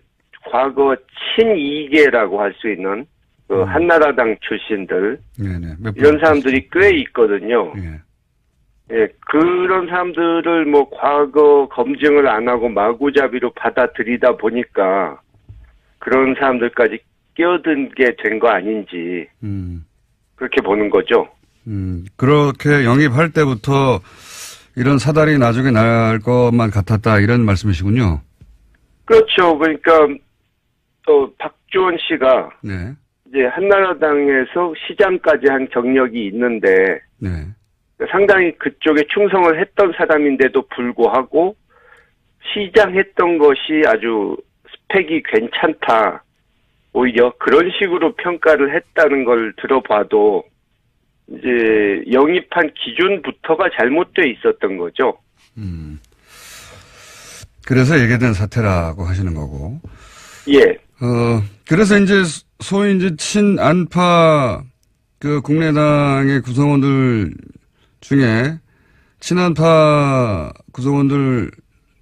과거 친이계라고 할 수 있는 그 한나라당 출신들 이런 사람들이 꽤 있거든요. 예, 그런 사람들을 뭐 과거 검증을 안 하고 마구잡이로 받아들이다 보니까 그런 사람들까지 끼어든 게 된 거 아닌지 그렇게 보는 거죠. 그렇게 영입할 때부터 이런 사달이 나중에 날 것만 같았다 이런 말씀이시군요. 그렇죠. 그러니까 박주원 씨가 이제 한나라당에서 시장까지 한 경력이 있는데 상당히 그쪽에 충성을 했던 사람인데도 불구하고 시장 했던 것이 아주 스펙이 괜찮다. 오히려 그런 식으로 평가를 했다는 걸 들어봐도 이제 영입한 기준부터가 잘못돼 있었던 거죠. 그래서 예견된 사태라고 하시는 거고. 예. 그래서 이제 소위 이제 친안파 그 국민의당의 구성원들 중에 친한파 구성원들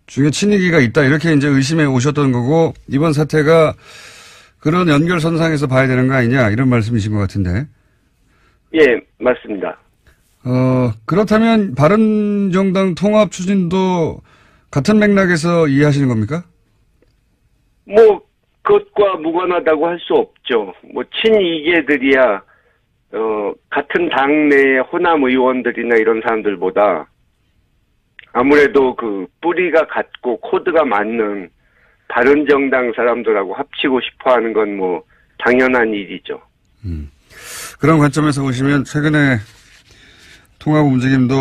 중에 친이기가 있다 이렇게 이제 의심해 오셨던 거고 이번 사태가 그런 연결선상에서 봐야 되는 거 아니냐 이런 말씀이신 것 같은데. 예, 맞습니다. 그렇다면 바른정당 통합 추진도 같은 맥락에서 이해하시는 겁니까? 뭐 그것과 무관하다고 할 수 없죠. 뭐 친이계들이야 같은 당내의 호남 의원들이나 이런 사람들보다 아무래도 그 뿌리가 같고 코드가 맞는 바른정당 사람들하고 합치고 싶어하는 건 뭐 당연한 일이죠. 그런 관점에서 보시면 최근에 통합 움직임도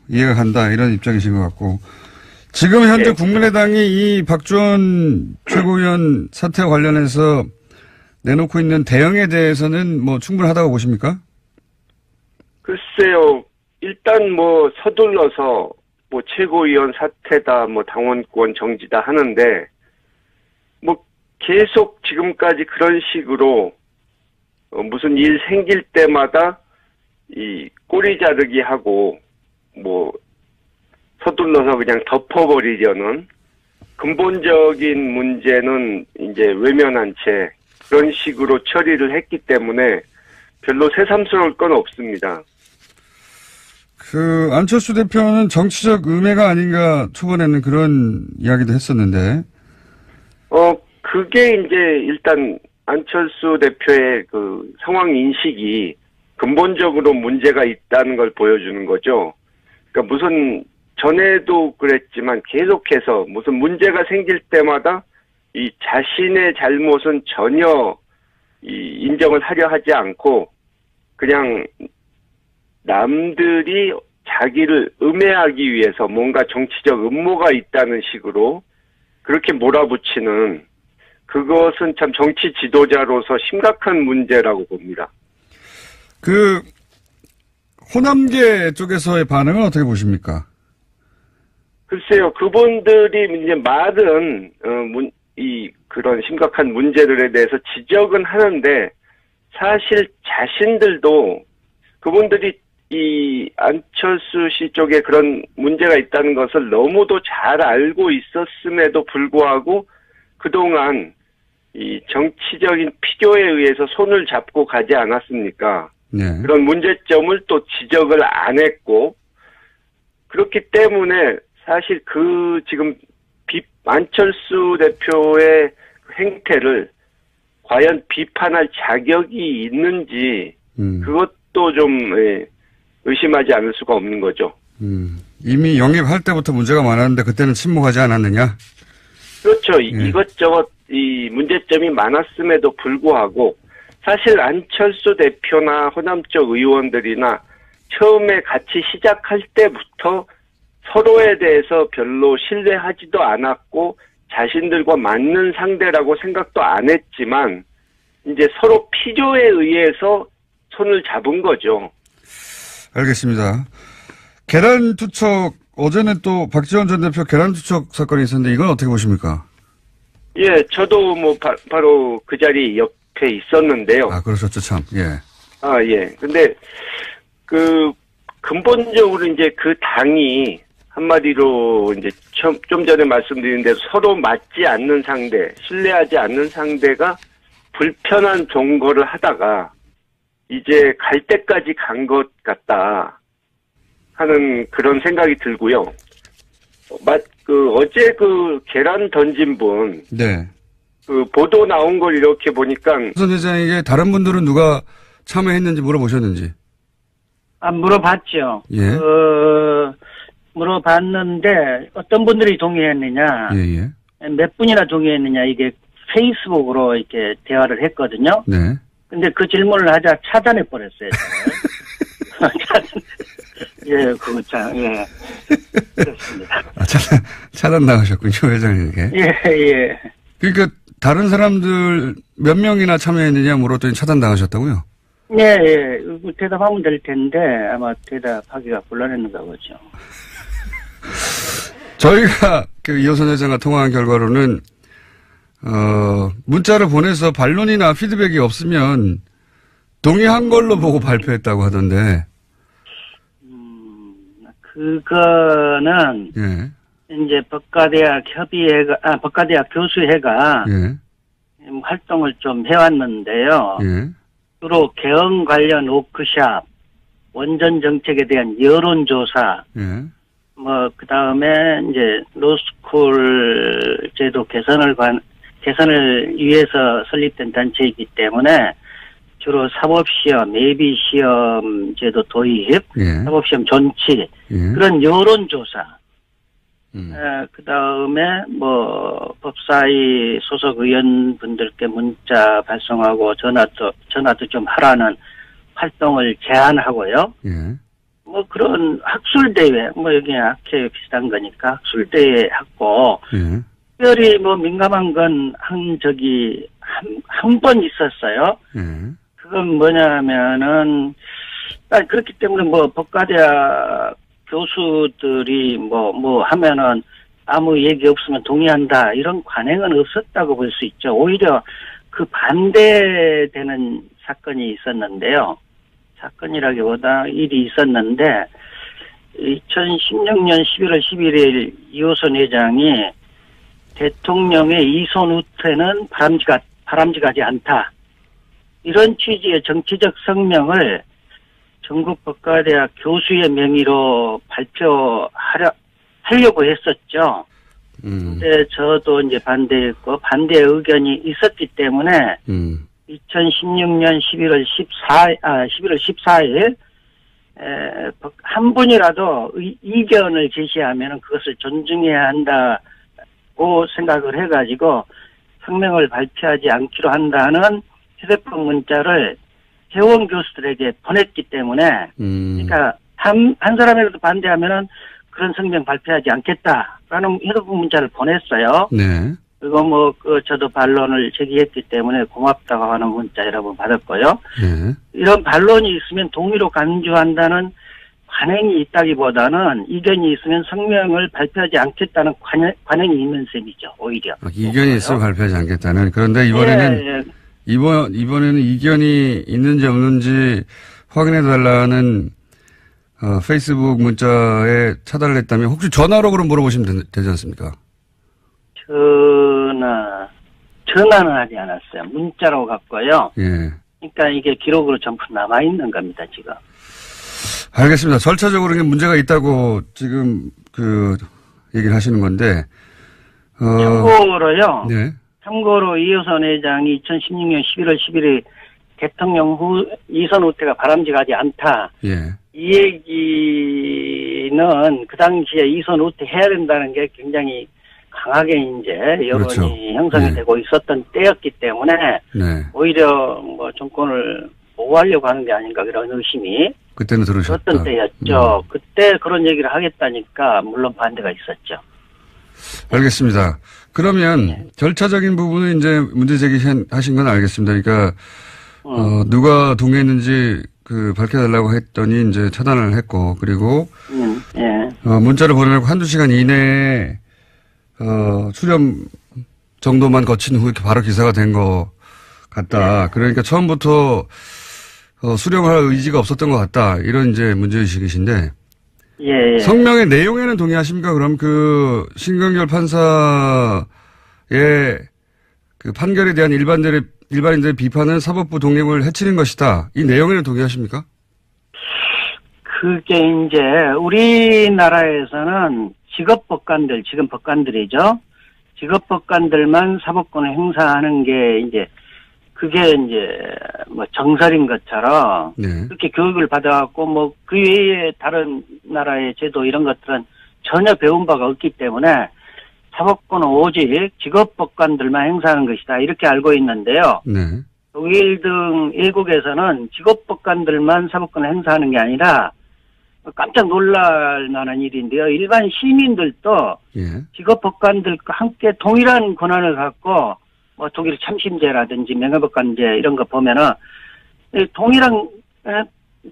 이해가 간다 이런 입장이신 것 같고 지금 현재 국민의당이 이 박지원 최고위원 사태와 관련해서 내놓고 있는 대응에 대해서는 뭐 충분하다고 보십니까? 글쎄요. 일단 뭐 서둘러서 뭐 최고위원 사퇴다 뭐 당원권 정지다 하는데 뭐 계속 지금까지 그런 식으로 무슨 일 생길 때마다 이 꼬리 자르기 하고 뭐 서둘러서 그냥 덮어버리려는 근본적인 문제는 이제 외면한 채 그런 식으로 처리를 했기 때문에 별로 새삼스러울 건 없습니다. 안철수 대표는 정치적 음해가 아닌가 초반에는 그런 이야기도 했었는데. 그게 이제 일단 안철수 대표의 그 상황 인식이 근본적으로 문제가 있다는 걸 보여주는 거죠. 그러니까 무슨 전에도 그랬지만 계속해서 무슨 문제가 생길 때마다 이 자신의 잘못은 전혀 인정을 하려 하지 않고 그냥 남들이 자기를 음해하기 위해서 뭔가 정치적 음모가 있다는 식으로 그렇게 몰아붙이는 그것은 참 정치 지도자로서 심각한 문제라고 봅니다. 호남계 쪽에서의 반응은 어떻게 보십니까? 글쎄요, 그분들이 이제 말은 그런 심각한 문제들에 대해서 지적은 하는데 사실 자신들도 그분들이 이 안철수 씨 쪽에 그런 문제가 있다는 것을 너무도 잘 알고 있었음에도 불구하고 그동안 이 정치적인 필요에 의해서 손을 잡고 가지 않았습니까? 네. 그런 문제점을 또 지적을 안 했고 그렇기 때문에 사실 지금 안철수 대표의 행태를 과연 비판할 자격이 있는지 그것도 좀 의심하지 않을 수가 없는 거죠. 이미 영입할 때부터 문제가 많았는데 그때는 침묵하지 않았느냐? 그렇죠. 이것저것 이 문제점이 많았음에도 불구하고 사실 안철수 대표나 호남 쪽 의원들이나 처음에 같이 시작할 때부터 서로에 대해서 별로 신뢰하지도 않았고 자신들과 맞는 상대라고 생각도 안 했지만 이제 서로 필요에 의해서 손을 잡은 거죠. 알겠습니다. 계란투척 어제는 또 박지원 전 대표 계란투척 사건이 있었는데 이건 어떻게 보십니까? 예, 저도 뭐 바로 그 자리 옆에 있었는데요. 아, 그러셨죠, 참. 예. 아, 예. 근데 근본적으로 이제 그 당이 한마디로 이제 좀 전에 말씀드린 대로 서로 맞지 않는 상대, 신뢰하지 않는 상대가 불편한 종거를 하다가 이제 갈 때까지 간 것 같다 하는 그런 생각이 들고요. 어제 계란 던진 분. 네. 보도 나온 걸 이렇게 보니까. 선 회장에게 다른 분들은 누가 참여했는지 물어보셨는지. 물어봤죠. 예. 물어봤는데 어떤 분들이 동의했느냐. 예. 몇 분이나 동의했느냐. 이게 페이스북으로 이렇게 대화를 했거든요. 네. 근데 그 질문을 하자 차단해 버렸어요. 예, 그거 참, 예. 그렇습니다. 차단 나가셨군요, 회장님에게. 예. 그러니까 다른 사람들 몇 명이나 참여했느냐 물었더니 차단 나가셨다고요? 예. 대답하면 될 텐데 아마 대답하기가 곤란했는가 보죠. 저희가 이호선 회장과 통화한 결과로는 문자를 보내서 반론이나 피드백이 없으면 동의한 걸로 보고 발표했다고 하던데. 그거는 예. 이제 법과대학 교수회가 예. 활동을 좀 해왔는데요. 예. 주로 개헌 관련 워크샵, 원전 정책에 대한 여론조사, 예. 그 다음에 이제 로스쿨 제도 개선을 위해서 설립된 단체이기 때문에 주로 사법시험, 예비시험 제도 도입, 예. 사법시험 존치, 예. 그런 여론조사, 그 다음에 법사위 소속 의원분들께 문자 발송하고 전화도 좀 하라는 활동을 제안하고요. 예. 그런 학술대회, 여기 학회 비슷한 거니까 학술대회 하고, 예. 특별히 민감한 건 한 번 있었어요. 예. 그건 뭐냐면은, 그렇기 때문에 법과대학 교수들이 하면은 아무 얘기 없으면 동의한다. 이런 관행은 없었다고 볼 수 있죠. 오히려 그 반대되는 사건이 있었는데요. 사건이라기보다 일이 있었는데, 2016년 11월 11일 이호선 회장이 대통령의 이손 후퇴는 바람직하지 않다. 이런 취지의 정치적 성명을 전국 법과대학 교수의 명의로 하려고 했었죠. 근데 저도 이제 반대했고, 반대 의견이 있었기 때문에, 2016년 11월 14일, 한 분이라도 이견을 제시하면 그것을 존중해야 한다고 생각을 해가지고 성명을 발표하지 않기로 한다는 휴대폰 문자를 회원 교수들에게 보냈기 때문에, 그러니까 한 사람이라도 반대하면은 그런 성명 발표하지 않겠다라는 휴대폰 문자를 보냈어요. 네. 그리고 저도 반론을 제기했기 때문에 고맙다고 하는 문자 여러 번 받았고요. 네. 이런 반론이 있으면 동의로 간주한다는 관행이 있다기보다는 이견이 있으면 성명을 발표하지 않겠다는 관행이 있는 셈이죠, 오히려. 이견이 있으면 발표하지 않겠다는. 그런데 이번에는, 이번에는 이견이 있는지 없는지 확인해달라는, 페이스북 문자에 차단을 했다면 혹시 전화로 그럼 물어보시면 되지 않습니까? 전화는 하지 않았어요. 문자로 갔고요. 예. 그러니까 이게 기록으로 전부 남아있는 겁니다, 지금. 알겠습니다. 절차적으로 문제가 있다고 지금 얘기를 하시는 건데. 참고로요. 네. 참고로 이호선 회장이 2016년 11월 11일 대통령 이손 후퇴가 바람직하지 않다. 예. 이 얘기는 그 당시에 이손 후퇴 해야 된다는 게 굉장히 강하게 이제 여론이 그렇죠. 형성이 네. 되고 있었던 때였기 때문에 네. 오히려 정권을 보호하려고 하는 게 아닌가 그런 의심이 그때는 들으셨다. 그랬던 때였죠. 그때 그런 얘기를 하겠다니까 물론 반대가 있었죠. 알겠습니다. 그러면 절차적인 부분은 이제 문제 제기하신 건 알겠습니다. 그러니까 누가 동의했는지 밝혀달라고 했더니 이제 차단을 했고 그리고 예. 문자를 보내고 한두 시간 이내에 수렴 정도만 거친 후에 바로 기사가 된 것 같다. 그러니까 처음부터 수렴할 의지가 없었던 것 같다. 이런 이제 문제의식이신데. 예. 성명의 내용에는 동의하십니까? 그럼 신경결 판사의 판결에 대한 일반인들의 비판은 사법부 독립을 해치는 것이다. 이 내용에는 동의하십니까? 그게 이제 우리나라에서는 직업법관들, 지금 법관들이죠. 직업법관들만 사법권을 행사하는 게 이제 그게 이제 정설인 것처럼 네. 그렇게 교육을 받아갖고 그 외에 다른 나라의 제도 이런 것들은 전혀 배운 바가 없기 때문에 사법권은 오직 직업법관들만 행사하는 것이다 이렇게 알고 있는데요. 네. 독일 등 일국에서는 직업법관들만 사법권을 행사하는 게 아니라 깜짝 놀랄 만한 일인데요. 일반 시민들도 예. 직업법관들과 함께 동일한 권한을 갖고 독일 참심제라든지 명예법관제 이런 거 보면은 동일한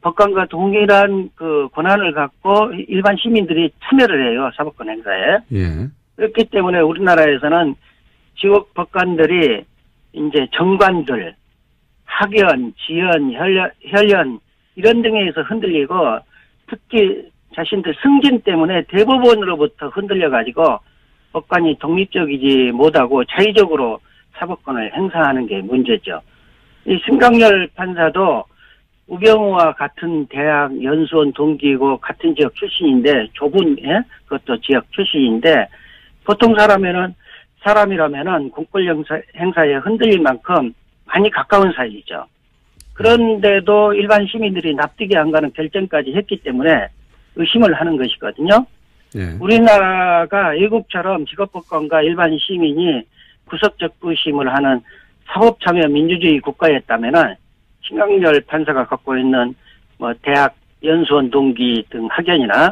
법관과 동일한 권한을 갖고 일반 시민들이 참여를 해요. 사법권 행사에. 예. 그렇기 때문에 우리나라에서는 직업법관들이 이제 정관들, 학연, 지연, 혈연 이런 등에서 흔들리고 특히 자신들 승진 때문에 대법원으로부터 흔들려가지고 법관이 독립적이지 못하고 자의적으로 사법권을 행사하는 게 문제죠. 이 신강렬 판사도 우병우와 같은 대학 연수원 동기이고 같은 지역 출신인데 좁은 그것도 지역 출신인데 보통 사람이라면은 공권 행사에 흔들릴 만큼 많이 가까운 사이죠. 그런데도 일반 시민들이 납득이 안 가는 결정까지 했기 때문에 의심을 하는 것이거든요. 예. 우리나라가 외국처럼 직업법관과 일반 시민이 구석적 의심을 하는 사법참여 민주주의 국가였다면은 신강렬 판사가 갖고 있는 뭐 대학 연수원 동기 등 학연이나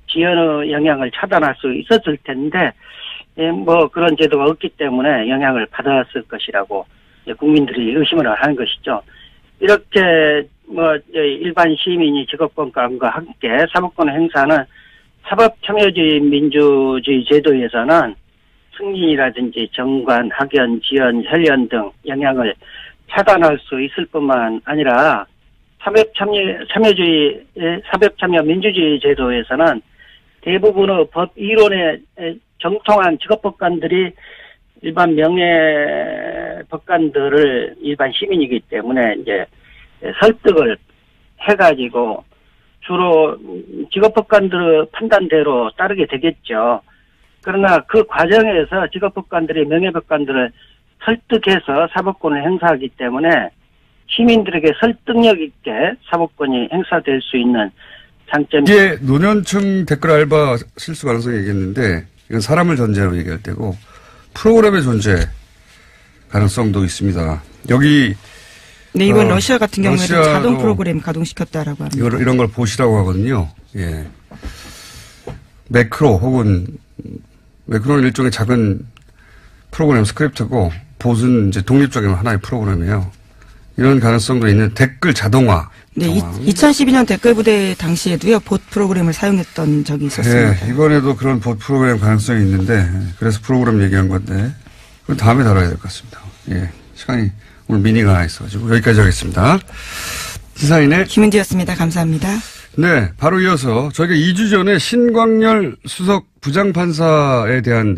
지연의 영향을 차단할 수 있었을 텐데 뭐 그런 제도가 없기 때문에 영향을 받았을 것이라고 국민들이 의심을 하는 것이죠. 이렇게 뭐 일반 시민이 직업권과 함께 사법권을 행사하는 사법참여주의 민주주의 제도에서는 승진이라든지 정관, 학연, 지연, 혈연 등 영향을 차단할 수 있을 뿐만 아니라 사법참여 민주주의 제도에서는 대부분의 법 이론에 정통한 직업법관들이 일반 명예법관들을 일반 시민이기 때문에 이제 설득을 해가지고 주로 직업법관들의 판단대로 따르게 되겠죠. 그러나 그 과정에서 직업법관들이 명예법관들을 설득해서 사법권을 행사하기 때문에 시민들에게 설득력 있게 사법권이 행사될 수 있는 장점이. 이게 노년층 댓글 알바 실수 가능성이 얘기했는데 이건 사람을 전제로 얘기할 때고 프로그램의 존재 가능성도 있습니다. 여기 네, 이건 러시아 같은 경우에는 자동 프로그램 가동시켰다라고 합니다. 이런 걸 보시라고 하거든요. 예. 매크로는 일종의 작은 프로그램 스크립트고 봇은 이제 독립적인 하나의 프로그램이에요. 이런 가능성도 있는 댓글 자동화. 네, 2012년 댓글 부대 당시에도요, 봇 프로그램을 사용했던 적이 있었습니다. 네, 이번에도 그런 봇 프로그램 가능성이 있는데, 그래서 프로그램 얘기한 건데, 그건 다음에 다뤄야 될 것 같습니다. 예. 시간이 오늘 미니가 하나 있어가지고, 여기까지 하겠습니다. 시사인의 김은지였습니다. 감사합니다. 네, 바로 이어서 저희가 2주 전에 신광렬 수석 부장판사에 대한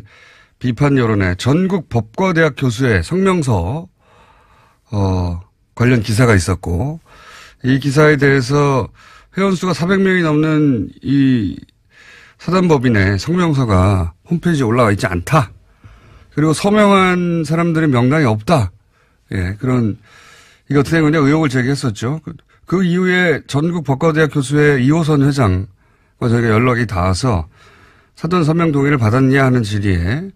비판 여론에 전국 법과대학 교수의 성명서, 관련 기사가 있었고, 이 기사에 대해서 회원수가 400명이 넘는 이 사단법인의 성명서가 홈페이지에 올라와 있지 않다. 그리고 서명한 사람들의 명단이 없다. 예, 이게 어떻게 된 거냐 의혹을 제기했었죠. 그 이후에 전국 법과대학 교수의 이호선 회장과 저희가 연락이 닿아서 사전 서명 동의를 받았냐 하는 질의에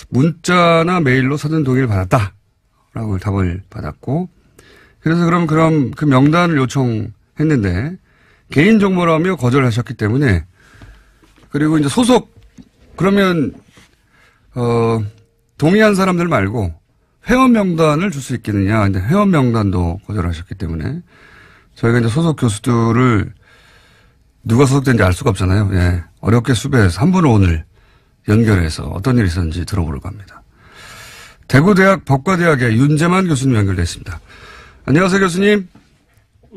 문자나 메일로 사전 동의를 받았다라고 답을 받았고, 그래서 그럼 그 명단을 요청했는데 개인정보라며 거절하셨기 때문에, 그리고 이제 그러면 동의한 사람들 말고 회원 명단을 줄 수 있겠느냐. 근데 회원 명단도 거절하셨기 때문에 저희가 이제 소속 교수들을 누가 소속된지 알 수가 없잖아요. 예. 어렵게 수배해서 한 분을 오늘 연결해서 어떤 일이 있었는지 들어보려고 합니다. 대구대학 법과대학의 윤재만 교수님 연결됐습니다. 안녕하세요, 교수님.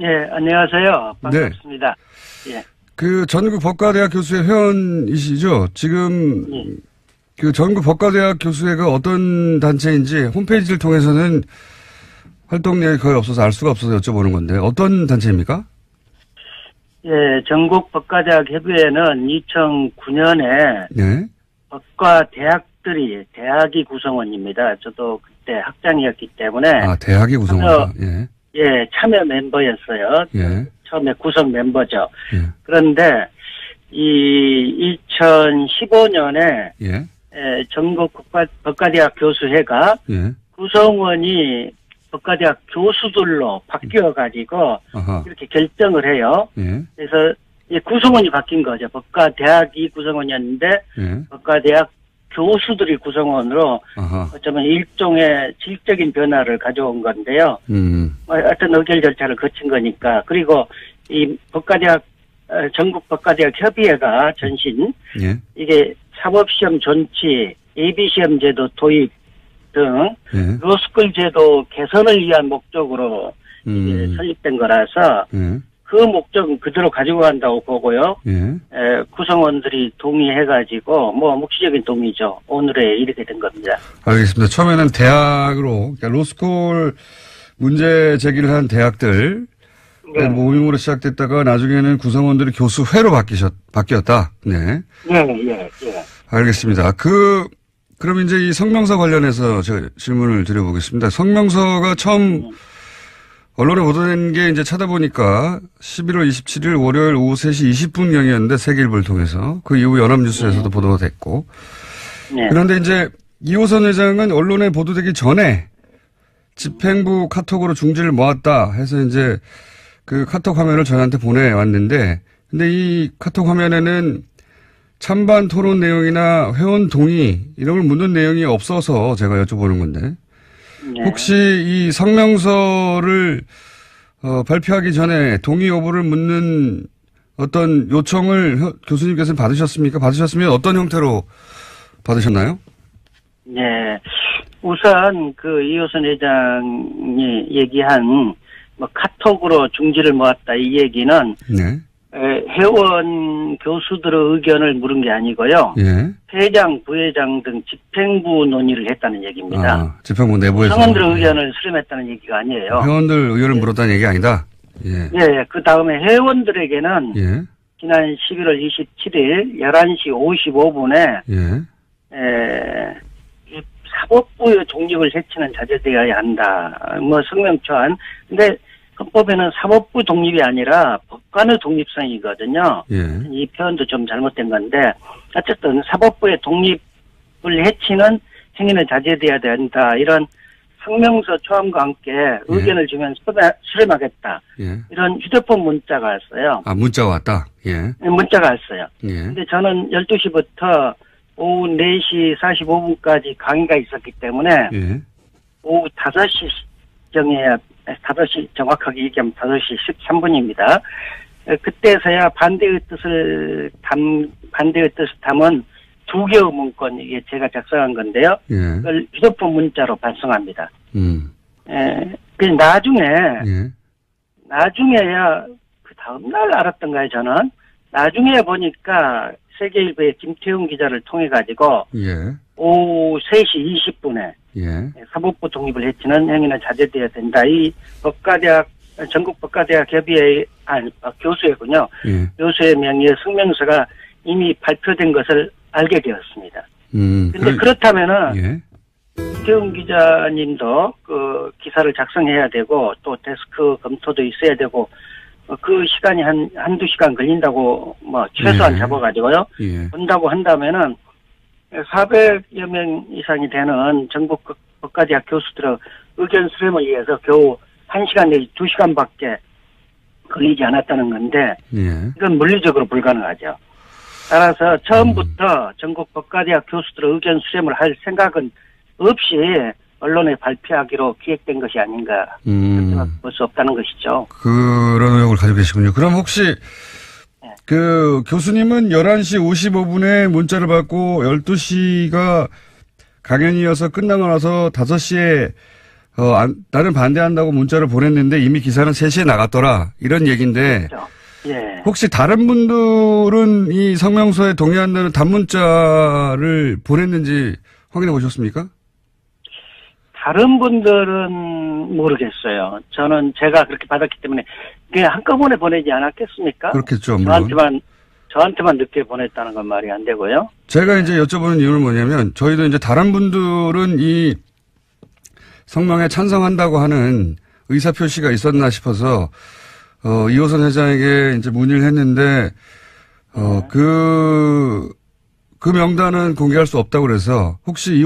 예, 안녕하세요. 반갑습니다. 네. 예. 그 전국 법과대학 교수회 회원이시죠? 지금 예. 그 전국 법과대학 교수회가 어떤 단체인지 홈페이지를 통해서는 활동량이 거의 없어서 알 수가 없어서 여쭤보는 건데 어떤 단체입니까? 예, 전국 법과대학 협의회는 2009년에 네. 대학이 구성원입니다. 저도 그때 학장이었기 때문에. 아, 대학이 구성원이다. 예. 예, 참여 멤버였어요. 예. 처음에 구성 멤버죠. 예. 그런데 이 2015년에 예. 전국 법과대학 교수회가 예. 구성원이 법과대학 교수들로 바뀌어가지고 이렇게 결정을 해요. 예. 그래서 구성원이 바뀐 거죠. 법과대학이 구성원이었는데 예. 법과대학 교수들이 구성원으로 어쩌면 일종의 질적인 변화를 가져온 건데요. 어떤 의결 절차를 거친 거니까. 그리고 이 전국 법과대학 협의회가 전신 예. 이게 사법시험 존치, 예비시험 제도 도입 등 예. 로스쿨 제도 개선을 위한 목적으로 설립된 거라서 그 목적은 그대로 가지고 간다고 보고요. 예. 구성원들이 동의해가지고 뭐 묵시적인 동의죠. 오늘에 이렇게 된 겁니다. 알겠습니다. 처음에는 대학으로 그러니까 로스쿨 문제 제기를 한 대학들 네. 모임으로 시작됐다가 나중에는 구성원들이 교수회로 바뀌었다. 네. 예. 알겠습니다. 그럼 이제 이 성명서 관련해서 제가 질문을 드려보겠습니다. 성명서가 처음 언론에 보도된 게 이제 찾아보니까 11월 27일 월요일 오후 3시 20분경이었는데 세계일보를 통해서 그 이후 연합뉴스에서도 보도가 됐고. 네. 그런데 이제 이호선 회장은 언론에 보도되기 전에 집행부 카톡으로 중지를 모았다 해서 이제 그 카톡 화면을 저희한테 보내왔는데 근데 이 카톡 화면에는 찬반 토론 내용이나 회원 동의 이런 걸 묻는 내용이 없어서 제가 여쭤보는 건데 네. 혹시 이 성명서를 발표하기 전에 동의 여부를 묻는 어떤 요청을 교수님께서는 받으셨습니까? 받으셨으면 어떤 형태로 받으셨나요? 네. 우선 그 이호선 회장이 얘기한 뭐 카톡으로 중지를 모았다 이 얘기는 네. 회원 교수들의 의견을 물은 게 아니고요. 예. 회장, 부회장 등 집행부 논의를 했다는 얘기입니다. 집행부 내부에서. 성원들의 의견을 수렴했다는 얘기가 아니에요. 회원들 의견을 물었다는 얘기가 아니다? 예. 예. 그 다음에 회원들에게는 예. 지난 11월 27일 11시 55분에 사법부의 독립을 해치는 자제되어야 한다. 뭐 성명초안. 근데 헌법에는 사법부 독립이 아니라 법관의 독립성이거든요. 예. 이 표현도 좀 잘못된 건데 어쨌든 사법부의 독립을 해치는 행위는 자제돼야 된다. 이런 성명서 초안과 함께 의견을 주면 수렴하겠다. 예. 이런 휴대폰 문자가 왔어요. 아, 문자가 왔다? 예. 문자가 왔어요. 예. 근데 저는 12시부터 오후 4시 45분까지 강의가 있었기 때문에 오후 5시경에 5시 정확하게 얘기하면 5시 13분입니다. 그때서야 반대의 뜻을 담은 2개의 문건 이게 제가 작성한 건데요. 그걸 휴대폰 문자로 발송합니다. 그 나중에야 그 다음날 알았던가요 저는. 나중에 보니까 세계일보의 김태훈 기자를 통해 가지고 오후 3시 20분에 사법부 독립을 해치는 행위는 자제돼야 된다. 이 전국 법과대학 협의회 교수회군요. 교수의 명의의 성명서가 이미 발표된 것을 알게 되었습니다. 근데 그렇다면은 김태훈 기자님도 그 기사를 작성해야 되고 또 데스크 검토도 있어야 되고 그 시간이 한두 시간 걸린다고 뭐 최소한 잡아가지고요. 본다고 한다면은 400여 명 이상이 되는 전국 법과대학 교수들의 의견 수렴을 위해서 겨우 1시간 내지 2시간밖에 걸리지 않았다는 건데 이건 물리적으로 불가능하죠. 따라서 처음부터 전국 법과대학 교수들의 의견 수렴을 할 생각은 없이 언론에 발표하기로 기획된 것이 아닌가 볼 수 없다는 것이죠. 그런 의혹을 가지고 계시군요. 그럼 혹시 그 교수님은 11시 55분에 문자를 받고 12시가 강연이어서 끝나고 나서 5시에 나는 반대한다고 문자를 보냈는데 이미 기사는 3시에 나갔더라 이런 얘기인데 그렇죠. 예. 혹시 다른 분들은 이 성명서에 동의한다는 단문자를 보냈는지 확인해 보셨습니까? 다른 분들은 모르겠어요. 제가 그렇게 받았기 때문에 그냥 한꺼번에 보내지 않았겠습니까? 그렇겠죠. 저한테만 늦게 보냈다는 건 말이 안 되고요. 제가 이제 여쭤보는 이유는 뭐냐면 저희도 이제 다른 분들은 이 성명에 찬성한다고 하는 의사표시가 있었나 싶어서 이호선 회장에게 이제 문의를 했는데 그 명단은 공개할 수 없다고 그래서 혹시